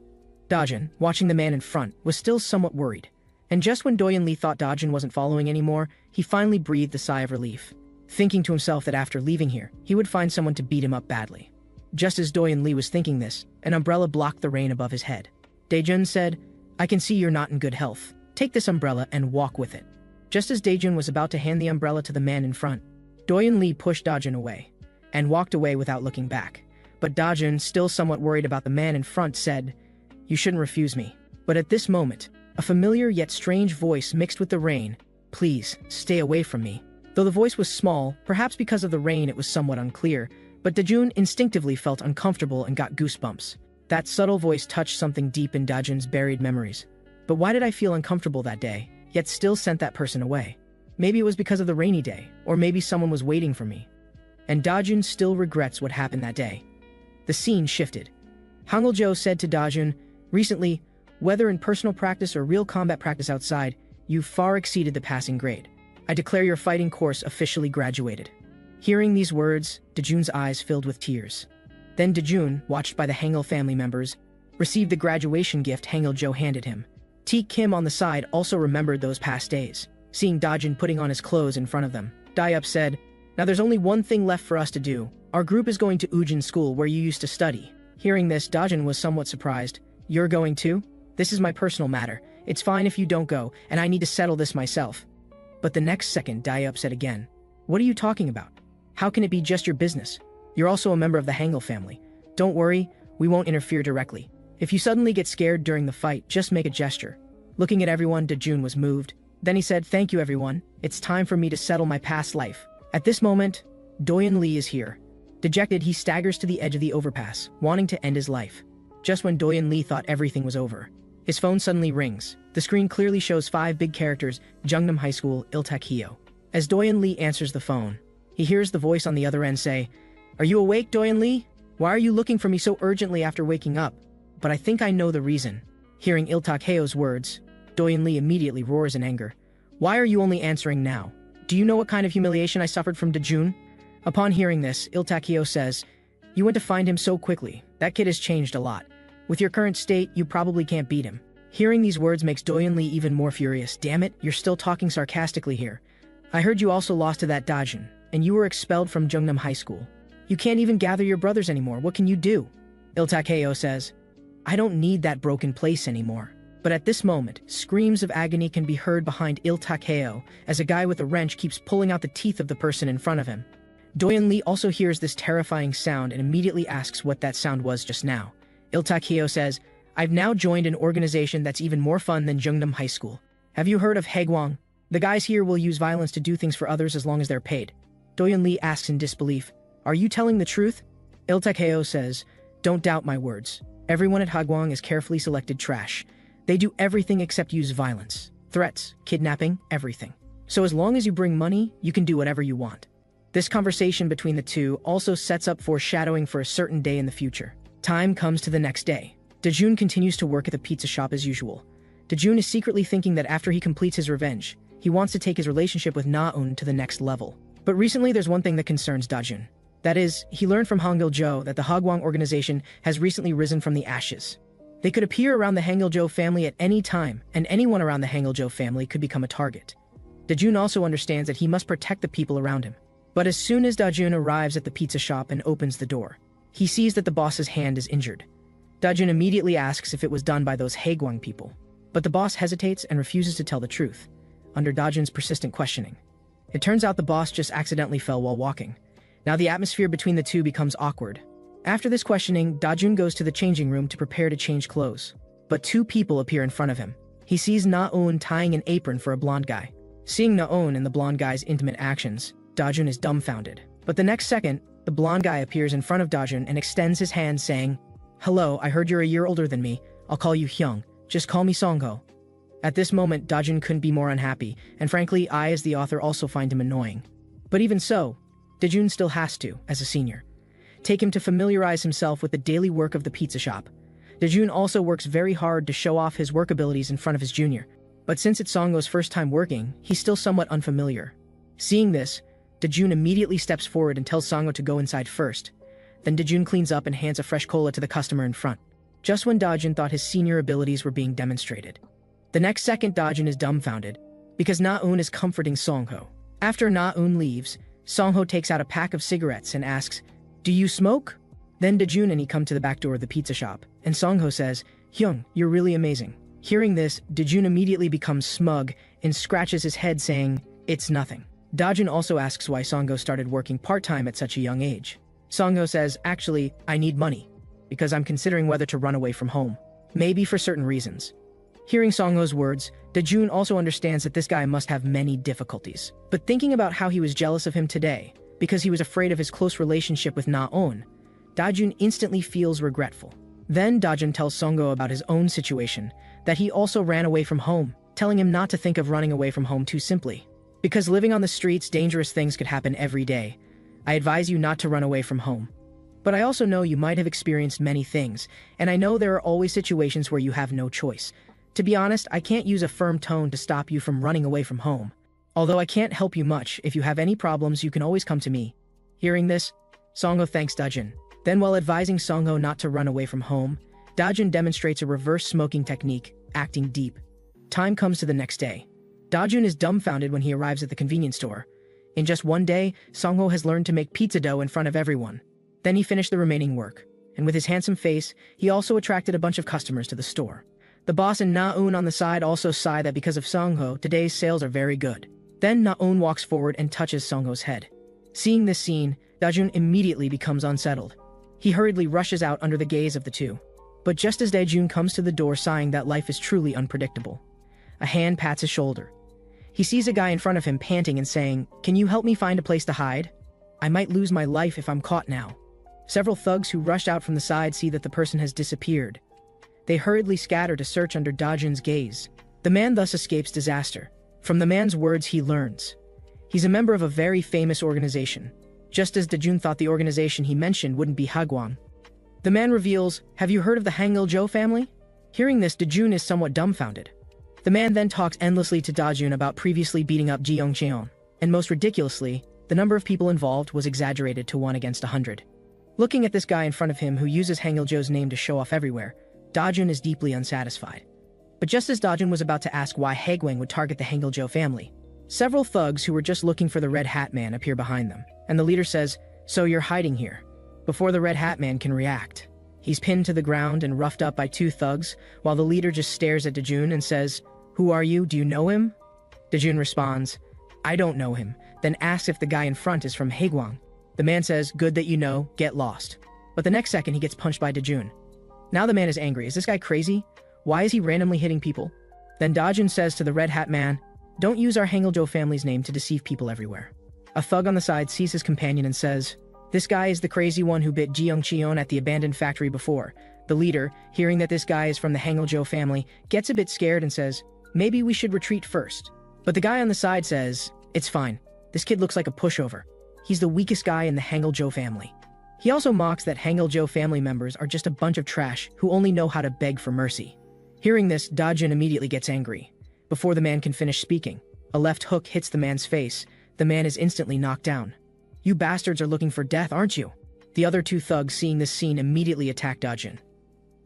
Dajun, watching the man in front, was still somewhat worried. And just when Doyeon Lee thought Dajun wasn't following anymore, he finally breathed a sigh of relief. thinking to himself that after leaving here, he would find someone to beat him up badly. Just as Doyon Lee was thinking this, an umbrella blocked the rain above his head. Dajun said, "I can see you're not in good health. Take this umbrella and walk with it." Just as Dajun was about to hand the umbrella to the man in front, Doyon Lee pushed Dajun away and walked away without looking back. But Dajun, still somewhat worried about the man in front, said, "You shouldn't refuse me." But at this moment, a familiar yet strange voice mixed with the rain, "Please, stay away from me." Though the voice was small, perhaps because of the rain it was somewhat unclear, but Dajun instinctively felt uncomfortable and got goosebumps. That subtle voice touched something deep in Dajun's buried memories. But why did I feel uncomfortable that day, yet still sent that person away? Maybe it was because of the rainy day, or maybe someone was waiting for me. And Dajun still regrets what happened that day. The scene shifted. Hangul-jo said to Dajun, "Recently, whether in personal practice or real combat practice outside, you far exceeded the passing grade. I declare your fighting course officially graduated." Hearing these words, Dajun's eyes filled with tears. Then Dajun, watched by the Hangul family members, received the graduation gift Hangul-jo handed him. T. Kim on the side also remembered those past days, seeing Dajun putting on his clothes in front of them. Dayup said, "Now there's only one thing left for us to do. Our group is going to Ujin school where you used to study." Hearing this, Dajun was somewhat surprised. "You're going too? This is my personal matter. It's fine if you don't go, and I need to settle this myself." But the next second, Dayup said again, "What are you talking about? How can it be just your business? You're also a member of the Hangul family. Don't worry, we won't interfere directly. If you suddenly get scared during the fight, just make a gesture." Looking at everyone, Dajun was moved. Then he said, "Thank you everyone. It's time for me to settle my past life." At this moment, Doyon Lee is here. Dejected, he staggers to the edge of the overpass, wanting to end his life. Just when Doyon Lee thought everything was over, his phone suddenly rings. The screen clearly shows 5 big characters, Jungnam High School, Iltak-hyo. As Doyon Lee answers the phone, he hears the voice on the other end say, "Are you awake, Doyon Lee? Why are you looking for me so urgently after waking up? But I think I know the reason." Hearing Iltak-hyo's words, Doyon Lee immediately roars in anger. "Why are you only answering now? Do you know what kind of humiliation I suffered from Dajun?" Upon hearing this, Iltak-hyo says, "You went to find him so quickly. That kid has changed a lot. With your current state, you probably can't beat him." Hearing these words makes Doyon Lee even more furious. "Damn it, you're still talking sarcastically here. I heard you also lost to that Dajun, and you were expelled from Jungnam High School. You can't even gather your brothers anymore. What can you do?" Iltak-hyo says, "I don't need that broken place anymore." But at this moment, screams of agony can be heard behind Iltak-hyo as a guy with a wrench keeps pulling out the teeth of the person in front of him. Doyon Lee also hears this terrifying sound and immediately asks what that sound was just now. Iltak-hyo says, "I've now joined an organization that's even more fun than Jungnam High School. Have you heard of Haegwang? The guys here will use violence to do things for others as long as they're paid." Doyon Lee asks in disbelief, "Are you telling the truth?" Iltak-hyo says, "Don't doubt my words. Everyone at Haegwang is carefully selected trash. They do everything except use violence, threats, kidnapping, everything. So as long as you bring money, you can do whatever you want." This conversation between the two also sets up foreshadowing for a certain day in the future. Time comes to the next day. Dajun continues to work at the pizza shop as usual. Dajun is secretly thinking that after he completes his revenge, he wants to take his relationship with Na-eun to the next level. But recently there's one thing that concerns Dajun. That is, he learned from Hangul-jo that the Haegwang organization has recently risen from the ashes. They could appear around the Hangul-jo family at any time, and anyone around the Hangul-jo family could become a target. Dajun also understands that he must protect the people around him. But as soon as Dajun arrives at the pizza shop and opens the door, he sees that the boss's hand is injured. Dajun immediately asks if it was done by those Haegwang people. But the boss hesitates and refuses to tell the truth, under Dajun's persistent questioning. It turns out the boss just accidentally fell while walking. Now the atmosphere between the two becomes awkward. After this questioning, Dajun goes to the changing room to prepare to change clothes. But 2 people appear in front of him. He sees Na-eun tying an apron for a blonde guy. Seeing Na-eun and the blonde guy's intimate actions, Dajun is dumbfounded. But the next second, the blonde guy appears in front of Dajun and extends his hand saying, "Hello, I heard you're a year older than me. I'll call you Hyung. Just call me Songho." At this moment, Dajun couldn't be more unhappy, and frankly, I as the author also find him annoying. But even so, Dajun still has to, as a senior, take him to familiarize himself with the daily work of the pizza shop. Dajun also works very hard to show off his work abilities in front of his junior. But since it's Songho's first time working, he's still somewhat unfamiliar. Seeing this, Dajun immediately steps forward and tells Songho to go inside first. Then Dajun cleans up and hands a fresh cola to the customer in front, just when Dajun thought his senior abilities were being demonstrated. The next second, Dajun is dumbfounded, because Na-eun is comforting Songho. After Na-eun leaves, Songho takes out a pack of cigarettes and asks, "Do you smoke?" Then Dajun and he come to the back door of the pizza shop, and Songho says, "Hyung, you're really amazing." Hearing this, Dajun immediately becomes smug and scratches his head saying, "It's nothing." Dajun also asks why Songho started working part-time at such a young age. Songho says, "Actually, I need money, because I'm considering whether to run away from home. Maybe for certain reasons." Hearing Songho's words, Dajun also understands that this guy must have many difficulties. But thinking about how he was jealous of him today, because he was afraid of his close relationship with Na-on, Dajun instantly feels regretful. Then Dajun tells Songho about his own situation, that he also ran away from home, telling him not to think of running away from home too simply. Because living on the streets, dangerous things could happen every day. I advise you not to run away from home. But I also know you might have experienced many things, and I know there are always situations where you have no choice. To be honest, I can't use a firm tone to stop you from running away from home. Although I can't help you much, if you have any problems, you can always come to me. Hearing this, Songho thanks Dajun. Then while advising Songho not to run away from home, Dajun demonstrates a reverse smoking technique, acting deep. Time comes to the next day. Dajun is dumbfounded when he arrives at the convenience store. In just one day, Songho has learned to make pizza dough in front of everyone. Then he finished the remaining work, and with his handsome face, he also attracted a bunch of customers to the store. The boss and Na-un on the side also sigh that because of Songho, today's sales are very good. Then Na-un walks forward and touches Songho's head. Seeing this scene, Dajun immediately becomes unsettled. He hurriedly rushes out under the gaze of the two. But just as Dajun comes to the door sighing that life is truly unpredictable, a hand pats his shoulder. He sees a guy in front of him panting and saying, "Can you help me find a place to hide? I might lose my life if I'm caught now." Several thugs who rush out from the side see that the person has disappeared. They hurriedly scatter to search under Dajun's gaze. The man thus escapes disaster. From the man's words he learns he's a member of a very famous organization, just as Dajun thought the organization he mentioned wouldn't be Hagwon. The man reveals, "Have you heard of the Hangil-jo family?" Hearing this, Dajun is somewhat dumbfounded. The man then talks endlessly to Dajun about previously beating up Jeong-cheon, and most ridiculously, the number of people involved was exaggerated to 1 against 100. Looking at this guy in front of him who uses Hangil-jo's name to show off everywhere, Dajun is deeply unsatisfied. But just as Dajun was about to ask why Hagwang would target the Hangil-jo family, several thugs who were just looking for the Red Hat Man appear behind them, and the leader says, "So you're hiding here." Before the Red Hat Man can react, he's pinned to the ground and roughed up by 2 thugs, while the leader just stares at Dajun and says, "Who are you? Do you know him?" Dajun responds, "I don't know him," then asks if the guy in front is from Hagwang. The man says, "Good that you know, get lost." But the next second he gets punched by Dajun. Now the man is angry. Is this guy crazy? Why is he randomly hitting people? Then Dajun says to the Red Hat Man, "Don't use our Hangil-jo family's name to deceive people everywhere." A thug on the side sees his companion and says, "This guy is the crazy one who bit Jeong-cheon at the abandoned factory before." The leader, hearing that this guy is from the Hangil-jo family, gets a bit scared and says, "Maybe we should retreat first." But the guy on the side says, "It's fine. This kid looks like a pushover. He's the weakest guy in the Hangil-jo family." He also mocks that Hangil-jo family members are just a bunch of trash who only know how to beg for mercy. Hearing this, Dajun immediately gets angry. Before the man can finish speaking, a left hook hits the man's face. The man is instantly knocked down. "You bastards are looking for death, aren't you?" The other 2 thugs, seeing this scene, immediately attack Dajun.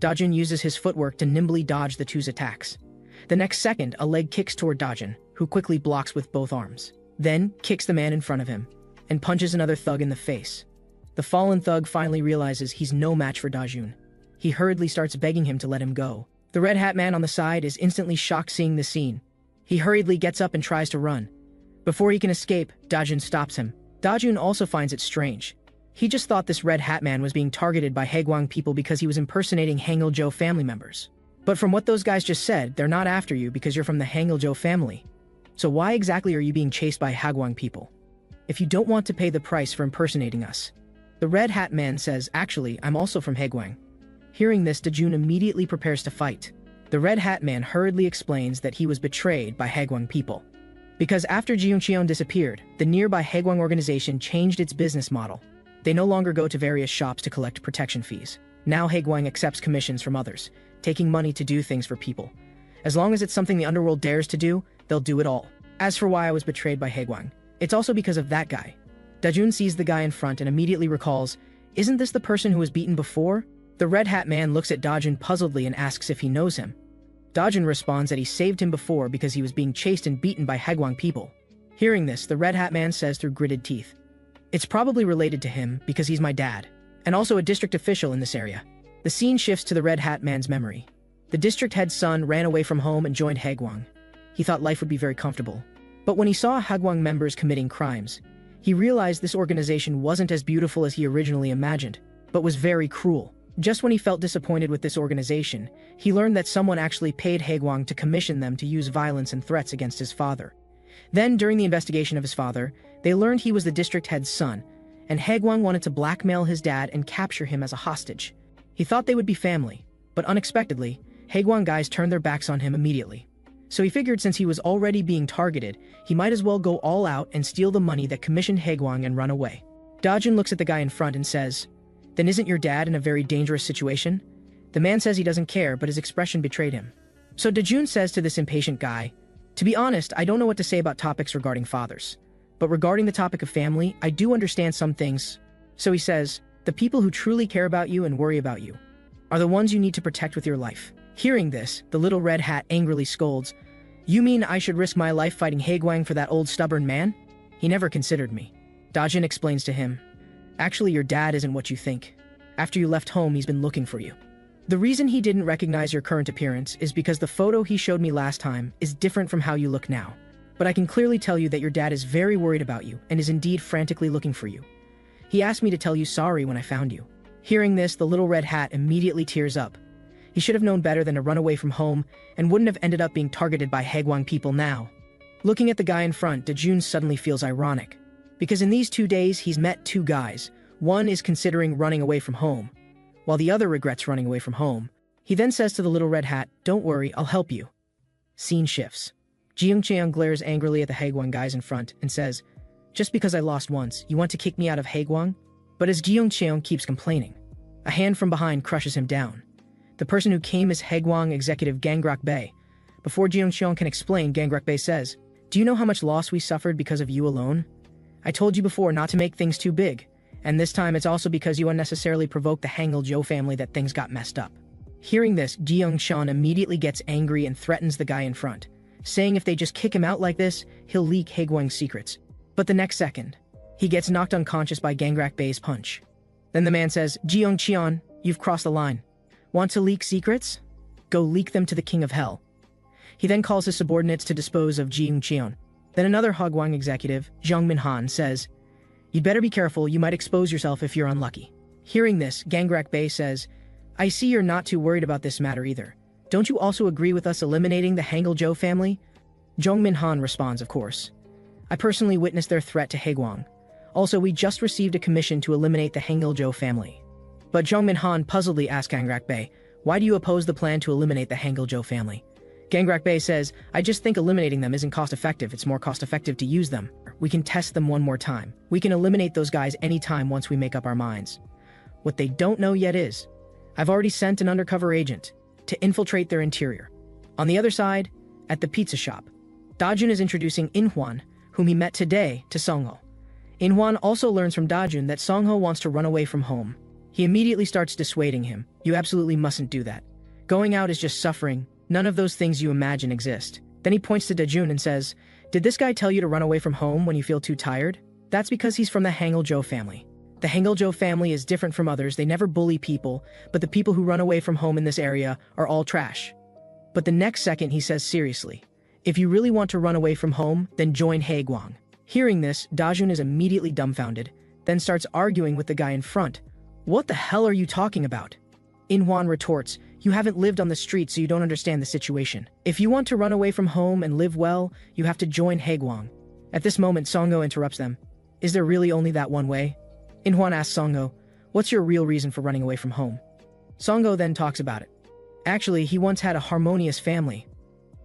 Dajun uses his footwork to nimbly dodge the 2's attacks. The next second, a leg kicks toward Dajun, who quickly blocks with both arms. Then, kicks the man in front of him, and punches another thug in the face. The fallen thug finally realizes he's no match for Dajun. He hurriedly starts begging him to let him go. The Red Hat Man on the side is instantly shocked seeing the scene. He hurriedly gets up and tries to run. Before he can escape, Dajun stops him. Dajun also finds it strange. He just thought this Red Hat Man was being targeted by Hagwang people because he was impersonating Hangil-jo family members. But from what those guys just said, they're not after you because you're from the Hangil-jo family. So why exactly are you being chased by Hagwang people? If you don't want to pay the price for impersonating us. The Red Hat Man says, "Actually, I'm also from Hagwang." Hearing this, Dajun immediately prepares to fight. The Red Hat Man hurriedly explains that he was betrayed by Hagwang people. Because after Jeong-cheon disappeared, the nearby Hagwang organization changed its business model. They no longer go to various shops to collect protection fees. Now Hagwang accepts commissions from others, taking money to do things for people. As long as it's something the underworld dares to do, they'll do it all. As for why I was betrayed by Hagwang, it's also because of that guy. Dajun sees the guy in front and immediately recalls, "Isn't this the person who was beaten before?" The Red Hat Man looks at Dajun puzzledly and asks if he knows him. Dajun responds that he saved him before because he was being chased and beaten by Hagwang people. Hearing this, the Red Hat Man says through gritted teeth, It's probably related to him because he's my dad, and also a district official in this area. The scene shifts to the Red Hat man's memory. The district head's son ran away from home and joined Haegwang. He thought life would be very comfortable. But when he saw Haegwang members committing crimes, he realized this organization wasn't as beautiful as he originally imagined, but was very cruel. Just when he felt disappointed with this organization, he learned that someone actually paid Haegwang to commission them to use violence and threats against his father. Then, during the investigation of his father, they learned he was the district head's son, and Haegwang wanted to blackmail his dad and capture him as a hostage. He thought they would be family, but unexpectedly, Haegwang guys turned their backs on him immediately. So he figured since he was already being targeted, he might as well go all out and steal the money that commissioned Haegwang and run away. Dajun looks at the guy in front and says, "Then isn't your dad in a very dangerous situation?" The man says he doesn't care, but his expression betrayed him. So Dajun says to this impatient guy, "To be honest, I don't know what to say about topics regarding fathers. But regarding the topic of family, I do understand some things." So he says, "The people who truly care about you and worry about you are the ones you need to protect with your life." Hearing this, the little red hat angrily scolds, "You mean I should risk my life fighting Haegwang for that old stubborn man? He never considered me." Dajun explains to him, "Actually, your dad isn't what you think. After you left home, he's been looking for you. The reason he didn't recognize your current appearance is because the photo he showed me last time is different from how you look now. But I can clearly tell you that your dad is very worried about you and is indeed frantically looking for you. He asked me to tell you sorry when I found you." Hearing this, the little red hat immediately tears up. He should have known better than to run away from home and wouldn't have ended up being targeted by Haegwang people now. Looking at the guy in front, Dajun suddenly feels ironic. Because in these 2 days, he's met 2 guys. One is considering running away from home, while the other regrets running away from home. He then says to the little red hat, "Don't worry, I'll help you." Scene shifts. Jeong-cheon glares angrily at the Haegwang guys in front and says, "Just because I lost once, you want to kick me out of Haegwang?" But as Jeong-cheon keeps complaining, a hand from behind crushes him down. The person who came is Haegwang executive Gangrak-bae. Before Jeong-cheon can explain, Gangrak-bae says, "Do you know how much loss we suffered because of you alone? I told you before not to make things too big, and this time it's also because you unnecessarily provoked the Hangul-jo family that things got messed up." Hearing this, Jeong-cheon immediately gets angry and threatens the guy in front, saying if they just kick him out like this, he'll leak Haegwang's secrets. But the next second, he gets knocked unconscious by Gangrak-bae's punch. Then the man says, "Jeong-cheon, you've crossed the line. Want to leak secrets? Go leak them to the King of Hell." He then calls his subordinates to dispose of Jeong-cheon. Then another Haegwang executive, Jung Min-han, says, "You'd better be careful, you might expose yourself if you're unlucky." Hearing this, Gangrak-bae says, "I see you're not too worried about this matter either. Don't you also agree with us eliminating the Hangul-jo family?" Jung Min-han responds, "Of course. I personally witnessed their threat to Haegwang. Also, we just received a commission to eliminate the Hangul-jo family." But Jung Min-han puzzledly asks Gangrak-bae, "Why do you oppose the plan to eliminate the Hangul-jo family?" Gangrak-bae says, "I just think eliminating them isn't cost-effective, it's more cost-effective to use them. We can test them one more time. We can eliminate those guys anytime once we make up our minds. What they don't know yet is, I've already sent an undercover agent to infiltrate their interior." On the other side, at the pizza shop, Dajun is introducing In-hwan, whom he met today, to Song-ho. In-hwan also learns from Dajun that Song-ho wants to run away from home. He immediately starts dissuading him. "You absolutely mustn't do that. Going out is just suffering. None of those things you imagine exist." Then he points to Dajun and says, "Did this guy tell you to run away from home when you feel too tired? That's because he's from the Hangul-jo family. The Hangul-jo family is different from others. They never bully people, but the people who run away from home in this area are all trash." But the next second he says seriously, "If you really want to run away from home, then join Haegwang." Hearing this, Dajun is immediately dumbfounded, then starts arguing with the guy in front. "What the hell are you talking about?" In-hwan retorts, "You haven't lived on the street, so you don't understand the situation. If you want to run away from home and live well, you have to join Haegwang." At this moment, Song-ho interrupts them. "Is there really only that one way?" In-hwan asks Song-ho, "What's your real reason for running away from home?" Song-ho then talks about it. Actually, he once had a harmonious family,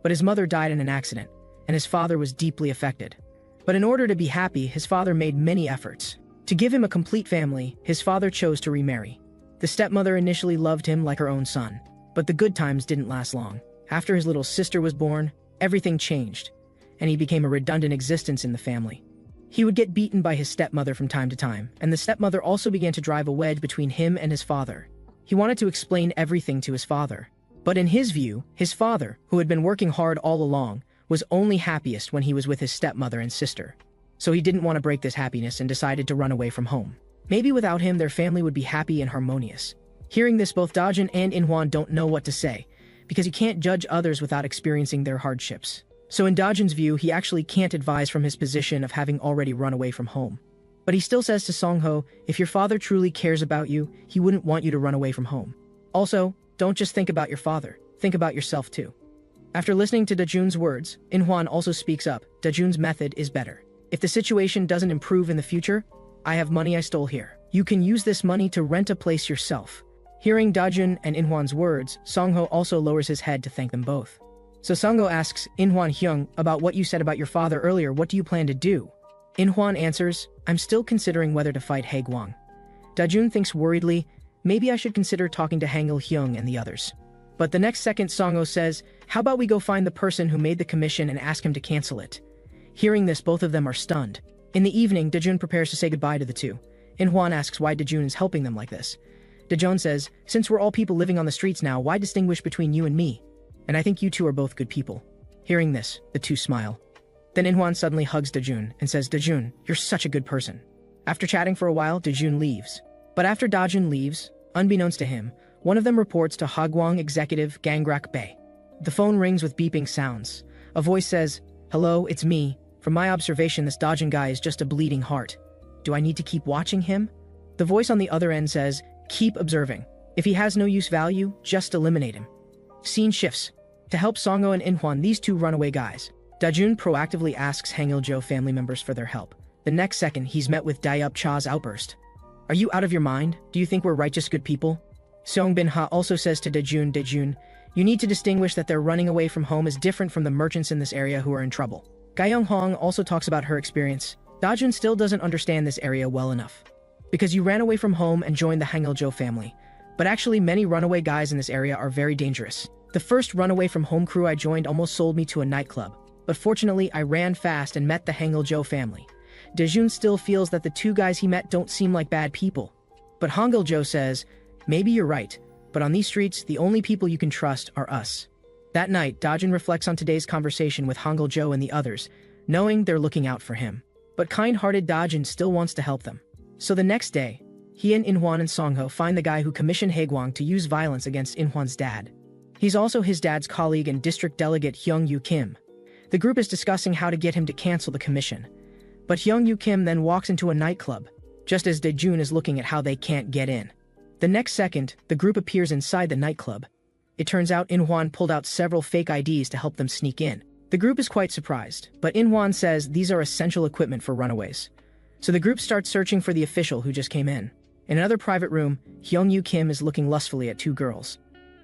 but his mother died in an accident, and his father was deeply affected. But in order to be happy, his father made many efforts. To give him a complete family, his father chose to remarry. The stepmother initially loved him like her own son, but the good times didn't last long. After his little sister was born, everything changed, and he became a redundant existence in the family. He would get beaten by his stepmother from time to time, and the stepmother also began to drive a wedge between him and his father. He wanted to explain everything to his father. But in his view, his father, who had been working hard all along, was only happiest when he was with his stepmother and sister. So he didn't want to break this happiness and decided to run away from home. Maybe without him, their family would be happy and harmonious. Hearing this, both Dajun and Inhwan don't know what to say, because you can't judge others without experiencing their hardships. So in Dajun's view, he actually can't advise from his position of having already run away from home. But he still says to Songho, if your father truly cares about you, he wouldn't want you to run away from home. Also, don't just think about your father, think about yourself too. After listening to Dajun's words, Inhwan also speaks up. Dajun's method is better. If the situation doesn't improve in the future, I have money I stole here. You can use this money to rent a place yourself. Hearing Dajun and Inhwan's words, Songho also lowers his head to thank them both. So Songho asks Inhwan Hyung about what you said about your father earlier, what do you plan to do? Inhwan answers, I'm still considering whether to fight Haegwang. Dajun thinks worriedly, maybe I should consider talking to Hangil Hyung and the others. But the next second Songho says, how about we go find the person who made the commission and ask him to cancel it? Hearing this, both of them are stunned. In the evening, Dajun prepares to say goodbye to the two. Inhwan asks why Dajun is helping them like this. Dajun says, since we're all people living on the streets now, why distinguish between you and me? And I think you two are both good people. Hearing this, the two smile. Then Inhwan suddenly hugs Dajun and says, Dajun, you're such a good person. After chatting for a while, Dajun leaves. But after Dajun leaves, unbeknownst to him, one of them reports to Hagwang executive Gangrak Bay. The phone rings with beeping sounds. A voice says, hello, it's me. From my observation, this Dajun guy is just a bleeding heart. Do I need to keep watching him? The voice on the other end says, keep observing. If he has no use value, just eliminate him. Scene shifts. To help Songho and Inhwan, these two runaway guys, Dajun proactively asks Hangil-jo family members for their help. The next second, he's met with Dayup Cha's outburst. Are you out of your mind? Do you think we're righteous good people? Song Bin-ha also says to Dajun, Dajun, you need to distinguish that their running away from home is different from the merchants in this area who are in trouble. Gyeong Hong also talks about her experience. Dajun still doesn't understand this area well enough. Because you ran away from home and joined the Hangil-jo family. But actually, many runaway guys in this area are very dangerous. The first runaway from home crew I joined almost sold me to a nightclub. But fortunately, I ran fast and met the Hangil-jo family. Dajun still feels that the two guys he met don't seem like bad people. But Hangil-jo says, maybe you're right, but on these streets, the only people you can trust are us. That night, Dajun reflects on today's conversation with Hangil-jo and the others, knowing they're looking out for him. But kind-hearted Dajun still wants to help them. So the next day, he and Inhwan and Songho find the guy who commissioned Haegwang to use violence against Inhwan's dad. He's also his dad's colleague and district delegate Hyung-Yu Kim. The group is discussing how to get him to cancel the commission. But Hyung-Yu Kim then walks into a nightclub, just as Dajun is looking at how they can't get in. The next second, the group appears inside the nightclub. It turns out Inhwan pulled out several fake IDs to help them sneak in. The group is quite surprised, but Inhwan says these are essential equipment for runaways. So the group starts searching for the official who just came in. In another private room, Hyung-Yu Kim is looking lustfully at two girls.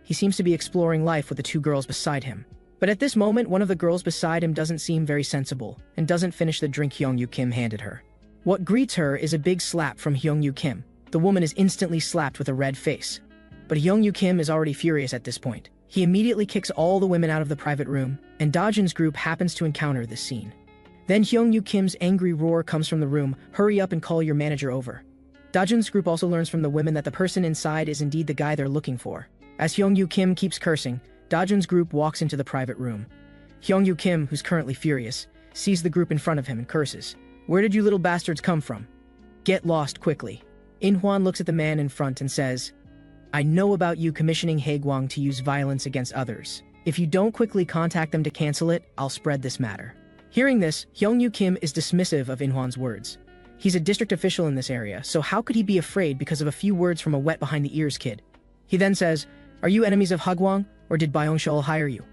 He seems to be exploring life with the two girls beside him. But at this moment, one of the girls beside him doesn't seem very sensible and doesn't finish the drink Hyung-Yu Kim handed her. What greets her is a big slap from Hyung-Yu Kim. The woman is instantly slapped with a red face. But Hyung-Yu Kim is already furious at this point. He immediately kicks all the women out of the private room, and Dajun's group happens to encounter this scene. Then Hyung-Yu Kim's angry roar comes from the room, hurry up and call your manager over. Dajun's group also learns from the women that the person inside is indeed the guy they're looking for. As Hyung-Yu Kim keeps cursing, Dajun's group walks into the private room. Hyung-Yu Kim, who's currently furious, sees the group in front of him and curses. Where did you little bastards come from? Get lost quickly. Inhwan looks at the man in front and says, I know about you commissioning Haegwang to use violence against others. If you don't quickly contact them to cancel it, I'll spread this matter. Hearing this, Hyung-Yu Kim is dismissive of Inhwan's words. He's a district official in this area, so how could he be afraid because of a few words from a wet behind the ears kid? He then says, are you enemies of Hagwang, or did Byung-shul hire you?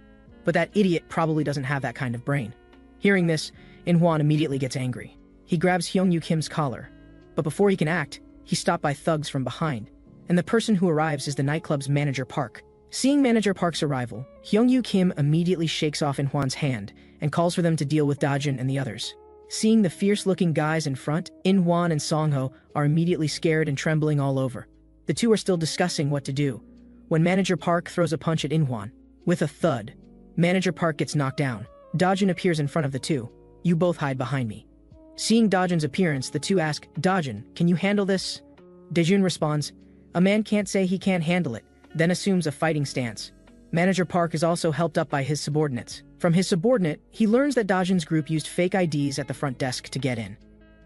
But that idiot probably doesn't have that kind of brain. Hearing this, Inhwan immediately gets angry. He grabs Hyung-Yu Kim's collar. But before he can act, he's stopped by thugs from behind. And the person who arrives is the nightclub's manager Park. Seeing Manager Park's arrival, Hyung-Yu Kim immediately shakes off Inhwan's hand and calls for them to deal with Dajun and the others. Seeing the fierce-looking guys in front, Inhwan and Songho are immediately scared and trembling all over. The two are still discussing what to do, when Manager Park throws a punch at Inhwan. With a thud, Manager Park gets knocked down. Dajun appears in front of the two. You both hide behind me. Seeing Dajun's appearance, the two ask, Dajun, can you handle this? Dajun responds, a man can't say he can't handle it, then assumes a fighting stance. Manager Park is also helped up by his subordinates. From his subordinate, he learns that Dajun's group used fake IDs at the front desk to get in.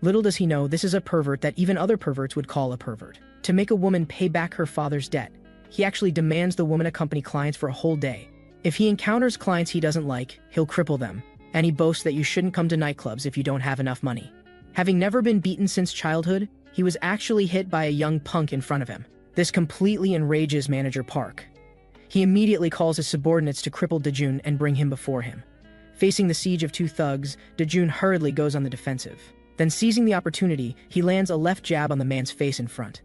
Little does he know this is a pervert that even other perverts would call a pervert. To make a woman pay back her father's debt, he actually demands the woman accompany clients for a whole day. If he encounters clients he doesn't like, he'll cripple them, and he boasts that you shouldn't come to nightclubs if you don't have enough money. Having never been beaten since childhood, he was actually hit by a young punk in front of him. This completely enrages Manager Park. He immediately calls his subordinates to cripple Dajun and bring him before him. Facing the siege of two thugs, Dajun hurriedly goes on the defensive. Then seizing the opportunity, he lands a left jab on the man's face in front.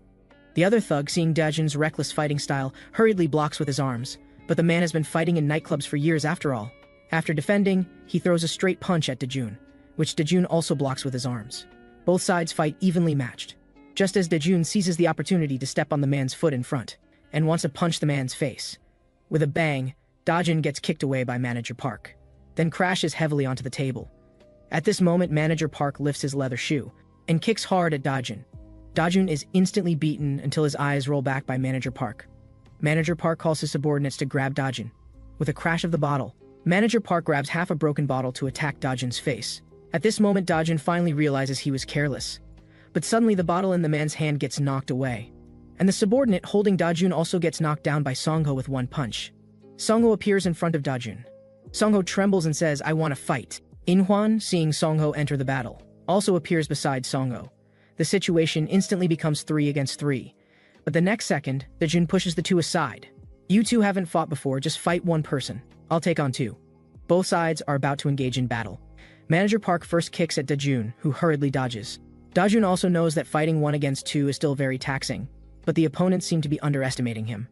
The other thug, seeing Dajun's reckless fighting style, hurriedly blocks with his arms, but the man has been fighting in nightclubs for years after all. After defending, he throws a straight punch at Dajun, which Dajun also blocks with his arms. Both sides fight evenly matched. Just as Dajun seizes the opportunity to step on the man's foot in front, and wants to punch the man's face. With a bang, Dajun gets kicked away by Manager Park, then crashes heavily onto the table. At this moment, Manager Park lifts his leather shoe and kicks hard at Dajun. Dajun is instantly beaten until his eyes roll back by Manager Park. Manager Park calls his subordinates to grab Dajun. With a crash of the bottle, Manager Park grabs half a broken bottle to attack Dajun's face. At this moment, Dajun finally realizes he was careless. But suddenly the bottle in the man's hand gets knocked away. And the subordinate holding Dajun also gets knocked down by Songho with one punch. Songho appears in front of Dajun. Songho trembles and says, "I want to fight." Inhwan, seeing Songho enter the battle, also appears beside Songho. The situation instantly becomes 3 against 3. But the next second, Dajun pushes the two aside. "You two haven't fought before, just fight one person. I'll take on two." Both sides are about to engage in battle. Manager Park first kicks at Dajun, who hurriedly dodges. Dajun also knows that fighting 1 against 2 is still very taxing, but the opponents seem to be underestimating him.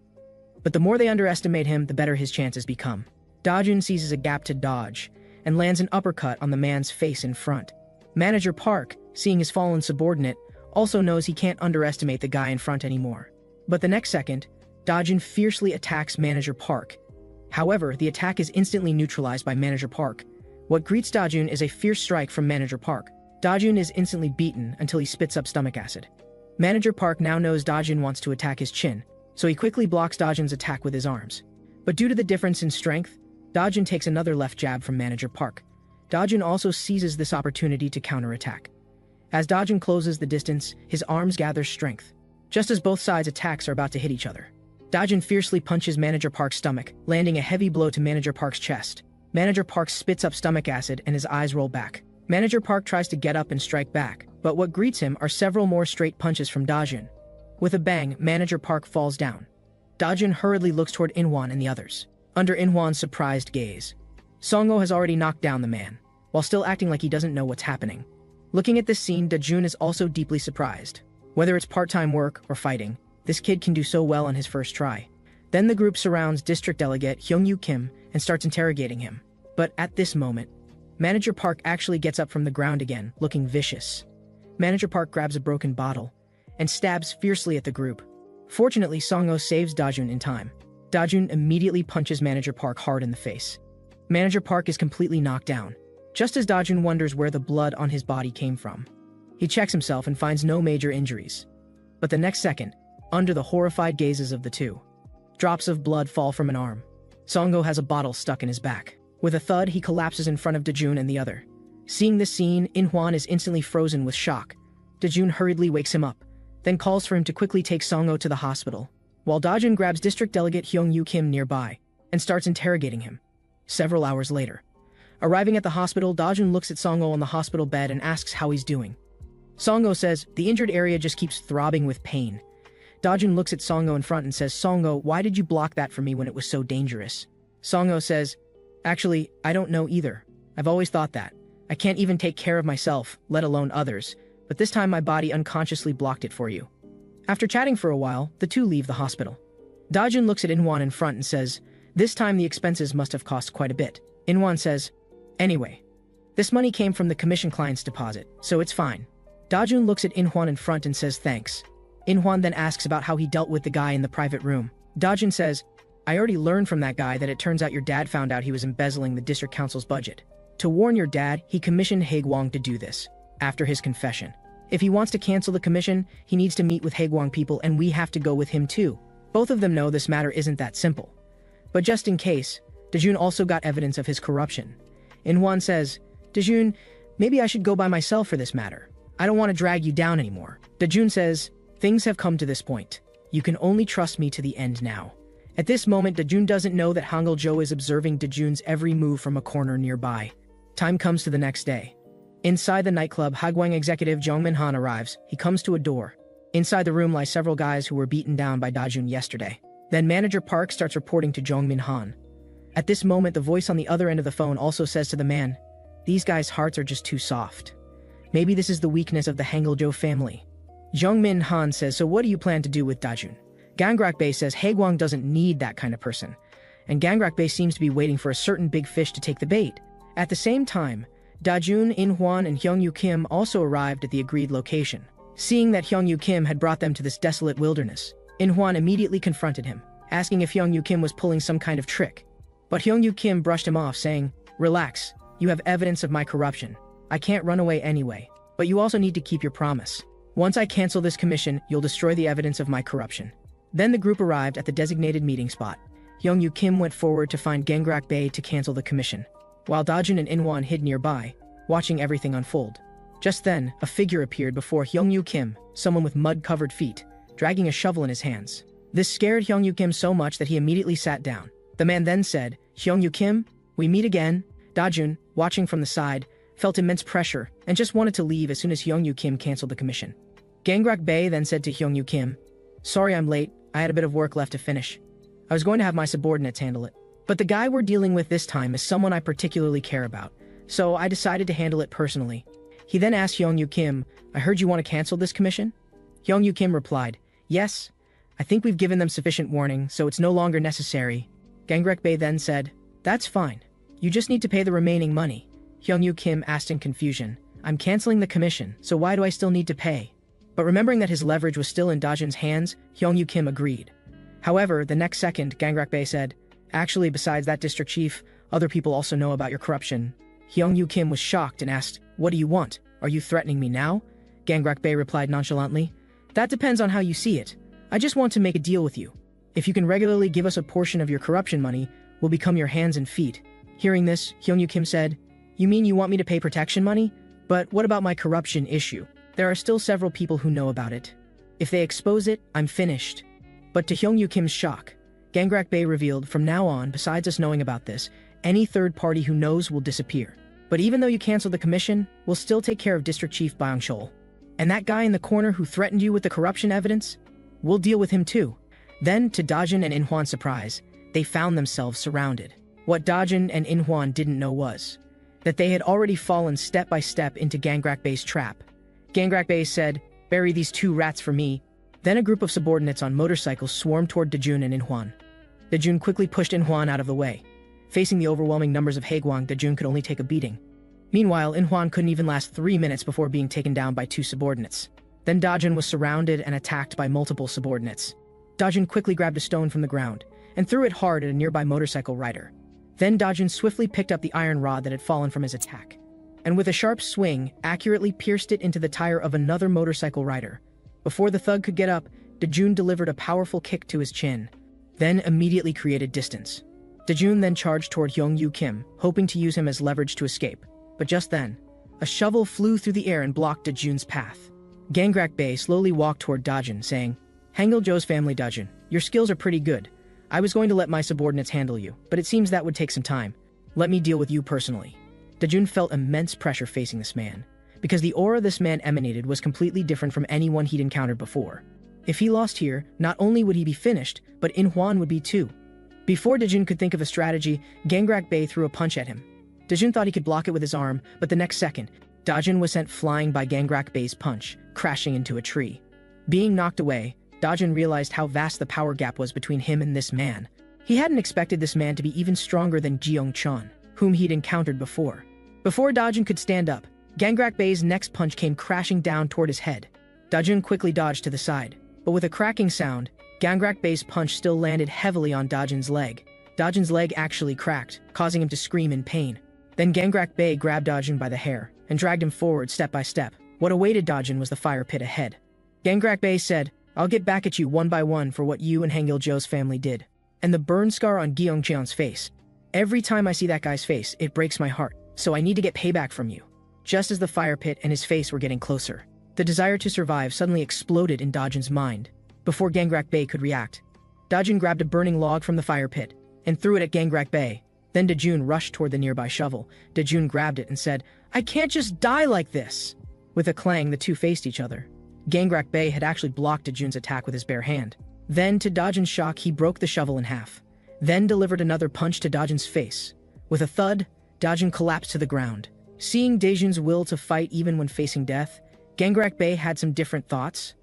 But the more they underestimate him, the better his chances become. Dajun seizes a gap to dodge, and lands an uppercut on the man's face in front. Manager Park, seeing his fallen subordinate, also knows he can't underestimate the guy in front anymore. But the next second, Dajun fiercely attacks Manager Park. However, the attack is instantly neutralized by Manager Park. What greets Dajun is a fierce strike from Manager Park. Dajun is instantly beaten until he spits up stomach acid. Manager Park now knows Dajun wants to attack his chin, so he quickly blocks Dajun's attack with his arms. But due to the difference in strength, Dajun takes another left jab from Manager Park. Dajun also seizes this opportunity to counterattack. As Dajun closes the distance, his arms gather strength. Just as both sides' attacks are about to hit each other, Dajun fiercely punches Manager Park's stomach, landing a heavy blow to Manager Park's chest. Manager Park spits up stomach acid and his eyes roll back. Manager Park tries to get up and strike back, but what greets him are several more straight punches from Dajun. With a bang, Manager Park falls down. Dajun hurriedly looks toward Inhwan and the others. Under Inhwan's surprised gaze, Songho has already knocked down the man, while still acting like he doesn't know what's happening. Looking at this scene, Dajun is also deeply surprised. Whether it's part-time work or fighting, this kid can do so well on his first try. Then the group surrounds District Delegate Hyungwoo Kim and starts interrogating him. But at this moment, Manager Park actually gets up from the ground again, looking vicious. Manager Park grabs a broken bottle and stabs fiercely at the group. Fortunately, Songho saves Dajun in time. Dajun immediately punches Manager Park hard in the face. Manager Park is completely knocked down, just as Dajun wonders where the blood on his body came from. He checks himself and finds no major injuries. But the next second, under the horrified gazes of the two, drops of blood fall from an arm. Songho has a bottle stuck in his back. With a thud, he collapses in front of Dajun and the other. Seeing this scene, Inhwan is instantly frozen with shock. Dajun hurriedly wakes him up, then calls for him to quickly take Songho to the hospital, while Dajun grabs District Delegate Hyungwoo Kim nearby and starts interrogating him. Several hours later, arriving at the hospital, Dajun looks at Songho on the hospital bed and asks how he's doing. Songho says, "The injured area just keeps throbbing with pain." Dajun looks at Songho in front and says, "Songho, why did you block that for me when it was so dangerous?" Songho says, "Actually, I don't know either. I've always thought that. I can't even take care of myself, let alone others, but this time my body unconsciously blocked it for you." After chatting for a while, the two leave the hospital. Dajun looks at Inhwan in front and says, "This time the expenses must have cost quite a bit." Inhwan says, "Anyway, this money came from the commission client's deposit, so it's fine." Dajun looks at Inhwan in front and says thanks. Inhwan then asks about how he dealt with the guy in the private room. Dajun says, "I already learned from that guy that it turns out your dad found out he was embezzling the district council's budget. To warn your dad, he commissioned Haegwang to do this, after his confession. If he wants to cancel the commission, he needs to meet with Haegwang people and we have to go with him too." Both of them know this matter isn't that simple. But just in case, Dajun also got evidence of his corruption. In-hwan says, Dajun, maybe I should go by myself for this matter. I don't want to drag you down anymore. Dajun says, things have come to this point. You can only trust me to the end now. At this moment, Dajun doesn't know that Hangul-jo is observing Dajun's every move from a corner nearby. Time comes to the next day. Inside the nightclub, Hagwang executive Jong Min-han arrives. He comes to a door. Inside the room lie several guys who were beaten down by Dajun yesterday. Then manager Park starts reporting to Jong Min-han. At this moment, the voice on the other end of the phone also says to the man, these guys' hearts are just too soft. Maybe this is the weakness of the Hangul-jo family. Jong Min-han says, so what do you plan to do with Dajun? Gangrak-bae says Haegwang doesn't need that kind of person, and Gangrak-bae seems to be waiting for a certain big fish to take the bait. At the same time, Dajun, In-hwan, and Hyung-yu Kim also arrived at the agreed location. Seeing that Hyung-yu Kim had brought them to this desolate wilderness, In-hwan immediately confronted him, asking if Hyung-yu Kim was pulling some kind of trick. But Hyung-yu Kim brushed him off, saying, relax, you have evidence of my corruption. I can't run away anyway, but you also need to keep your promise. Once I cancel this commission, you'll destroy the evidence of my corruption. Then the group arrived at the designated meeting spot. Hyung-yu Kim went forward to find Gangrak-bae to cancel the commission, while Dajun and In-hwan hid nearby, watching everything unfold. Just then, a figure appeared before Hyung-yu Kim, someone with mud-covered feet, dragging a shovel in his hands. This scared Hyung-yu Kim so much that he immediately sat down. The man then said, Hyung-yu Kim, we meet again. Dajun, watching from the side, felt immense pressure and just wanted to leave as soon as Hyung-yu Kim canceled the commission. Gangrak-bae then said to Hyung-yu Kim, sorry I'm late, I had a bit of work left to finish. I was going to have my subordinates handle it. But the guy we're dealing with this time is someone I particularly care about, so I decided to handle it personally. He then asked Hyung-yu Kim, I heard you want to cancel this commission? Hyung-yu Kim replied, yes, I think we've given them sufficient warning, so it's no longer necessary. Gangrak-bae then said, that's fine. You just need to pay the remaining money. Hyung-yu Kim asked in confusion, I'm canceling the commission, so why do I still need to pay? But remembering that his leverage was still in Dajun's hands, Hyung-yu Kim agreed. However, the next second, Gangrak-bae said, actually, besides that district chief, other people also know about your corruption. Hyung-yu Kim was shocked and asked, what do you want? Are you threatening me now? Gangrak-bae replied nonchalantly, that depends on how you see it. I just want to make a deal with you. If you can regularly give us a portion of your corruption money, we'll become your hands and feet. Hearing this, Hyung-yu Kim said, you mean you want me to pay protection money? But what about my corruption issue? There are still several people who know about it. If they expose it, I'm finished. But to Hyung-yu Kim's shock, Gangrak-bae revealed, from now on, besides us knowing about this, any third party who knows will disappear. But even though you cancel the commission, we'll still take care of District Chief Byung-chol. And that guy in the corner who threatened you with the corruption evidence? We'll deal with him too. Then, to Dajun and In-hwan's surprise, they found themselves surrounded. What Dajun and In-hwan didn't know was that they had already fallen step by step into Gangrak-bae's trap. Gangrak-bae said, bury these two rats for me. Then a group of subordinates on motorcycles swarmed toward Dajun and In-hwan. Dajun quickly pushed In-hwan out of the way. Facing the overwhelming numbers of Haegwang, Dajun could only take a beating. Meanwhile, In-hwan couldn't even last 3 minutes before being taken down by 2 subordinates. Then Dajun was surrounded and attacked by multiple subordinates. Dajun quickly grabbed a stone from the ground and threw it hard at a nearby motorcycle rider. Then Dajun swiftly picked up the iron rod that had fallen from his attack, and with a sharp swing, accurately pierced it into the tire of another motorcycle rider. Before the thug could get up, Dajun delivered a powerful kick to his chin, then immediately created distance. Dajun then charged toward Hyung-yu Kim, hoping to use him as leverage to escape. But just then, a shovel flew through the air and blocked Dajun's path. Gangrak-bae slowly walked toward Dajun, saying, Hangul-jo's family Dajun, your skills are pretty good. I was going to let my subordinates handle you, but it seems that would take some time. Let me deal with you personally. Dajun felt immense pressure facing this man, because the aura this man emanated was completely different from anyone he'd encountered before. If he lost here, not only would he be finished, but In-hwan would be too. Before Dajun could think of a strategy, Gangrak-bae threw a punch at him. Dajun thought he could block it with his arm, but the next second, Dajun was sent flying by Gangrak-bae's punch, crashing into a tree. Being knocked away, Dajun realized how vast the power gap was between him and this man. He hadn't expected this man to be even stronger than Jeong-chon, whom he'd encountered before. Before Dajun could stand up, Gangrak-bae's next punch came crashing down toward his head. Dajun quickly dodged to the side, but with a cracking sound, Gangrak-bae's punch still landed heavily on Dajun's leg. Dajun's leg actually cracked, causing him to scream in pain. Then Gangrak-bae grabbed Dajun by the hair and dragged him forward step by step. What awaited Dajun was the fire pit ahead. Gangrak-bae said, I'll get back at you one by one for what you and Hangul-jo's family did. And the burn scar on Gyeongcheon's face. Every time I see that guy's face, it breaks my heart. So I need to get payback from you. Just as the fire pit and his face were getting closer, the desire to survive suddenly exploded in Dajun's mind. Before Gangrak Bae could react, Dajun grabbed a burning log from the fire pit and threw it at Gangrak Bae. Then Dajun rushed toward the nearby shovel. Dajun grabbed it and said, "I can't just die like this!" With a clang, the two faced each other. Gangrak Bae had actually blocked Dajun's attack with his bare hand. Then, to Dajun's shock, he broke the shovel in half, then delivered another punch to Dajun's face. With a thud, Dajun collapsed to the ground. Seeing Dajun's will to fight even when facing death, Gangrak Bae had some different thoughts.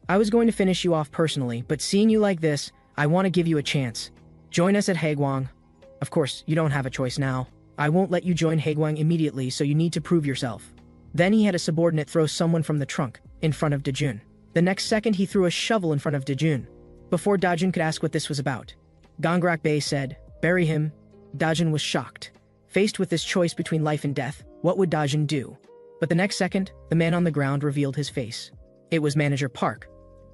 "I was going to finish you off personally, but seeing you like this, I want to give you a chance. Join us at Haegwang. Of course, you don't have a choice now. I won't let you join Haegwang immediately, so you need to prove yourself." Then he had a subordinate throw someone from the trunk in front of Dajun. The next second, he threw a shovel in front of Dajun. Before Dajun could ask what this was about, Gangrak Bae said, "Bury him." Dajun was shocked. Faced with this choice between life and death, what would Dajun do? But the next second, the man on the ground revealed his face. It was Manager Park,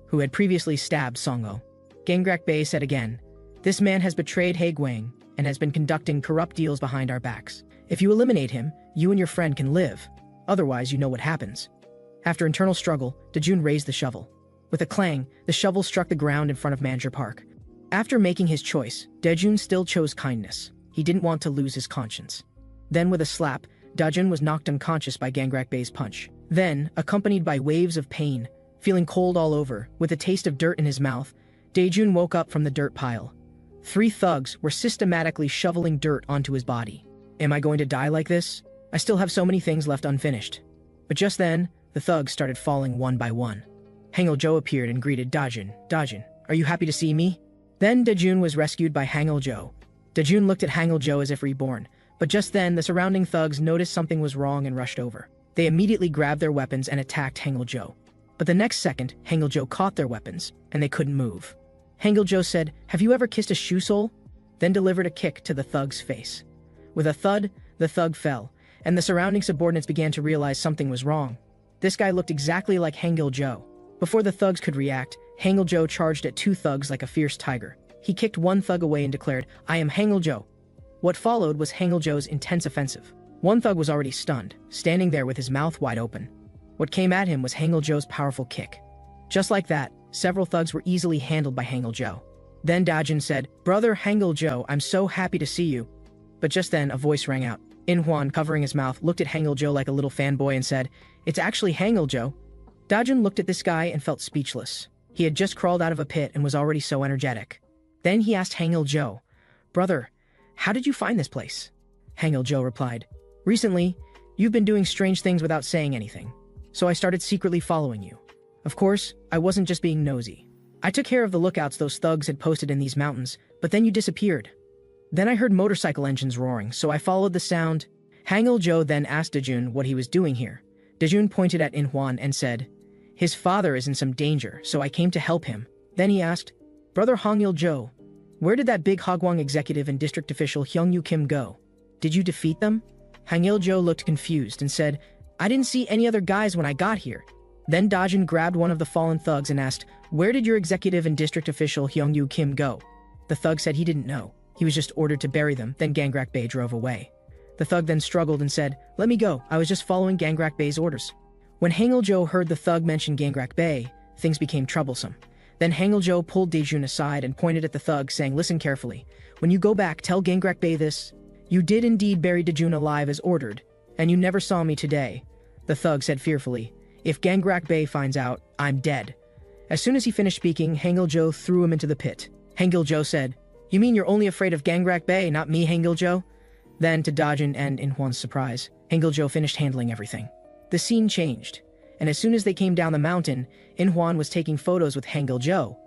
who had previously stabbed Songo. Gangrak Bae said again, "This man has betrayed Haegwang and has been conducting corrupt deals behind our backs. If you eliminate him, you and your friend can live. Otherwise, you know what happens." After internal struggle, Dajun raised the shovel. With a clang, the shovel struck the ground in front of Manager Park. After making his choice, Dajun still chose kindness. He didn't want to lose his conscience. Then with a slap, Dajun was knocked unconscious by Gangrak Bae's punch. Then, accompanied by waves of pain, feeling cold all over, with a taste of dirt in his mouth, Dajun woke up from the dirt pile. 3 thugs were systematically shoveling dirt onto his body. Am I going to die like this? I still have so many things left unfinished. But just then, the thugs started falling one by one. Hangul-jo appeared and greeted Dajun. "Dajun, are you happy to see me?" Then Dajun was rescued by Hangul-jo. Dajun looked at Hangul-jo as if reborn, but just then the surrounding thugs noticed something was wrong and rushed over. They immediately grabbed their weapons and attacked Hangul-jo. But the next second, Hangul-jo caught their weapons, and they couldn't move. Hangul-jo said, "Have you ever kissed a shoe sole?" Then delivered a kick to the thug's face. With a thud, the thug fell, and the surrounding subordinates began to realize something was wrong. This guy looked exactly like Hangul-jo. Before the thugs could react, Hangul-jo charged at 2 thugs like a fierce tiger. He kicked one thug away and declared, "I am Hangul-jo." What followed was Hangul-jo's intense offensive. One thug was already stunned, standing there with his mouth wide open. What came at him was Hangul-jo's powerful kick. Just like that, several thugs were easily handled by Hangul-jo. Then Dajun said, "Brother Hangul-jo, I'm so happy to see you." But just then, a voice rang out. In-hwan, covering his mouth, looked at Hangul-jo like a little fanboy and said, "It's actually Hangul-jo." Dajun looked at this guy and felt speechless. He had just crawled out of a pit and was already so energetic. Then he asked Hangul-jo, "Brother, how did you find this place?" Hangul-jo replied, "Recently, you've been doing strange things without saying anything. So I started secretly following you. Of course, I wasn't just being nosy. I took care of the lookouts those thugs had posted in these mountains, but then you disappeared. Then I heard motorcycle engines roaring, so I followed the sound." Hangul-jo then asked Dajun what he was doing here. Dajun pointed at In-hwan and said, "His father is in some danger, so I came to help him." Then he asked, "Brother Hangul-jo, where did that big Hagwang executive and district official Hyungyu Kim go? Did you defeat them?" Hangul-jo looked confused and said, "I didn't see any other guys when I got here." Then Dajun grabbed one of the fallen thugs and asked, "Where did your executive and district official Hyungyu Kim go?" The thug said he didn't know. He was just ordered to bury them. Then Gangrak Bae drove away. The thug then struggled and said, "Let me go. I was just following Gangrak Bae's orders." When Hangul-jo heard the thug mention Gangrak Bae, things became troublesome. Then Hangul-jo pulled Dajun aside and pointed at the thug, saying, "Listen carefully. When you go back, tell Gangrak Bae this. You did indeed bury Dajun alive as ordered, and you never saw me today." The thug said fearfully, "If Gangrak Bae finds out, I'm dead." As soon as he finished speaking, Hangul-jo threw him into the pit. Hangul-jo said, "You mean you're only afraid of Gangrak Bae, not me, Hangul-jo?" Then, to Dajun and In-hwan's surprise, Hangul-jo finished handling everything. The scene changed, and as soon as they came down the mountain, In-hwan was taking photos with Hangul-jo.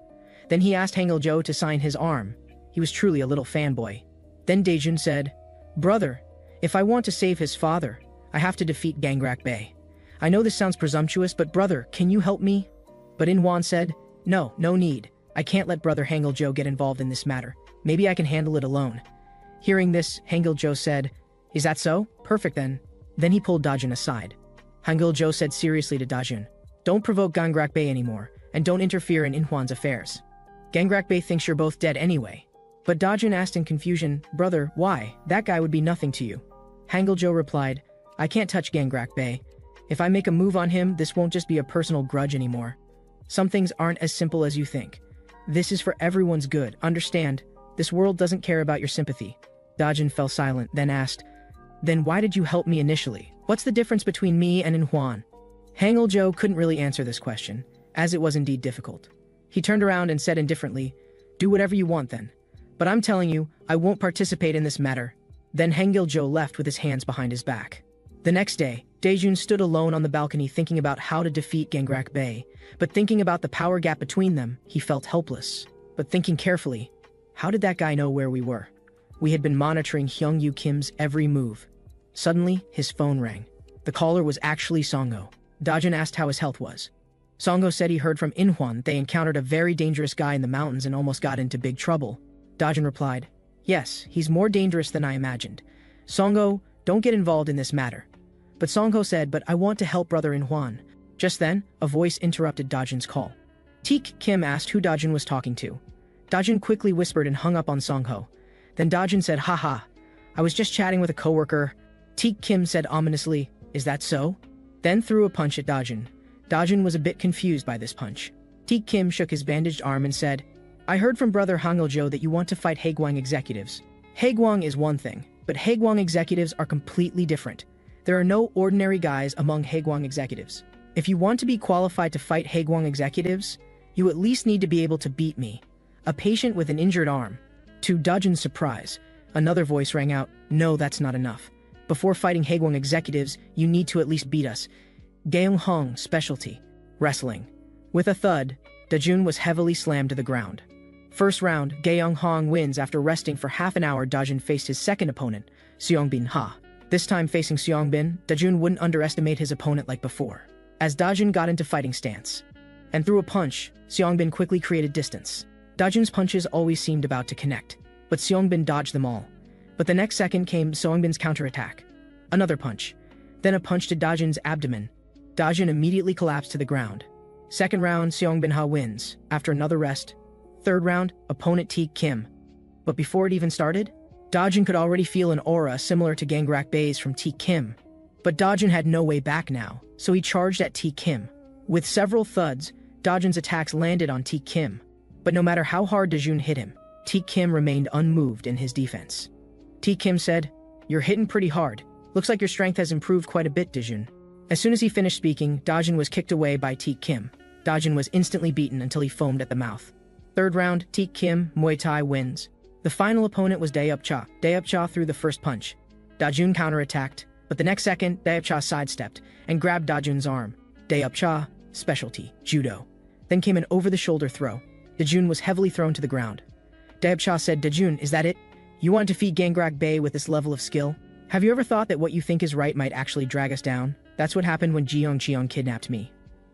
Then he asked Hangul-jo to sign his arm. He was truly a little fanboy. Then Dajun said, "Brother, if I want to save his father, I have to defeat Gangrak Bae. I know this sounds presumptuous, but brother, can you help me?" But In-hwan said, No need. I can't let brother Hangul-jo get involved in this matter. Maybe I can handle it alone." Hearing this, Hangul-jo said, "Is that so? Perfect then." Then he pulled Dajun aside. Hangul-jo said seriously to Dajun, "Don't provoke Gangrak Bae anymore, and don't interfere in In-hwan's affairs. Gangrak Bae thinks you're both dead anyway. But Dajun asked in confusion, "Brother, why? That guy would be nothing to you." Hangul-jo replied, "I can't touch Gangrak Bey. If I make a move on him, this won't just be a personal grudge anymore. Some things aren't as simple as you think. This is for everyone's good, understand? This world doesn't care about your sympathy." Dajun fell silent, then asked, "Then why did you help me initially? What's the difference between me and Inhuan?" Hangul-jo couldn't really answer this question, as it was indeed difficult. He turned around and said indifferently, "Do whatever you want then. But I'm telling you, I won't participate in this matter." Then Hangul-jo left with his hands behind his back. The next day, Dajun stood alone on the balcony thinking about how to defeat Gangrak Bey, but thinking about the power gap between them, he felt helpless. But thinking carefully, how did that guy know where we were? We had been monitoring Hyung-Yu Kim's every move. Suddenly, his phone rang. The caller was actually Songho. Dajun asked how his health was. Songho said he heard from Inhuan they encountered a very dangerous guy in the mountains and almost got into big trouble. Dajun replied, "Yes, he's more dangerous than I imagined. Songho, don't get involved in this matter." But Songho said, "But I want to help brother Inhuan." Just then, a voice interrupted Dajun's call. Teak Kim asked who Dajun was talking to. Dajun quickly whispered and hung up on Songho. Then Dajun said, "Haha, I was just chatting with a coworker." Teak Kim said ominously, "Is that so?" Then threw a punch at Dajun. Dajun was a bit confused by this punch. Teak Kim shook his bandaged arm and said, "I heard from brother Hangul-jo that you want to fight Haegwang executives. Haegwang is one thing, but Haegwang executives are completely different. There are no ordinary guys among Haegwang executives. If you want to be qualified to fight Haegwang executives, you at least need to be able to beat me, a patient with an injured arm." To Dajun's surprise, another voice rang out, "No, that's not enough. Before fighting Haegwang executives, you need to at least beat us. Gaeung-hong specialty, wrestling." With a thud, Dajun was heavily slammed to the ground. First round, Gaeung-hong wins after resting for half an hour. Dajun faced his second opponent, Seongbin Ha. This time facing Seongbin, Dajun wouldn't underestimate his opponent like before, as Dajun got into fighting stance. And threw a punch, Seongbin quickly created distance. Dajun's punches always seemed about to connect, but Seongbin dodged them all. But the next second came Seongbin's counterattack. Another punch, then a punch to Dajun's abdomen. Dajun immediately collapsed to the ground. Second round, Seongbin Ha wins, after another rest. Third round, opponent Teak Kim. But before it even started, Dajun could already feel an aura similar to Gangrak Bey's from Teak Kim. But Dajun had no way back now, so he charged at Teak Kim. With several thuds, Dajun's attacks landed on Teak Kim. But no matter how hard Dajun hit him, Teak Kim remained unmoved in his defense. Teak Kim said, "You're hitting pretty hard. Looks like your strength has improved quite a bit, Dajun." As soon as he finished speaking, Dajun was kicked away by Teak Kim. Dajun was instantly beaten until he foamed at the mouth. Third round, Teak Kim, Muay Thai wins. The final opponent was Daeupcha. Daeupcha threw the first punch. Dajun counterattacked, but the next second, Daeupcha sidestepped and grabbed Dajun's arm. Daeupcha, specialty, judo. Then came an over-the-shoulder throw. Dajun was heavily thrown to the ground. Daeupcha said, "Dajun, is that it? You want to defeat Gangrak Bey with this level of skill? Have you ever thought that what you think is right might actually drag us down? That's what happened when Jeong kidnapped me.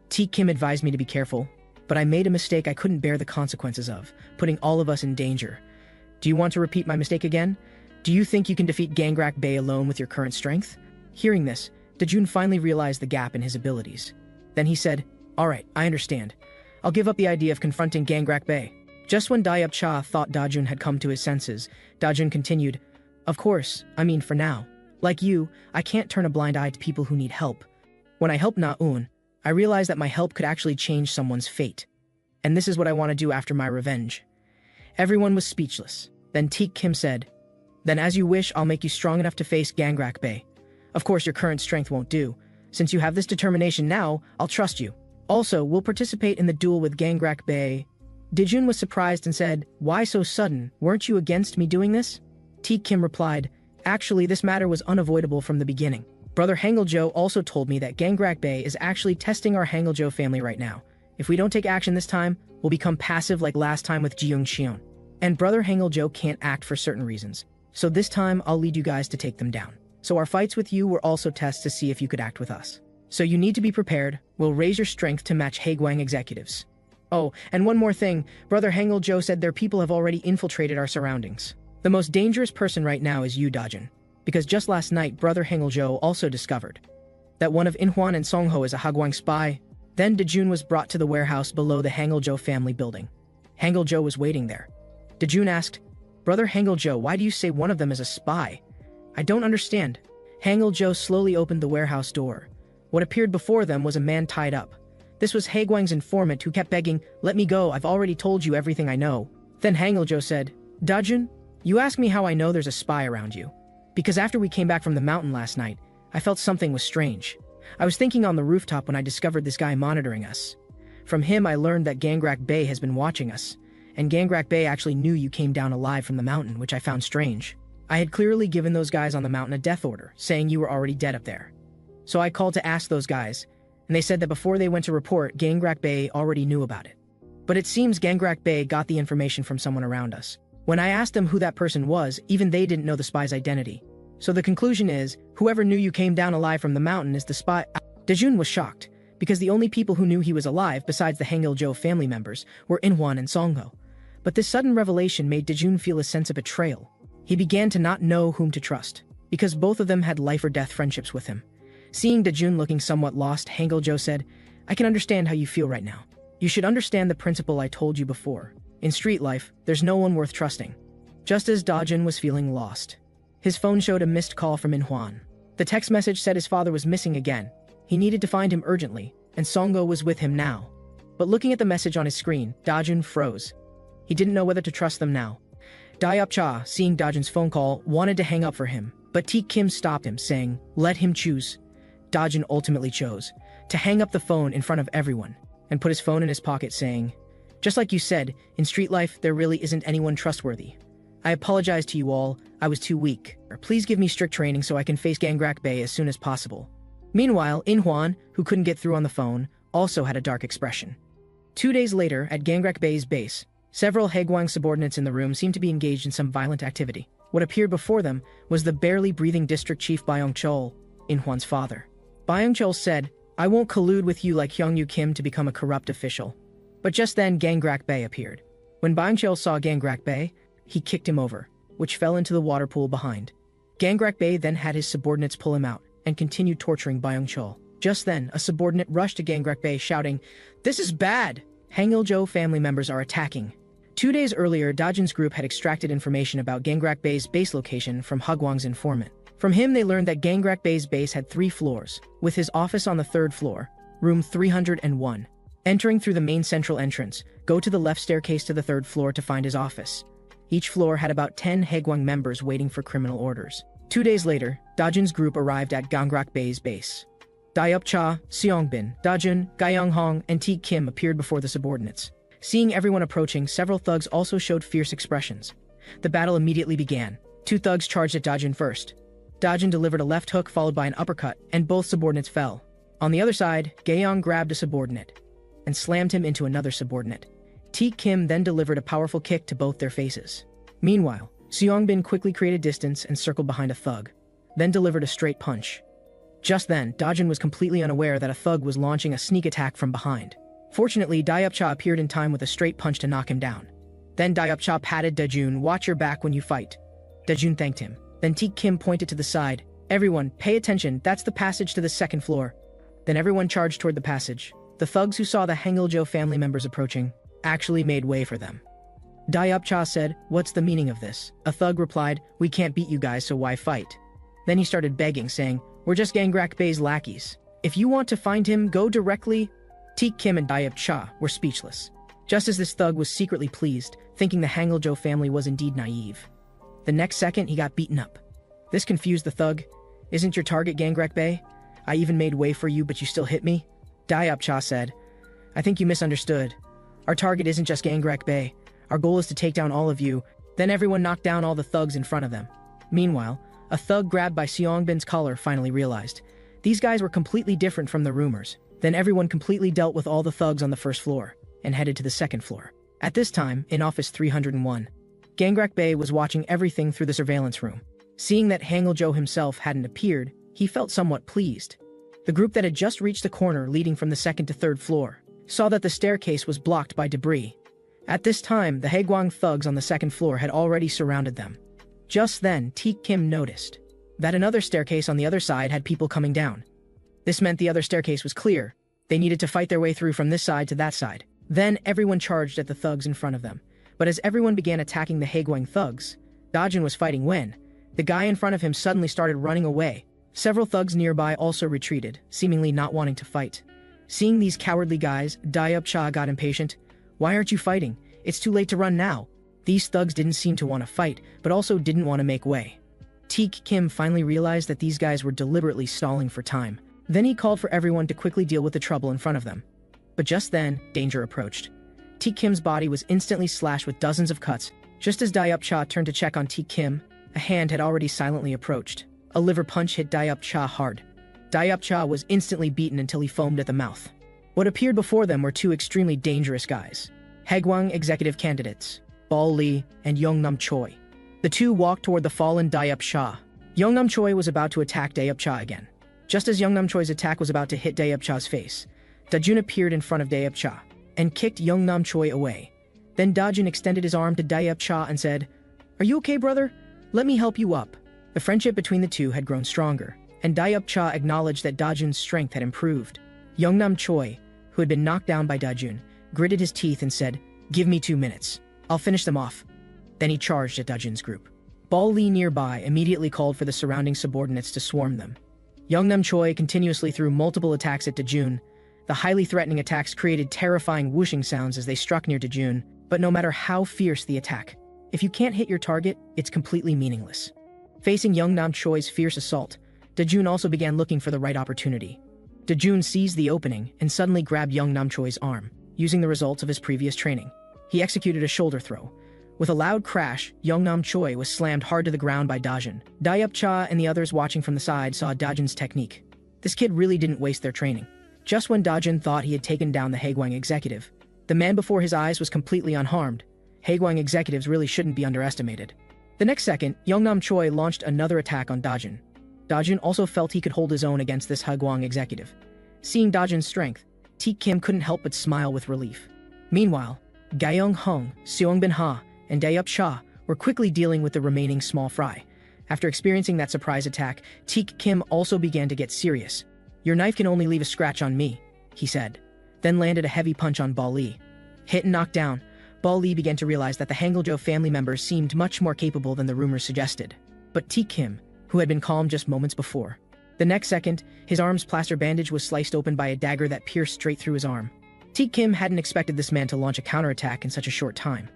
Teak Kim advised me to be careful, but I made a mistake I couldn't bear the consequences of, putting all of us in danger. Do you want to repeat my mistake again? Do you think you can defeat Gangrak Bey alone with your current strength?" Hearing this, Dajun finally realized the gap in his abilities. Then he said, "All right, I understand. I'll give up the idea of confronting Gangrak Bey." Just when Daeupcha thought Dajun had come to his senses, Dajun continued, "Of course, I mean for now. Like you, I can't turn a blind eye to people who need help. When I helped Na-un, I realized that my help could actually change someone's fate. And this is what I want to do after my revenge." Everyone was speechless. Then Teak Kim said, "Then as you wish, I'll make you strong enough to face Gangrak Bey. Of course, your current strength won't do. Since you have this determination now, I'll trust you. Also, we'll participate in the duel with Gangrak Bey." Dajun was surprised and said, "Why so sudden? Weren't you against me doing this?" Teak Kim replied, "Actually, this matter was unavoidable from the beginning. Brother Hangul-jo also told me that Gangrak Bey is actually testing our Hangul-jo family right now. If we don't take action this time, we'll become passive like last time with Jeong. And brother Hangul-jo can't act for certain reasons. So this time, I'll lead you guys to take them down. So our fights with you were also tests to see if you could act with us. So you need to be prepared. We'll raise your strength to match Haegwang executives. Oh, and one more thing. Brother Hangul-jo said their people have already infiltrated our surroundings. The most dangerous person right now is you, Dajun. Because just last night, brother Hangul-jo also discovered that one of Inhuan and Songho is a Haegwang spy. Then Dajun was brought to the warehouse below the Hangul-jo family building. Hangul-jo was waiting there. Dajun asked, Brother Hangul-jo, why do you say one of them is a spy? I don't understand. Hangul-jo slowly opened the warehouse door. What appeared before them was a man tied up. This was Haegwang's informant who kept begging, "Let me go, I've already told you everything I know." Then Hangul-jo said, "Dajun, you ask me how I know there's a spy around you. Because after we came back from the mountain last night, I felt something was strange. I was thinking on the rooftop when I discovered this guy monitoring us. From him I learned that Gangrak Bey has been watching us, and Gangrak Bey actually knew you came down alive from the mountain, which I found strange. I had clearly given those guys on the mountain a death order, saying you were already dead up there. So I called to ask those guys, and they said that before they went to report, Gangrak Bey already knew about it. But it seems Gangrak Bey got the information from someone around us. When I asked them who that person was, even they didn't know the spy's identity. So the conclusion is, whoever knew you came down alive from the mountain is the spy." Dajun was shocked, because the only people who knew he was alive besides the Hangul-jo family members were Inhwan and Songho. But this sudden revelation made Dajun feel a sense of betrayal. He began to not know whom to trust, because both of them had life-or-death friendships with him. Seeing Dajun looking somewhat lost, Hangul-jo said, "I can understand how you feel right now. You should understand the principle I told you before. In street life, there's no one worth trusting." Just as Dajun was feeling lost, his phone showed a missed call from Inhwan. The text message said his father was missing again. He needed to find him urgently, and Songho was with him now. But looking at the message on his screen, Dajun froze. He didn't know whether to trust them now. Dayup-cha, seeing Dajun's phone call, wanted to hang up for him, but Taek Kim stopped him, saying, "Let him choose." Dajun ultimately chose to hang up the phone in front of everyone, and put his phone in his pocket, saying, "Just like you said, in street life there really isn't anyone trustworthy. I apologize to you all, I was too weak. Please give me strict training so I can face Gangrak Bey as soon as possible." Meanwhile, Inhwan, who couldn't get through on the phone, also had a dark expression. 2 days later, at Gangrak Bey's base, several Haegwang subordinates in the room seemed to be engaged in some violent activity. What appeared before them was the barely breathing district chief Byung-chol, Inhwan's father. Byung-chol said, "I won't collude with you like Hyung-yu Kim to become a corrupt official." But just then Gangrak Bey appeared. When Byung-chol saw Gangrak Bey, he kicked him over, which fell into the water pool behind. Gangrak Bey then had his subordinates pull him out and continued torturing Byung-chol. Just then, a subordinate rushed to Gangrak Bey shouting, "This is bad! Hangul-jo family members are attacking." 2 days earlier, Dajun's group had extracted information about Gangrak Bey's base location from Hagwang's informant. From him they learned that Gangrak Bey's base had 3 floors, with his office on the 3rd floor, room 301. Entering through the main central entrance, go to the left staircase to the 3rd floor to find his office. Each floor had about 10 Haegwang members waiting for criminal orders. 2 days later, Dajun's group arrived at Gangrak Bey's base. Dayup-cha, Seongbin, Dajun, Gyeong-hong, and Taek Kim appeared before the subordinates. Seeing everyone approaching, several thugs also showed fierce expressions. The battle immediately began. 2 thugs charged at Dajun first. Dajun delivered a left hook followed by an uppercut, and both subordinates fell. On the other side, Gaeong grabbed a subordinate and slammed him into another subordinate. Taek Kim then delivered a powerful kick to both their faces. Meanwhile, Seongbin quickly created distance and circled behind a thug, then delivered a straight punch. Just then, Dajun was completely unaware that a thug was launching a sneak attack from behind. Fortunately, Dayup-cha appeared in time with a straight punch to knock him down. Then Dayup-cha patted Dajun, "Watch your back when you fight." Dajun thanked him. Then Taek Kim pointed to the side. "Everyone, pay attention, that's the passage to the 2nd floor." Then everyone charged toward the passage. The thugs who saw the Hangul-jo family members approaching actually made way for them. Dayup-cha said, "What's the meaning of this?" A thug replied, "We can't beat you guys, so why fight?" Then he started begging, saying, "We're just Gangrak Bey's lackeys. If you want to find him, go directly." Taek Kim and Dayup-cha were speechless. Just as this thug was secretly pleased, thinking the Hangul-jo family was indeed naive. The next second, he got beaten up. This confused the thug. "Isn't your target Gangrak Bey? I even made way for you, but you still hit me?" Dayup-cha said, "I think you misunderstood. Our target isn't just Gangrak Bey. Our goal is to take down all of you." Then everyone knocked down all the thugs in front of them. Meanwhile, a thug grabbed by Seongbin's collar finally realized these guys were completely different from the rumors. Then everyone completely dealt with all the thugs on the 1st floor and headed to the 2nd floor. At this time, in office 301, Gangrak Bey was watching everything through the surveillance room. Seeing that Hangul-jo himself hadn't appeared, he felt somewhat pleased. The group that had just reached the corner leading from the 2nd to 3rd floor saw that the staircase was blocked by debris. At this time, the Haegwang thugs on the 2nd floor had already surrounded them. Just then, Taek Kim noticed that another staircase on the other side had people coming down. This meant the other staircase was clear. They needed to fight their way through from this side to that side. Then everyone charged at the thugs in front of them, But as everyone began attacking the Haegwang thugs, Dajun was fighting when the guy in front of him suddenly started running away. Several thugs nearby also retreated, seemingly not wanting to fight. Seeing these cowardly guys, Dayup-cha got impatient. "Why aren't you fighting? It's too late to run now." These thugs didn't seem to want to fight, but also didn't want to make way. Teak Kim finally realized that these guys were deliberately stalling for time. Then he called for everyone to quickly deal with the trouble in front of them. But just then, danger approached. Teak Kim's body was instantly slashed with dozens of cuts. Just as Dayup-cha turned to check on Teak Kim, a hand had already silently approached. A liver punch hit Dayup-cha hard. Dayup-cha was instantly beaten until he foamed at the mouth. What appeared before them were two extremely dangerous guys. Haegwang executive candidates, Bal Lee and Yeongnam Choi. The two walked toward the fallen Dayup-cha. Yeongnam Choi was about to attack Dayup-cha again. Just as Yeongnam Choi's attack was about to hit Dayup-cha's face, Dajun appeared in front of Dayup-cha and kicked Yeongnam Choi away. Then Dajun extended his arm to Dayup-cha and said, "Are you okay, brother? Let me help you up." The friendship between the two had grown stronger, and Dayup-cha acknowledged that Dajun's strength had improved. Yeongnam Choi, who had been knocked down by Dajun, gritted his teeth and said, "Give me 2 minutes. I'll finish them off." Then he charged at Dajun's group. Bal Lee nearby immediately called for the surrounding subordinates to swarm them. Yeongnam Choi continuously threw multiple attacks at Dajun. The highly threatening attacks created terrifying whooshing sounds as they struck near Dajun, but no matter how fierce the attack, if you can't hit your target, it's completely meaningless. Facing Yeongnam Choi's fierce assault, Dajun also began looking for the right opportunity. Dajun seized the opening and suddenly grabbed Yeongnam Choi's arm, using the results of his previous training. He executed a shoulder throw. With a loud crash, Yeongnam Choi was slammed hard to the ground by Dajun. Dayup-cha and the others watching from the side saw Dajun's technique. This kid really didn't waste their training. Just when Dajun thought he had taken down the Haegwang executive, the man before his eyes was completely unharmed. Haegwang executives really shouldn't be underestimated. The next second, Yeongnam Choi launched another attack on Dajun. Dajun also felt he could hold his own against this Haegwang executive. Seeing Dajun's strength, Teak Kim couldn't help but smile with relief. Meanwhile, Gyeong Hung, Seongbin Ha, and Dayup-cha were quickly dealing with the remaining small fry. After experiencing that surprise attack, Teak Kim also began to get serious. "Your knife can only leave a scratch on me," he said, then landed a heavy punch on Bal Lee. Hit and knocked down, Bal Lee began to realize that the Hanguljo family members seemed much more capable than the rumors suggested. But Teak Kim, who had been calm just moments before. The next second, his arm's plaster bandage was sliced open by a dagger that pierced straight through his arm. Teak Kim hadn't expected this man to launch a counterattack in such a short time.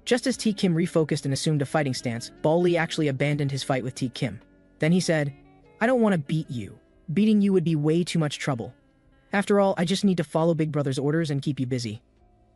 Just as Teak Kim refocused and assumed a fighting stance, Bal Lee actually abandoned his fight with Teak Kim. Then he said, "I don't want to beat you. Beating you would be way too much trouble. After all, I just need to follow Big Brother's orders and keep you busy.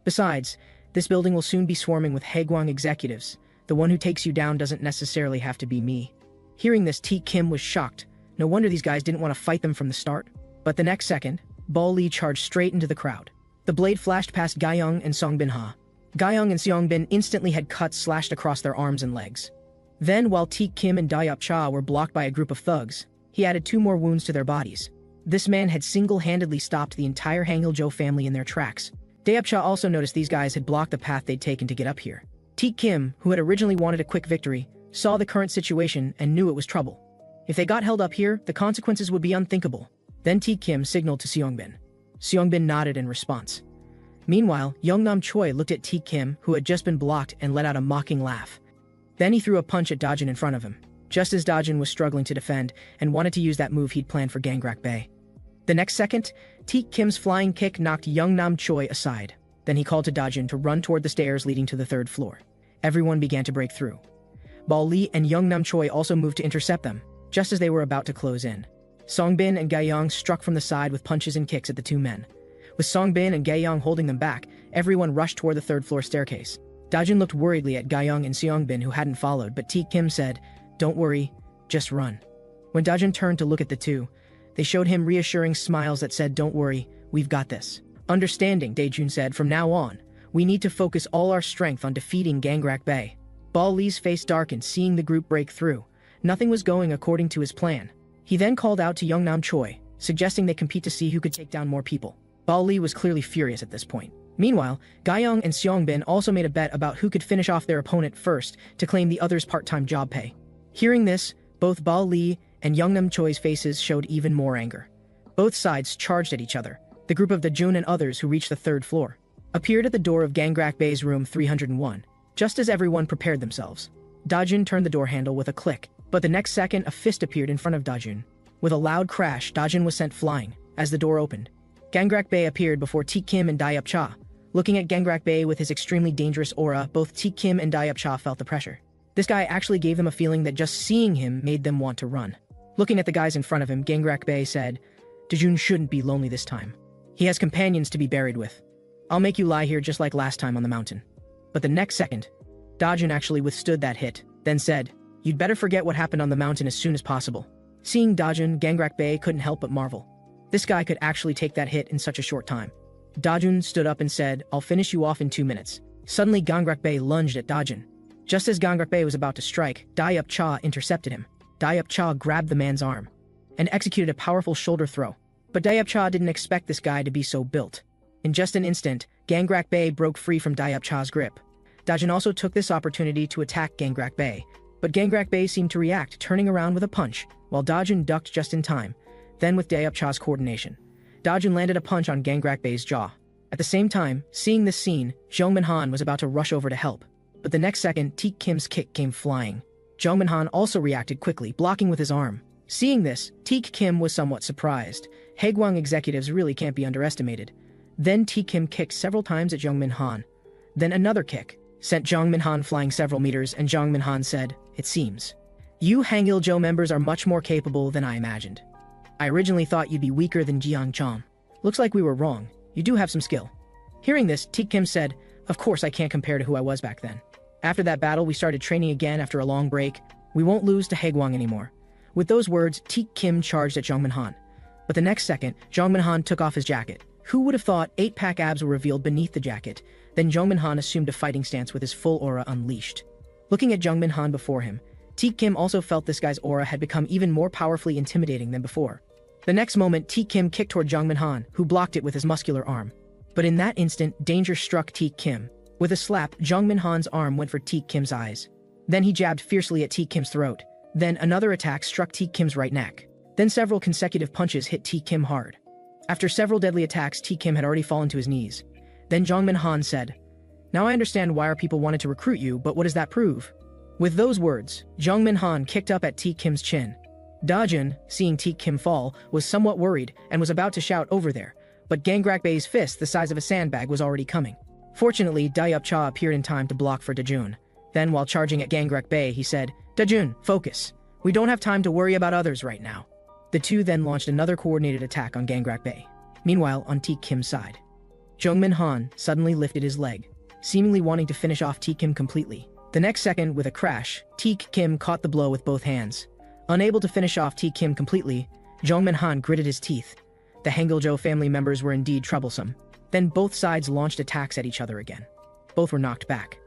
Besides, this building will soon be swarming with Haegwang executives. The one who takes you down doesn't necessarily have to be me." Hearing this, Teak Kim was shocked. No wonder these guys didn't want to fight them from the start. But the next second, Bal Lee charged straight into the crowd. The blade flashed past Gyeong and Seongbin Ha. Gyeong and Seongbin instantly had cuts slashed across their arms and legs. Then, while Teak Kim and Dayup-cha were blocked by a group of thugs, he added 2 more wounds to their bodies. This man had single-handedly stopped the entire Hanguljo family in their tracks. Dayup-cha also noticed these guys had blocked the path they'd taken to get up here. Teak Kim, who had originally wanted a quick victory, saw the current situation and knew it was trouble. If they got held up here, the consequences would be unthinkable. Then Teak Kim signaled to Seongbin. Seongbin nodded in response. Meanwhile, Yeongnam Choi looked at Teak Kim, who had just been blocked, and let out a mocking laugh. Then he threw a punch at Dajun in front of him, just as Dajun was struggling to defend and wanted to use that move he'd planned for Gangrak Bay. The next second, Teak Kim's flying kick knocked Yeongnam Choi aside. Then he called to Dajun to run toward the stairs leading to the 3rd floor. Everyone began to break through. Bal Lee and Yeongnam Choi also moved to intercept them, just as they were about to close in. Seongbin and Gyeong struck from the side with punches and kicks at the 2 men. With Seongbin and Gyeong holding them back, everyone rushed toward the 3rd floor staircase. Dajun looked worriedly at Gyeong and Seongbin, who hadn't followed, but Teak Kim said, "Don't worry, just run." When Dajun turned to look at the two, they showed him reassuring smiles that said, "Don't worry, we've got this." "Understanding," Dajun said, "from now on, we need to focus all our strength on defeating Gangrak Bay." Bal Lee's face darkened, seeing the group break through. Nothing was going according to his plan. He then called out to Yeongnam Choi, suggesting they compete to see who could take down more people. Bal Lee was clearly furious at this point. Meanwhile, Gyeong and Seongbin also made a bet about who could finish off their opponent first to claim the other's part-time job pay. Hearing this, both Bal Lee and Yeongnam Choi's faces showed even more anger. Both sides charged at each other. The group of Dajun and others who reached the 3rd floor appeared at the door of Gangrak Bay's room 301. Just as everyone prepared themselves, Dajun turned the door handle with a click, but the next second a fist appeared in front of Dajun. With a loud crash, Dajun was sent flying. As the door opened, Gangrak Bae appeared before Teak Kim and Dayup Cha. Looking at Gangrak Bae with his extremely dangerous aura, both Teak Kim and Dayup Cha felt the pressure. This guy actually gave them a feeling that just seeing him made them want to run. Looking at the guys in front of him, Gangrak Bae said, Dajun shouldn't be lonely this time. He has companions to be buried with. I'll make you lie here just like last time on the mountain. But the next second, Dajun actually withstood that hit, then said, You'd better forget what happened on the mountain as soon as possible. Seeing Dajun, Gangrak Bae couldn't help but marvel. This guy could actually take that hit in such a short time. Dajun stood up and said, I'll finish you off in 2 minutes. Suddenly Gangrak Bae lunged at Dajun. Just as Gangrak Bae was about to strike, Dayup Cha intercepted him. Dayup Cha grabbed the man's arm and executed a powerful shoulder throw. But Dayup Cha didn't expect this guy to be so built. In just an instant, Gangrak Bae broke free from Dayup Cha's grip. Dajun also took this opportunity to attack Gangrak Bae, but Gangrak Bae seemed to react, turning around with a punch, while Dajun ducked just in time. Then with Dayup Cha's coordination, Dajun landed a punch on Gangrak Bae's jaw. At the same time, seeing this scene, Jung Min-han was about to rush over to help. But the next second, Teak Kim's kick came flying. Jung Min-han also reacted quickly, blocking with his arm. Seeing this, Teak Kim was somewhat surprised. Haegwang executives really can't be underestimated. Then Teak Kim kicked several times at Jung Min-han. Then another kick sent Jung Min-han flying several meters, and Jung Min-han said, It seems you Hangil-jo members are much more capable than I imagined. I originally thought you'd be weaker than Jiang Chom. Looks like we were wrong. You do have some skill. Hearing this, Teak Kim said, Of course I can't compare to who I was back then. After that battle, we started training again after a long break. We won't lose to Haegwang anymore. With those words, Teak Kim charged at Jung Min-han. But the next second, Jung Min-han took off his jacket. Who would have thought 8-pack abs were revealed beneath the jacket? Then Jung Min-han assumed a fighting stance with his full aura unleashed. Looking at Jung Min-han before him, Teak Kim also felt this guy's aura had become even more powerfully intimidating than before. The next moment, Teak Kim kicked toward Jung Min-han, who blocked it with his muscular arm. But in that instant, danger struck Teak Kim. With a slap, Jung Min-han's arm went for Teak Kim's eyes. Then he jabbed fiercely at Teak Kim's throat. Then another attack struck Teak Kim's right neck. Then several consecutive punches hit Teak Kim hard. After several deadly attacks, Teak Kim had already fallen to his knees. Then Jung Min-han said, Now I understand why our people wanted to recruit you, but what does that prove? With those words, Jung Min-han kicked up at Teak Kim's chin. Dajun, seeing Teak Kim fall, was somewhat worried and was about to shout over there, but Gangrak Bae's fist the size of a sandbag was already coming. Fortunately, Dayup Cha appeared in time to block for Dajun. Then, while charging at Gangrak Bae, he said, Dajun, focus. We don't have time to worry about others right now. The two then launched another coordinated attack on Gangrak Bae. Meanwhile, on Teak Kim's side, Jung Min-han suddenly lifted his leg, seemingly wanting to finish off Teak Kim completely. The next second, with a crash, Teak Kim caught the blow with both hands. Unable to finish off Teak Kim completely, Jung Min-han gritted his teeth. The Hangil-jo family members were indeed troublesome. Then both sides launched attacks at each other again. Both were knocked back.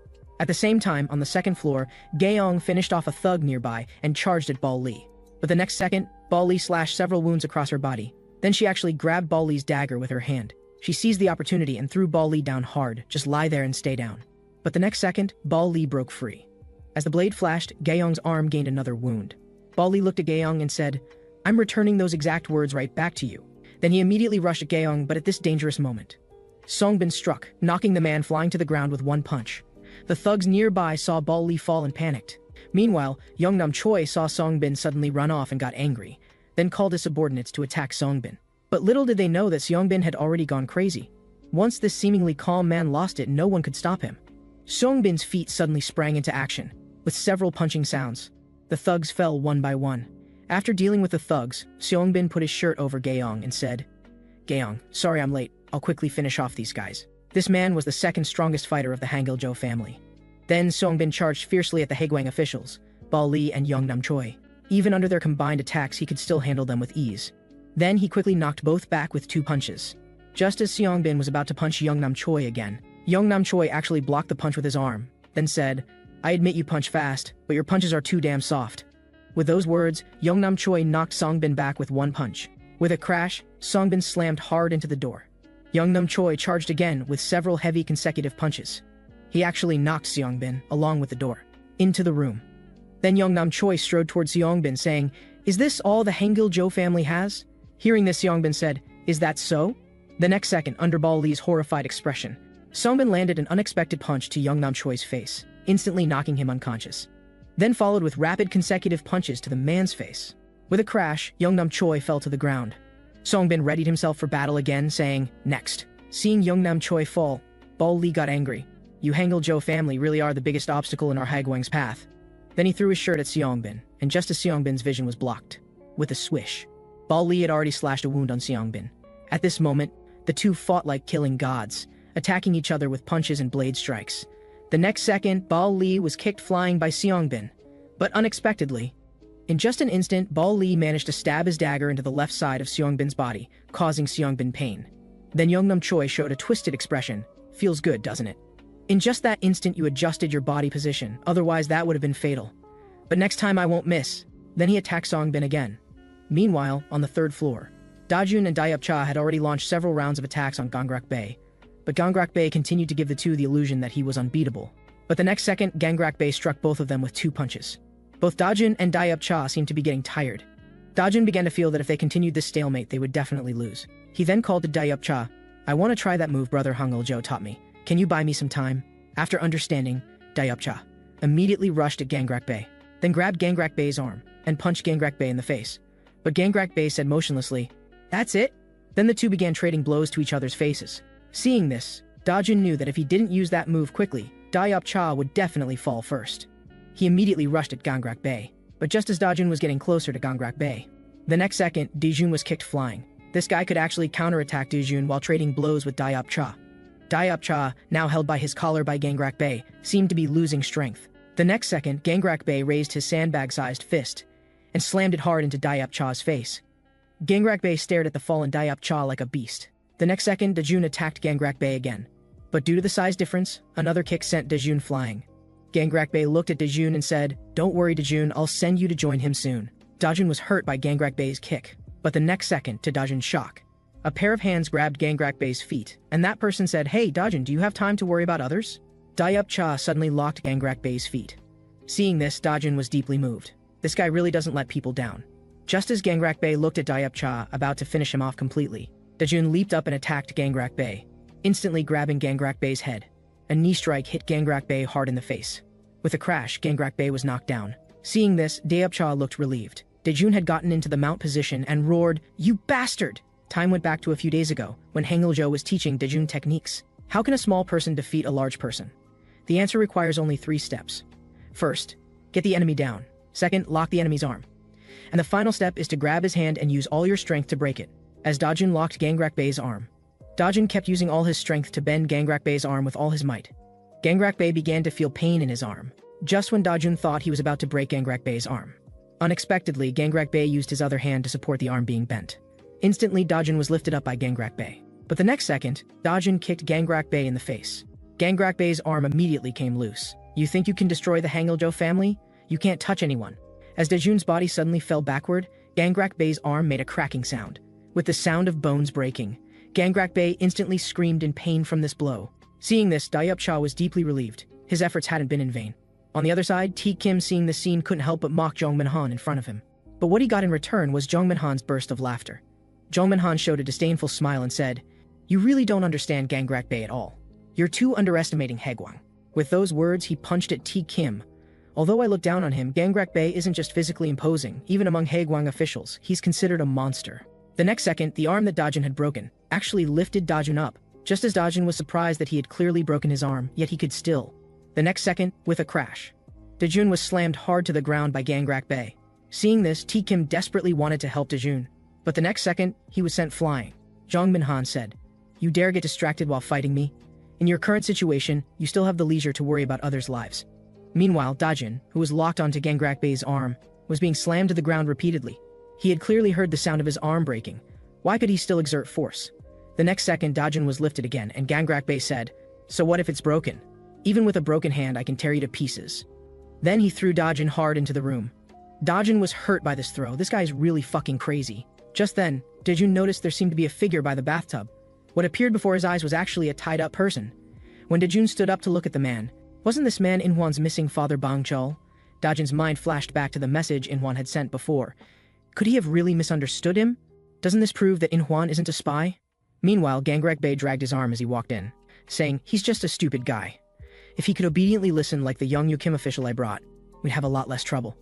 At the same time, on the second floor, Gaeong finished off a thug nearby and charged at Bal Li. But the next second, Bal Li slashed several wounds across her body. Then she actually grabbed Bal Li's dagger with her hand. She seized the opportunity and threw Bal Li down hard. Just lie there and stay down. But the next second, Bal Li broke free. As the blade flashed, Gaeong's arm gained another wound. Bal Li looked at Gaeong and said, I'm returning those exact words right back to you. Then he immediately rushed at Gaeong, but at this dangerous moment, Songbin struck, knocking the man flying to the ground with one punch. The thugs nearby saw Bal Li fall and panicked. Meanwhile, Yeongnam Choi saw Songbin suddenly run off and got angry, then called his subordinates to attack Songbin. But little did they know that Songbin had already gone crazy. Once this seemingly calm man lost it, no one could stop him. Songbin's feet suddenly sprang into action, with several punching sounds. The thugs fell one by one. After dealing with the thugs, Songbin put his shirt over Gaeong and said, Gaeong, sorry I'm late. I'll quickly finish off these guys. This man was the second strongest fighter of the Hangil-jo family. Then Songbin charged fiercely at the Haegwang officials, Bal Li and Yeongnam Choi. Even under their combined attacks, he could still handle them with ease. Then he quickly knocked both back with 2 punches. Just as Songbin was about to punch Yeongnam Choi again, Yeongnam Choi actually blocked the punch with his arm, then said, I admit you punch fast, but your punches are too damn soft. With those words, Yeongnam Choi knocked Songbin back with 1 punch. With a crash, Songbin slammed hard into the door. Yeongnam Choi charged again with several heavy consecutive punches. He actually knocked Songbin, along with the door, into the room. Then Yeongnam Choi strode towards Songbin, saying, Is this all the Hangil-jo family has? Hearing this, Songbin said, Is that so? The next second, under Bal Li's horrified expression, Songbin landed an unexpected punch to Yeongnam Choi's face. instantly knocking him unconscious. Then followed with rapid consecutive punches to the man's face. With a crash, Yeongnam Choi fell to the ground. Songbin readied himself for battle again, saying, "Next." Seeing Yeongnam Choi fall, Bal Lee got angry. "You Hangul-jo family really are the biggest obstacle in our Hagwang's path." Then he threw his shirt at Seongbin, and just as Seongbin's vision was blocked, with a swish, Bal Lee had already slashed a wound on Seongbin. At this moment, the two fought like killing gods, attacking each other with punches and blade strikes. The next second, Bal Lee was kicked flying by Seongbin, but unexpectedly. In just an instant, Bal Lee managed to stab his dagger into the left side of Seongbin's body, causing Seongbin pain. Then Yeongnam Choi showed a twisted expression. "Feels good, doesn't it?" In just that instant you adjusted your body position, otherwise that would have been fatal. "But next time I won't miss." Then he attacked Songbin again. Meanwhile, on the third floor, Dajun and Dayupcha had already launched several rounds of attacks on Gangrak Bae, but Gangrak Bae continued to give the two the illusion that he was unbeatable. But the next second, Gangrak Bae struck both of them with 2 punches. Both Dajun and Dayupcha seemed to be getting tired. Dajun began to feel that if they continued this stalemate, they would definitely lose. He then called to Dayupcha, "I want to try that move brother Hangul-jo taught me. Can you buy me some time?" After understanding, Dayupcha immediately rushed at Gangrak Bae, then grabbed Gangrak Bae's arm and punched Gangrak Bae in the face. But Gangrak Bae said motionlessly, "That's it?" Then the two began trading blows to each other's faces. Seeing this, Dajun knew that if he didn't use that move quickly, Dayupcha would definitely fall first. He immediately rushed at Gangrak Bae, but just as Dajun was getting closer to Gangrak Bae, the next second, Dajun was kicked flying. This guy could actually counterattack Dajun while trading blows with Dayupcha. Dayupcha, now held by his collar by Gangrak Bae, seemed to be losing strength. The next second, Gangrak Bae raised his sandbag-sized fist and slammed it hard into Dayupcha's face. Gangrak Bae stared at the fallen Dayupcha like a beast. The next second, Dajun attacked Gangrak Bae again. But due to the size difference, another kick sent Dajun flying. Gangrak Bae looked at Dajun and said, "Don't worry Dajun, I'll send you to join him soon." Dajun was hurt by Gangrak Bae's kick, but the next second, to Dajun's shock, a pair of hands grabbed Gangrak Bae's feet, and that person said, "Hey Dajun, do you have time to worry about others?" Dayupcha suddenly locked Gangrak Bae's feet. Seeing this, Dajun was deeply moved. This guy really doesn't let people down. Just as Gangrak Bae looked at Dayupcha, about to finish him off completely, Dajun leaped up and attacked Gangrak Bae, instantly grabbing Gangrak Bae's head. A knee strike hit Gangrak Bae hard in the face. With a crash, Gangrak Bae was knocked down. Seeing this, Dayupcha looked relieved. Dajun had gotten into the mount position and roared, "You bastard!" Time went back to a few days ago, when Hangul-jo was teaching Dajun techniques. How can a small person defeat a large person? The answer requires only 3 steps. First, get the enemy down. Second, lock the enemy's arm. And the final step is to grab his hand and use all your strength to break it. As Dajun locked Gangrak Bae's arm, Dajun kept using all his strength to bend Gangrak Bae's arm with all his might. Gangrak Bae began to feel pain in his arm, just when Dajun thought he was about to break Gangrak Bae's arm. Unexpectedly, Gangrak Bae used his other hand to support the arm being bent. Instantly, Dajun was lifted up by Gangrak Bae. But the next second, Dajun kicked Gangrak Bae in the face. Gangrak Bae's arm immediately came loose. "You think you can destroy the Hangul-jo family? You can't touch anyone." As Dajun's body suddenly fell backward, Gangrak Bae's arm made a cracking sound. With the sound of bones breaking, Gangrak Bae instantly screamed in pain from this blow. Seeing this, Dayupcha was deeply relieved. His efforts hadn't been in vain. On the other side, T. Kim, seeing the scene, couldn't help but mock Jong Min-han in front of him. But what he got in return was Jong Min-han's burst of laughter. Jong Min-han showed a disdainful smile and said, "You really don't understand Gangrak Bae at all. You're too underestimating Hagwang." With those words, he punched at T. Kim. Although I look down on him, Gangrak Bae isn't just physically imposing. Even among Hagwang officials, he's considered a monster. The next second, the arm that Dajun had broken actually lifted Dajun up, just as Dajun was surprised that he had clearly broken his arm, yet he could still. The next second, with a crash, Dajun was slammed hard to the ground by Gangrak Bae. Seeing this, T. Kim desperately wanted to help Dajun, but the next second, he was sent flying. Jong Min-han said, "You dare get distracted while fighting me? In your current situation, you still have the leisure to worry about others' lives." Meanwhile, Dajun, who was locked onto Gangrak Bae's arm, was being slammed to the ground repeatedly. He had clearly heard the sound of his arm breaking. Why could he still exert force? The next second, Dajun was lifted again, and Gangrak Bae said, "So what if it's broken? Even with a broken hand, I can tear you to pieces." Then he threw Dajun hard into the room. Dajun was hurt by this throw. This guy's really fucking crazy. Just then, Dajun noticed there seemed to be a figure by the bathtub. What appeared before his eyes was actually a tied-up person. When Dajun stood up to look at the man, wasn't this man Inhwan's missing father Bang Chul? Dajun's mind flashed back to the message Inhwan had sent before. Could he have really misunderstood him? Doesn't this prove that Inhwan isn't a spy? Meanwhile, Gangrak Bae dragged his arm as he walked in, saying, "He's just a stupid guy." If he could obediently listen like the young Yukim official I brought, we'd have a lot less trouble.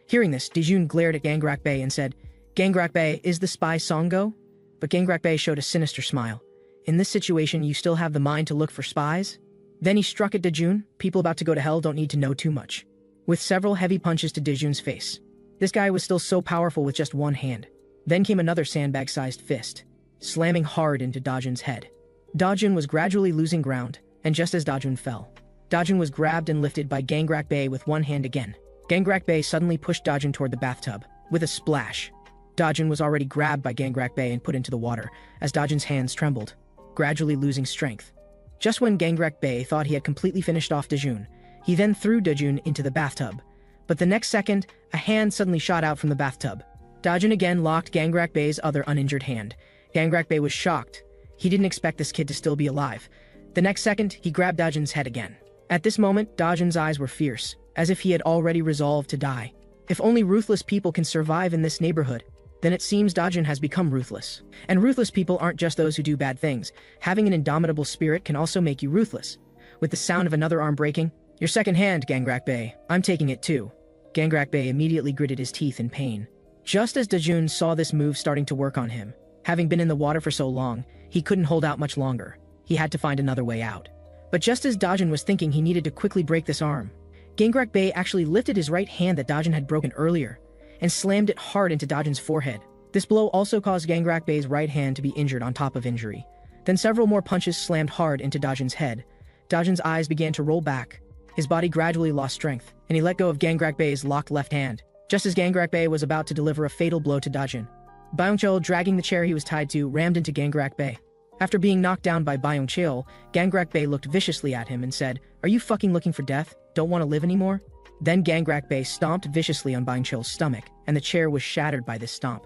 Hearing this, Dajun glared at Gangrak Bey and said, Gangrak Bey, is the spy Songo? But Gangrak Bey showed a sinister smile. In this situation, you still have the mind to look for spies? Then he struck at Dajun. People about to go to hell don't need to know too much. With several heavy punches to Dajun's face. This guy was still so powerful with just one hand. Then came another sandbag-sized fist, slamming hard into Dajun's head. Dajun was gradually losing ground, and just as Dajun fell, Dajun was grabbed and lifted by Gangrak Bey with one hand again. Gangrak Bey suddenly pushed Dajun toward the bathtub. With a splash, Dajun was already grabbed by Gangrak Bey and put into the water, as Dajun's hands trembled, gradually losing strength. Just when Gangrak Bey thought he had completely finished off Dajun, he then threw Dajun into the bathtub. But the next second, a hand suddenly shot out from the bathtub. Dajun again locked Gangrak Bey's other uninjured hand. Gangrak Bey was shocked. He didn't expect this kid to still be alive. The next second, he grabbed Dajun's head again. At this moment, Dajun's eyes were fierce, as if he had already resolved to die. If only ruthless people can survive in this neighborhood, then it seems Dajun has become ruthless. And ruthless people aren't just those who do bad things. Having an indomitable spirit can also make you ruthless. With the sound of another arm breaking, your second hand, Gangrak Bey. I'm taking it too. Gangrak Bey immediately gritted his teeth in pain. Just as Dajun saw this move starting to work on him, having been in the water for so long, he couldn't hold out much longer. He had to find another way out. But just as Dajun was thinking he needed to quickly break this arm, Gangrak Bey actually lifted his right hand that Dajun had broken earlier and slammed it hard into Dajun's forehead. This blow also caused Gangrak Bey's right hand to be injured on top of injury. Then several more punches slammed hard into Dajun's head. Dajun's eyes began to roll back. His body gradually lost strength, and he let go of Gangrak Bey's locked left hand, just as Gangrak Bey was about to deliver a fatal blow to Dajun. Byung-cheol, dragging the chair he was tied to, rammed into Gangrak Bey. After being knocked down by Byung-cheol, Gangrak Bey looked viciously at him and said, "Are you fucking looking for death? Don't want to live anymore?" Then Gangrak Bey stomped viciously on Byung-cheol's stomach, and the chair was shattered by this stomp.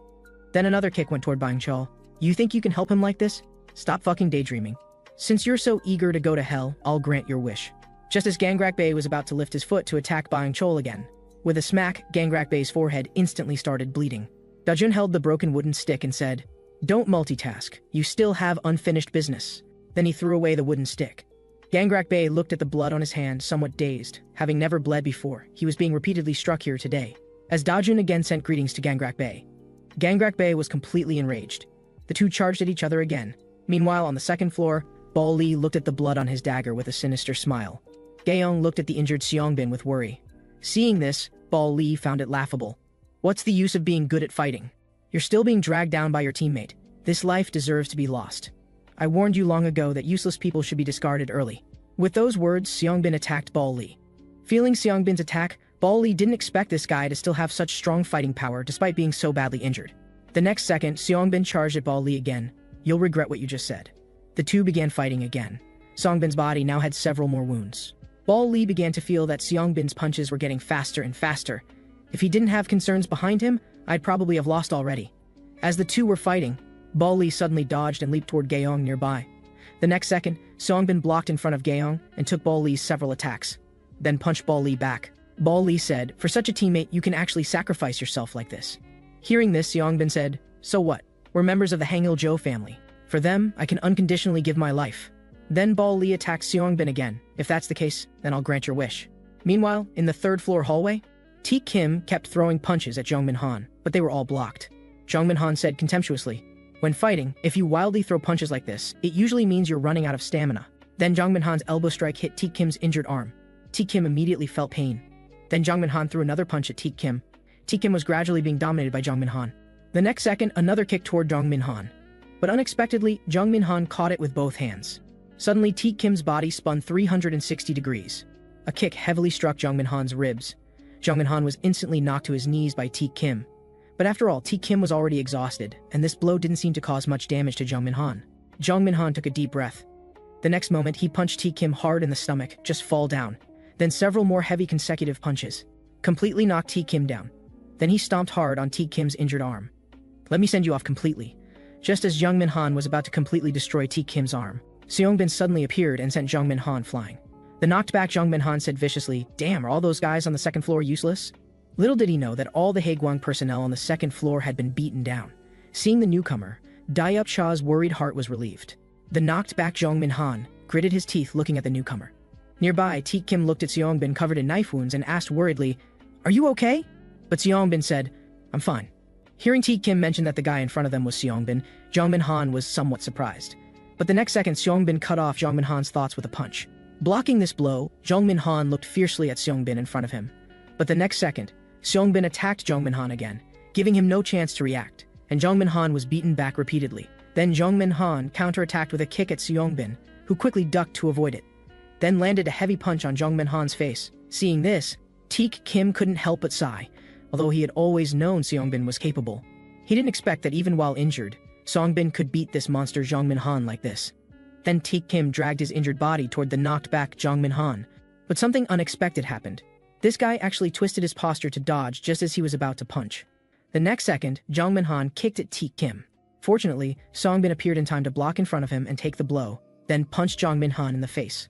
Then another kick went toward Byung-cheol. "You think you can help him like this? Stop fucking daydreaming. Since you're so eager to go to hell, I'll grant your wish." Just as Gangrak Bey was about to lift his foot to attack Byung-cheol again, with a smack, Gangrak Bey's forehead instantly started bleeding. Dajun held the broken wooden stick and said, "Don't multitask. You still have unfinished business." Then he threw away the wooden stick. Gangrak Bey looked at the blood on his hand, somewhat dazed. Having never bled before, he was being repeatedly struck here today. As Dajun again sent greetings to Gangrak Bey, Gangrak Bey was completely enraged. The two charged at each other again. Meanwhile, on the second floor, Bal Li looked at the blood on his dagger with a sinister smile. Gaeong looked at the injured Seongbin with worry. Seeing this, Bal Li found it laughable. "What's the use of being good at fighting? You're still being dragged down by your teammate. This life deserves to be lost. I warned you long ago that useless people should be discarded early." With those words, Seongbin attacked Bal Li. Feeling Seongbin's attack, Bal Li didn't expect this guy to still have such strong fighting power despite being so badly injured. The next second, Seongbin charged at Bal Li again. "You'll regret what you just said." The two began fighting again. Seongbin's body now had several more wounds. Bal Li began to feel that Seongbin's punches were getting faster and faster. If he didn't have concerns behind him, I'd probably have lost already. As the two were fighting, Bal Li suddenly dodged and leaped toward Gaeong nearby. The next second, Seongbin blocked in front of Gaeong and took Bal Li's several attacks, then punched Bal Li back. Bal Li said, "For such a teammate, you can actually sacrifice yourself like this." Hearing this, Seongbin said, "So what? We're members of the Hangil-jo family. For them, I can unconditionally give my life." Then Bal Li attacked Seongbin again. "If that's the case, then I'll grant your wish." Meanwhile, in the third-floor hallway, Taek Kim kept throwing punches at Jung Min Han, but they were all blocked. Jung Min Han said contemptuously, "When fighting, if you wildly throw punches like this, it usually means you're running out of stamina." Then Jung Min Han's elbow strike hit Taek Kim's injured arm. Taek Kim immediately felt pain. Then Jung Min Han threw another punch at Taek Kim. Taek Kim was gradually being dominated by Jung Min Han. The next second, another kick toward Jung Min Han. But unexpectedly, Jung Min Han caught it with both hands. Suddenly, Taek Kim's body spun 360 degrees. A kick heavily struck Jung Min Han's ribs. Jung Min Han was instantly knocked to his knees by Taek Kim. But after all, Taek Kim was already exhausted, and this blow didn't seem to cause much damage to Jung Min Han. Jung Min Han took a deep breath. The next moment, he punched Taek Kim hard in the stomach, just fall down. Then several more heavy consecutive punches completely knocked Taek Kim down. Then he stomped hard on Taek Kim's injured arm. "Let me send you off completely." Just as Jung Min Han was about to completely destroy Taek Kim's arm, Seongbin suddenly appeared and sent Jung Min Han flying. The knocked back Jung Min Han said viciously, "Damn, are all those guys on the second floor useless?" Little did he know that all the Haegwang personnel on the second floor had been beaten down. Seeing the newcomer, Dayup Cha's worried heart was relieved. The knocked back Jung Min Han gritted his teeth looking at the newcomer. Nearby, Teak Kim looked at Seongbin covered in knife wounds and asked worriedly, "Are you okay?" But Seongbin said, "I'm fine." Hearing Teak Kim mention that the guy in front of them was Seongbin, Jongmin Han was somewhat surprised. But the next second, Seongbin cut off Jongmin Han's thoughts with a punch. Blocking this blow, Jongmin Han looked fiercely at Seongbin in front of him. But the next second, Seongbin attacked Jongmin Han again, giving him no chance to react, and Jongmin Han was beaten back repeatedly. Then Jongmin Han counterattacked with a kick at Seongbin, who quickly ducked to avoid it, then landed a heavy punch on Jongmin Han's face. Seeing this, Teak Kim couldn't help but sigh, although he had always known Seongbin was capable. He didn't expect that even while injured, Seongbin could beat this monster Jongmin Han like this. Then Teak Kim dragged his injured body toward the knocked-back Jongmin Han. But something unexpected happened. This guy actually twisted his posture to dodge just as he was about to punch. The next second, Jongmin Han kicked at Teak Kim. Fortunately, Seongbin appeared in time to block in front of him and take the blow, then punched Jongmin Han in the face.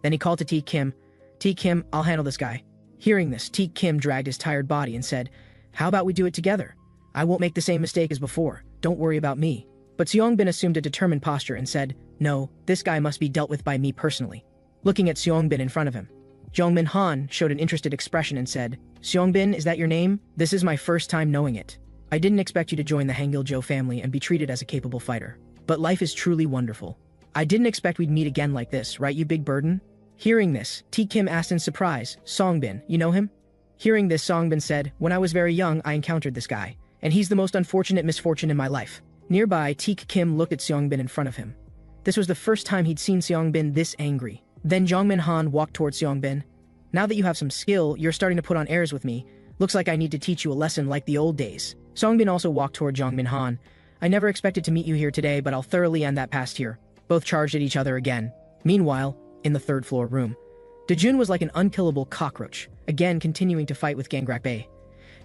Then he called to Teak Kim, "Teak Kim, I'll handle this guy." Hearing this, Teak Kim dragged his tired body and said, "How about we do it together? I won't make the same mistake as before. Don't worry about me." But Seongbin assumed a determined posture and said, "No, this guy must be dealt with by me personally." Looking at Seongbin in front of him, Jongmin Han showed an interested expression and said, "Seongbin, is that your name? This is my first time knowing it. I didn't expect you to join the Hangil-jo family and be treated as a capable fighter. But life is truly wonderful. I didn't expect we'd meet again like this, right, you big burden?" Hearing this, Teak Kim asked in surprise, "Seongbin, you know him?" Hearing this, Seongbin said, "When I was very young, I encountered this guy, and he's the most unfortunate misfortune in my life." Nearby, Teak Kim looked at Seongbin in front of him. This was the first time he'd seen Seongbin this angry. Then Jongmin Han walked towards Seongbin. "Now that you have some skill, you're starting to put on airs with me. Looks like I need to teach you a lesson like the old days." Seongbin also walked toward Jongmin Han. "I never expected to meet you here today, but I'll thoroughly end that past here." Both charged at each other again. Meanwhile, in the third-floor room, Dajun was like an unkillable cockroach, again continuing to fight with Gangrak Bae.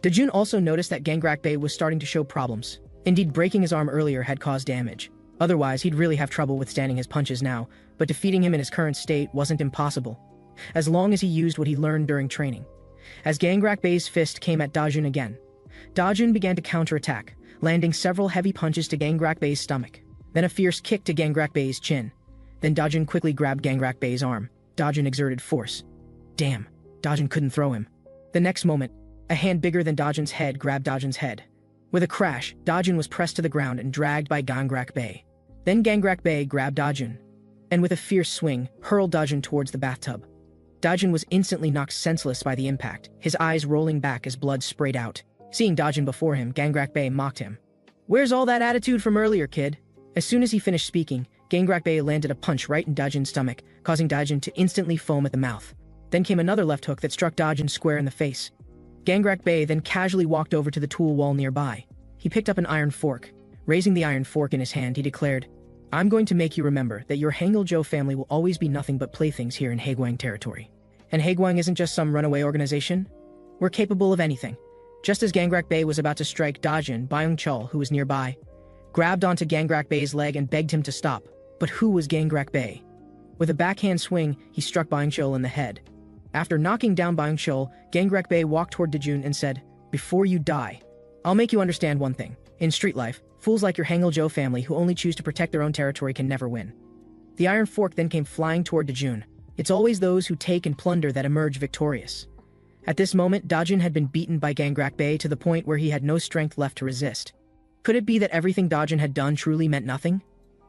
Dajun also noticed that Gangrak Bae was starting to show problems. Indeed, breaking his arm earlier had caused damage. Otherwise, he'd really have trouble withstanding his punches now, but defeating him in his current state wasn't impossible, as long as he used what he learned during training. As Gangrak Bae's fist came at Dajun again, Dajun began to counterattack, landing several heavy punches to Gangrak Bae's stomach, then a fierce kick to Gangrak Bae's chin. Then Dajun quickly grabbed Gangrak Bae's arm. Dajun exerted force. Damn, Dajun couldn't throw him. The next moment, a hand bigger than Dajun's head grabbed Dajun's head. With a crash, Dajun was pressed to the ground and dragged by Gangrak Bae. Then Gangrak Bae grabbed Dajun, and with a fierce swing, hurled Dajun towards the bathtub. Dajun was instantly knocked senseless by the impact, his eyes rolling back as blood sprayed out. Seeing Dajun before him, Gangrak Bae mocked him. "Where's all that attitude from earlier, kid?" As soon as he finished speaking, Gangrak Bae landed a punch right in Dajun's stomach, causing Dajun to instantly foam at the mouth. Then came another left hook that struck Dajun square in the face. Gangrak Bae then casually walked over to the tool wall nearby. He picked up an iron fork. Raising the iron fork in his hand, he declared, "I'm going to make you remember that your Hangil-jo family will always be nothing but playthings here in Haegwang territory. And Haegwang isn't just some runaway organization. We're capable of anything." Just as Gangrak Bae was about to strike, Dajun, Byung-chul, who was nearby, grabbed onto Gangrak Bae's leg and begged him to stop. But who was Gangrak Bae? With a backhand swing, he struck Byung-chul in the head. After knocking down Byung-chul, Gangrak Bae walked toward Dajun and said, "Before you die, I'll make you understand one thing. In street life, fools like your Hangil-jo family who only choose to protect their own territory can never win." The iron fork then came flying toward Dajun. It's always those who take and plunder that emerge victorious. At this moment, Dajun had been beaten by Gangrak Bae to the point where he had no strength left to resist. Could it be that everything Dajun had done truly meant nothing?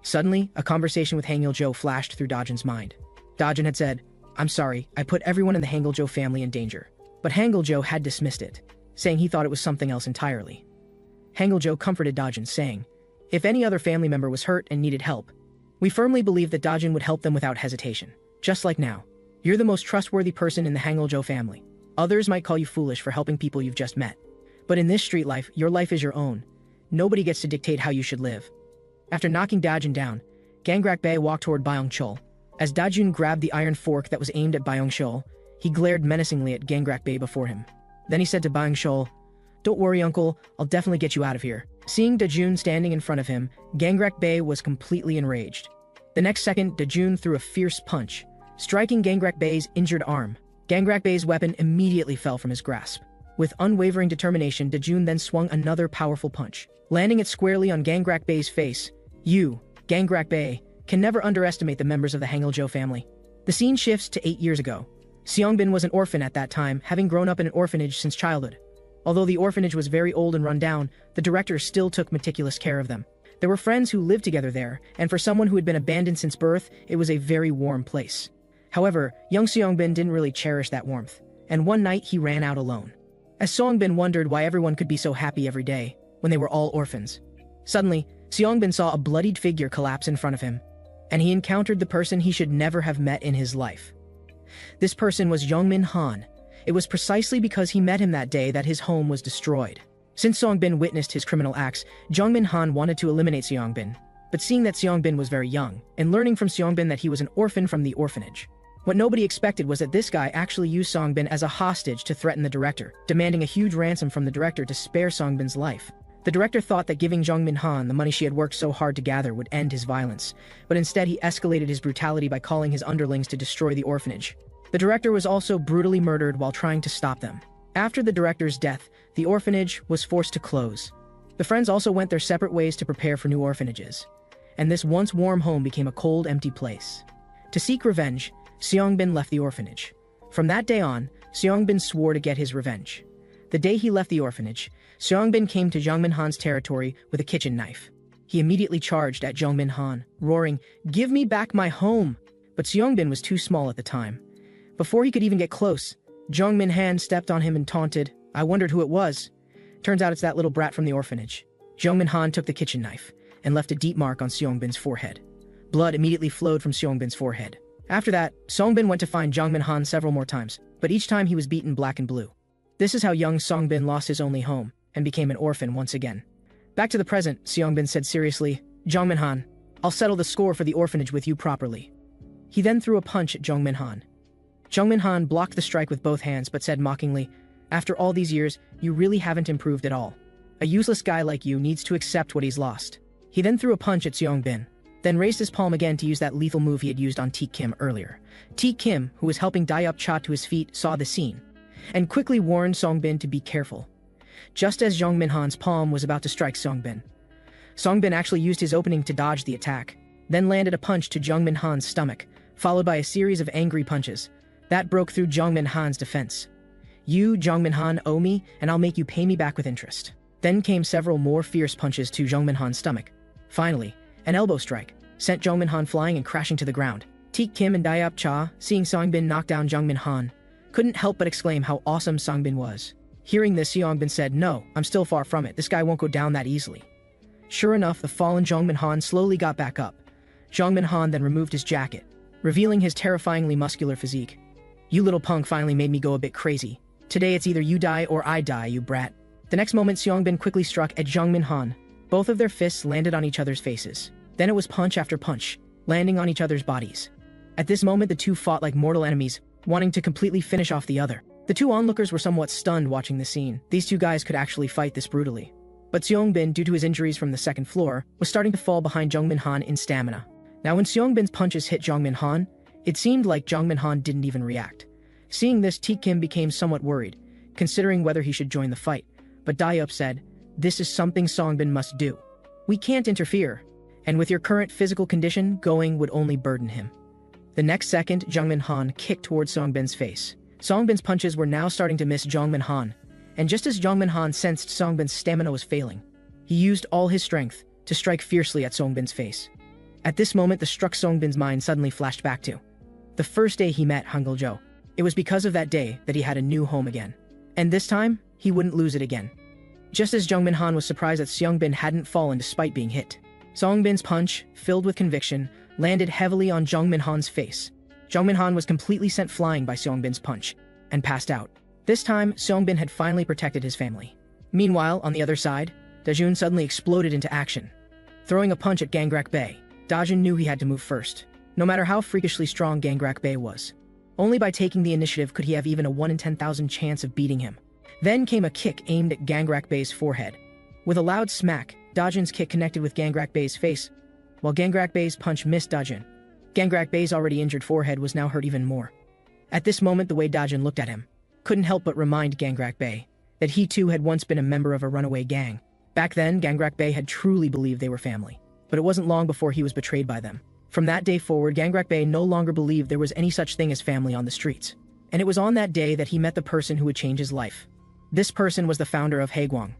Suddenly, a conversation with Hangil-jo flashed through Dajun's mind. Dajun had said, "I'm sorry, I put everyone in the Hangil-jo family in danger." But Hangil-jo had dismissed it, saying he thought it was something else entirely. Hangil-jo comforted Dajun, saying, "If any other family member was hurt and needed help, we firmly believe that Dajun would help them without hesitation. Just like now. You're the most trustworthy person in the Hangil-jo family. Others might call you foolish for helping people you've just met. But in this street life, your life is your own. Nobody gets to dictate how you should live." After knocking Dajun down, Gangrak Bae walked toward Byung-chul. As Dajun grabbed the iron fork that was aimed at Byung-chul, he glared menacingly at Gangrak Bae before him. Then he said to Byung-chul, "Don't worry, uncle, I'll definitely get you out of here." Seeing Dajun standing in front of him, Gangrak Bae was completely enraged. The next second, Dajun threw a fierce punch, striking Gangrak Bae's injured arm. Gangrak Bae's weapon immediately fell from his grasp. With unwavering determination, Dajun then swung another powerful punch, landing it squarely on Gangrak Bae's face. "You, Gangrak Bae, can never underestimate the members of the Hangil-jo family." The scene shifts to 8 years ago. Seongbin was an orphan at that time, having grown up in an orphanage since childhood. Although the orphanage was very old and run down, the director still took meticulous care of them. There were friends who lived together there, and for someone who had been abandoned since birth, it was a very warm place. However, young Seongbin didn't really cherish that warmth, and one night he ran out alone. As Seongbin wondered why everyone could be so happy every day, when they were all orphans. Suddenly, Seongbin saw a bloodied figure collapse in front of him, and he encountered the person he should never have met in his life. This person was Jongmin Han. It was precisely because he met him that day that his home was destroyed. Since Seongbin witnessed his criminal acts, Jongmin Han wanted to eliminate Seongbin, but seeing that Seongbin was very young, and learning from Seongbin that he was an orphan from the orphanage. What nobody expected was that this guy actually used Seongbin as a hostage to threaten the director, demanding a huge ransom from the director to spare Seongbin's life. The director thought that giving Jongmin Han the money she had worked so hard to gather would end his violence, but instead he escalated his brutality by calling his underlings to destroy the orphanage. The director was also brutally murdered while trying to stop them. After the director's death, the orphanage was forced to close. The friends also went their separate ways to prepare for new orphanages, and this once warm home became a cold, empty place. To seek revenge, Seongbin left the orphanage. From that day on, Seongbin swore to get his revenge. The day he left the orphanage, Seongbin came to Jongmin Han's territory with a kitchen knife. He immediately charged at Jongmin Han, roaring, "Give me back my home!" But Seongbin was too small at the time. Before he could even get close, Jongmin Han stepped on him and taunted. I wondered who it was. Turns out it's that little brat from the orphanage. Jongmin Han took the kitchen knife and left a deep mark on Seongbin's forehead. Blood immediately flowed from Seongbin's forehead. After that, Seongbin went to find Jongmin Han several more times, but each time he was beaten black and blue. This is how young Seongbin lost his only home and became an orphan once again. Back to the present, Seongbin said seriously, Jongmin Han, I'll settle the score for the orphanage with you properly. He then threw a punch at Jongmin Han. Jongmin Han blocked the strike with both hands but said mockingly, after all these years, you really haven't improved at all. A useless guy like you needs to accept what he's lost. He then threw a punch at Seongbin, then raised his palm again to use that lethal move he had used on Taek Kim earlier. Taek Kim, who was helping Dai Up Cha to his feet, saw the scene, and quickly warned Seongbin to be careful. Just as Jongmin Han's palm was about to strike Seongbin, Seongbin actually used his opening to dodge the attack, then landed a punch to Jongmin Han's stomach, followed by a series of angry punches. That broke through Jongmin Han's defense. You, Jongmin Han, owe me, and I'll make you pay me back with interest. Then came several more fierce punches to Jongmin Han's stomach. Finally, an elbow strike sent Jongmin Han flying and crashing to the ground. Taek Kim and Dai Up Cha, seeing Seongbin knock down Jongmin Han, couldn't help but exclaim how awesome Seongbin was. Hearing this, Seongbin said, no, I'm still far from it. This guy won't go down that easily. Sure enough, the fallen Jongmin Han slowly got back up. Jongmin Han then removed his jacket, revealing his terrifyingly muscular physique. You little punk finally made me go a bit crazy. Today it's either you die or I die, you brat. The next moment, Seongbin quickly struck at Jongmin Han. Both of their fists landed on each other's faces. Then it was punch after punch, landing on each other's bodies. At this moment, the two fought like mortal enemies, wanting to completely finish off the other. The two onlookers were somewhat stunned watching the scene. These two guys could actually fight this brutally. But Seongbin, due to his injuries from the second floor, was starting to fall behind Jongmin Han in stamina. Now when Seongbin's punches hit Jongmin Han, it seemed like Jongmin Han didn't even react. Seeing this, Taek Kim became somewhat worried, considering whether he should join the fight. But Dai Up said, this is something Seongbin must do. We can't interfere, and with your current physical condition, going would only burden him. The next second, Jongmin Han kicked towards Seongbin's face. Seongbin's punches were now starting to miss Jongmin Han, and just as Jongmin Han sensed Seongbin's stamina was failing, he used all his strength to strike fiercely at Seongbin's face. At this moment, the struck Seongbin's mind suddenly flashed back to the first day he met Hangul-jo. It was because of that day that he had a new home again. And this time, he wouldn't lose it again. Just as Jongmin Han was surprised that Seongbin hadn't fallen despite being hit, Seongbin's punch, filled with conviction, landed heavily on Jongmin Han's face. Jongmin Han was completely sent flying by Seongbin's punch, and passed out. This time, Seongbin had finally protected his family. Meanwhile, on the other side, Dajun suddenly exploded into action. Throwing a punch at Gangrak Bae, Dajun knew he had to move first, no matter how freakishly strong Gangrak Bae was. Only by taking the initiative could he have even a 1 in 10,000 chance of beating him. Then came a kick aimed at Gangrak Bae's forehead. With a loud smack, Dajun's kick connected with Gangrak Bae's face, while Gangrak Bae's punch missed Dajun. Gangrak Bae's already injured forehead was now hurt even more. At this moment, the way Dajun looked at him couldn't help but remind Gangrak Bae that he too had once been a member of a runaway gang. Back then, Gangrak Bae had truly believed they were family, but it wasn't long before he was betrayed by them. From that day forward, Gangrak Bey no longer believed there was any such thing as family on the streets. And it was on that day that he met the person who would change his life. This person was the founder of Haegwang.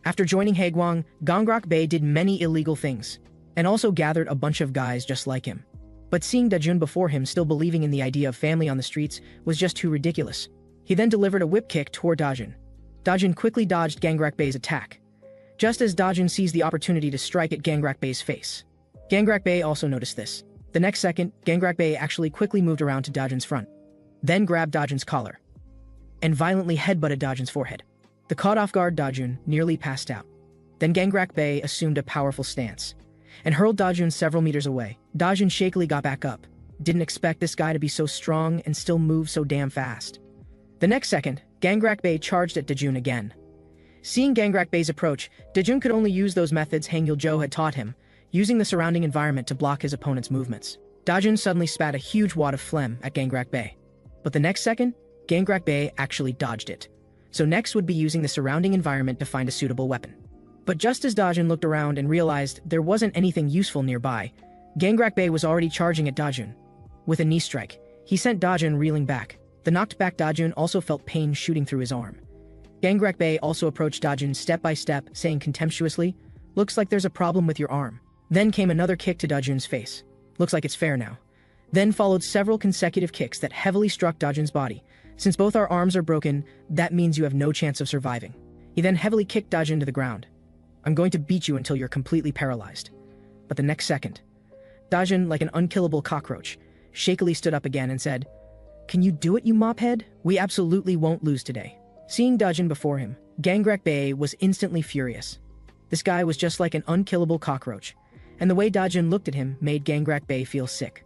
After joining Haegwang, Gangrak Bey did many illegal things, and also gathered a bunch of guys just like him. But seeing Dajun before him still believing in the idea of family on the streets was just too ridiculous. He then delivered a whip kick toward Dajun. Dajun quickly dodged Gangrak Bey's attack, just as Dajun seized the opportunity to strike at Gangrak Bey's face. Gangrak Bey also noticed this. The next second, Gangrak Bey actually quickly moved around to Dajun's front, then grabbed Dajun's collar, and violently headbutted Dajun's forehead. The caught off guard Dajun nearly passed out. Then Gangrak Bey assumed a powerful stance, and hurled Dajun several meters away. Dajun shakily got back up. Didn't expect this guy to be so strong and still move so damn fast. The next second, Gangrak Bey charged at Dajun again. Seeing Gangrak Bey's approach, Dajun could only use those methods Hangul Jo had taught him, using the surrounding environment to block his opponent's movements. Dajun suddenly spat a huge wad of phlegm at Gangrak Bey. But the next second, Gangrak Bey actually dodged it. So next would be using the surrounding environment to find a suitable weapon. But just as Dajun looked around and realized there wasn't anything useful nearby, Gangrak Bey was already charging at Dajun. With a knee strike, he sent Dajun reeling back. The knocked back Dajun also felt pain shooting through his arm. Gangrak Bey also approached Dajun step by step, saying contemptuously, "Looks like there's a problem with your arm." Then came another kick to Dajun's face. "Looks like it's fair now." Then followed several consecutive kicks that heavily struck Dajun's body. "Since both our arms are broken, that means you have no chance of surviving." He then heavily kicked Dajun to the ground. "I'm going to beat you until you're completely paralyzed." But the next second, Dajun, like an unkillable cockroach, shakily stood up again and said, "Can you do it, you mophead? We absolutely won't lose today." Seeing Dajun before him, Gangrak Bey was instantly furious. This guy was just like an unkillable cockroach, and the way Dajun looked at him made Gangrak Bey feel sick.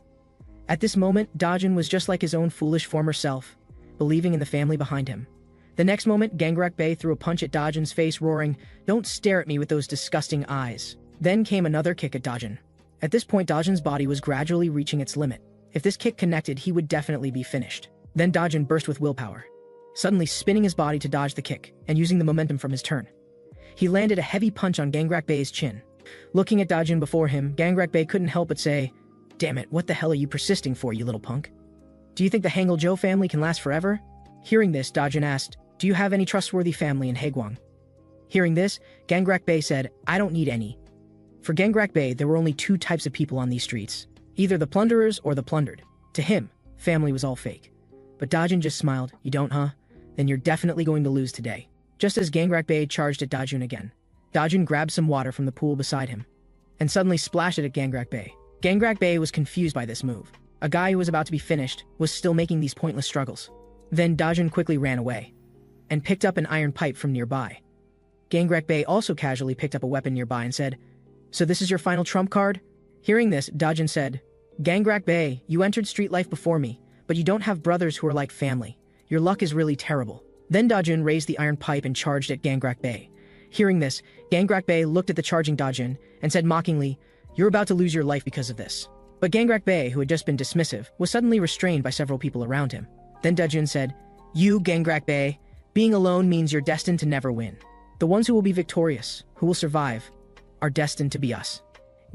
At this moment, Dajun was just like his own foolish former self, believing in the family behind him. The next moment, Gangrak Bey threw a punch at Dajun's face, roaring, "Don't stare at me with those disgusting eyes." Then came another kick at Dajun. At this point, Dajun's body was gradually reaching its limit. If this kick connected, he would definitely be finished. Then Dajun burst with willpower, suddenly spinning his body to dodge the kick, and using the momentum from his turn. He landed a heavy punch on Gangrak Bey's chin. Looking at Dajun before him, Gangrak Bey couldn't help but say, "Damn it, what the hell are you persisting for, you little punk? Do you think the Hangul Jo family can last forever?" Hearing this, Dajun asked, "Do you have any trustworthy family in Haegwang?" Hearing this, Gangrak Bey said, "I don't need any." For Gangrak Bey, there were only two types of people on these streets, either the plunderers or the plundered. To him, family was all fake. But Dajun just smiled. "You don't, huh? Then you're definitely going to lose today." Just as Gangrak Bey charged at Dajun again, Dajun grabbed some water from the pool beside him, and suddenly splashed it at Gangrak Bey. Gangrak Bey was confused by this move. A guy who was about to be finished was still making these pointless struggles. Then Dajun quickly ran away, and picked up an iron pipe from nearby. Gangrak Bey also casually picked up a weapon nearby and said, "So this is your final trump card?" Hearing this, Dajun said, "Gangrak Bey, you entered street life before me, but you don't have brothers who are like family. Your luck is really terrible." Then Dajun raised the iron pipe and charged at Gangrak Bey. Hearing this, Gangrak Bey looked at the charging Dajun and said mockingly, "You're about to lose your life because of this." But Gangrak Bey, who had just been dismissive, was suddenly restrained by several people around him. Then Dajun said, "You, Gangrak Bey, being alone means you're destined to never win. The ones who will be victorious, who will survive, are destined to be us."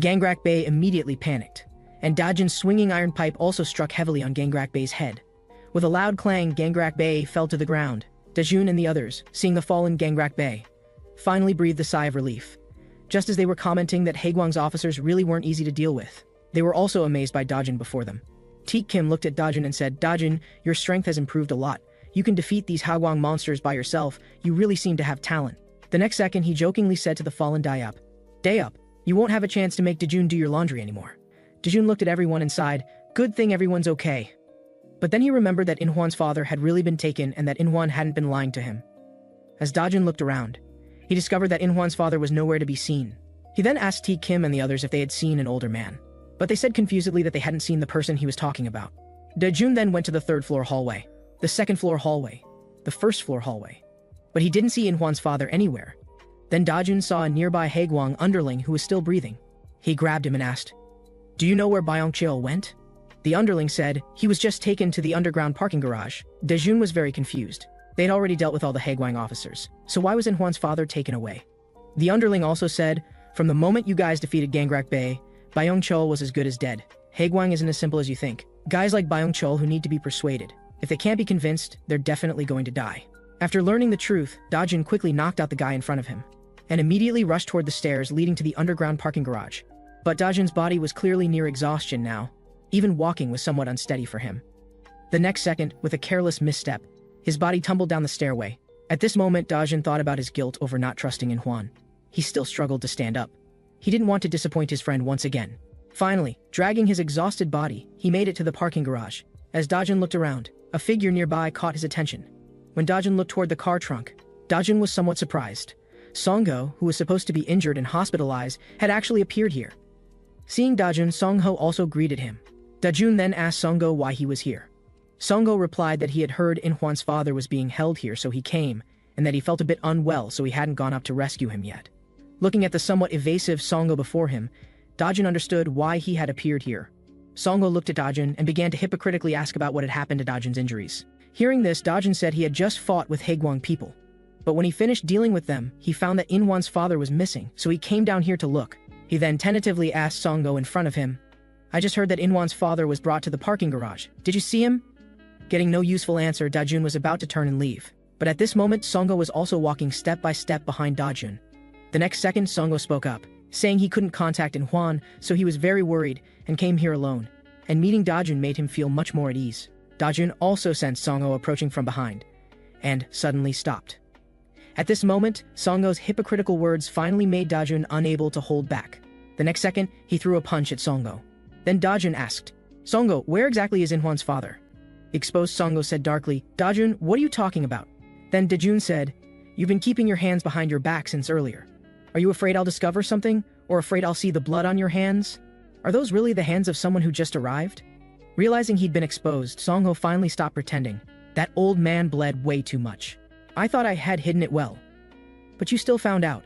Gangrak Bey immediately panicked, and Dajun's swinging iron pipe also struck heavily on Gangrak Bey's head. With a loud clang, Gangrak Bey fell to the ground. Dajun and the others, seeing the fallen Gangrak Bey, finally breathed a sigh of relief. Just as they were commenting that Haegwang's officers really weren't easy to deal with, they were also amazed by Dajun before them. Teak Kim looked at Dajun and said, "Dajun, your strength has improved a lot. You can defeat these Haegwang monsters by yourself. You really seem to have talent." The next second, he jokingly said to the fallen Dayup, "Dayup, you won't have a chance to make Dajun do your laundry anymore." Dajun looked at everyone and sighed, "Good thing everyone's okay." But then he remembered that Inhuan's father had really been taken and that Inhuan hadn't been lying to him. As Dajun looked around, he discovered that Inhuan's father was nowhere to be seen. He then asked Teak Kim and the others if they had seen an older man, but they said confusedly that they hadn't seen the person he was talking about. Dajun then went to the third-floor hallway, the second-floor hallway, the first-floor hallway, but he didn't see Inhuan's father anywhere. Then Dajun saw a nearby Haegwang underling who was still breathing. He grabbed him and asked, "Do you know where Byong Cheol went?" The underling said, "He was just taken to the underground parking garage." Dajun was very confused. They had already dealt with all the Haegwang officers, so why was Inhuan's father taken away? The underling also said, "From the moment you guys defeated Gangrak Bey, Byong Cheol was as good as dead. Haegwang isn't as simple as you think. Guys like Byung-chul who need to be persuaded. If they can't be convinced, they're definitely going to die. After learning the truth, Dajun quickly knocked out the guy in front of him and immediately rushed toward the stairs leading to the underground parking garage. But Dajun's body was clearly near exhaustion now. Even walking was somewhat unsteady for him. The next second, with a careless misstep, his body tumbled down the stairway. At this moment, Dajun thought about his guilt over not trusting in Hwan. He still struggled to stand up. He didn't want to disappoint his friend once again. Finally, dragging his exhausted body, he made it to the parking garage. As Dajun looked around, a figure nearby caught his attention. When Dajun looked toward the car trunk, Dajun was somewhat surprised. Songho, who was supposed to be injured and hospitalized, had actually appeared here. Seeing Dajun, Songho also greeted him. Dajun then asked Songho why he was here. Songho replied that he had heard In Hwan's father was being held here, so he came, and that he felt a bit unwell, so he hadn't gone up to rescue him yet. Looking at the somewhat evasive Songho before him, Dajun understood why he had appeared here. Songho looked at Dajun and began to hypocritically ask about what had happened to Dajun's injuries. Hearing this, Dajun said he had just fought with Haegwang people. But when he finished dealing with them, he found that In Hwan's father was missing, so he came down here to look. He then tentatively asked Songho in front of him, "I just heard that In Hwan's father was brought to the parking garage. Did you see him?" Getting no useful answer, Dajun was about to turn and leave. But at this moment, Songho was also walking step by step behind Dajun. The next second, Songho spoke up, saying he couldn't contact In Hwan, so he was very worried and came here alone. And meeting Dajun made him feel much more at ease. Dajun also sensed Songho approaching from behind, and suddenly stopped. At this moment, Songho's hypocritical words finally made Dajun unable to hold back. The next second, he threw a punch at Songho. Then Dajun asked, "Songho, where exactly is In Hwan's father?" Exposed Songho said darkly, "Dajun, what are you talking about?" Then Dajun said, "You've been keeping your hands behind your back since earlier. Are you afraid I'll discover something? Or afraid I'll see the blood on your hands? Are those really the hands of someone who just arrived?" Realizing he'd been exposed, Songho finally stopped pretending. "That old man bled way too much. I thought I had hidden it well. But you still found out.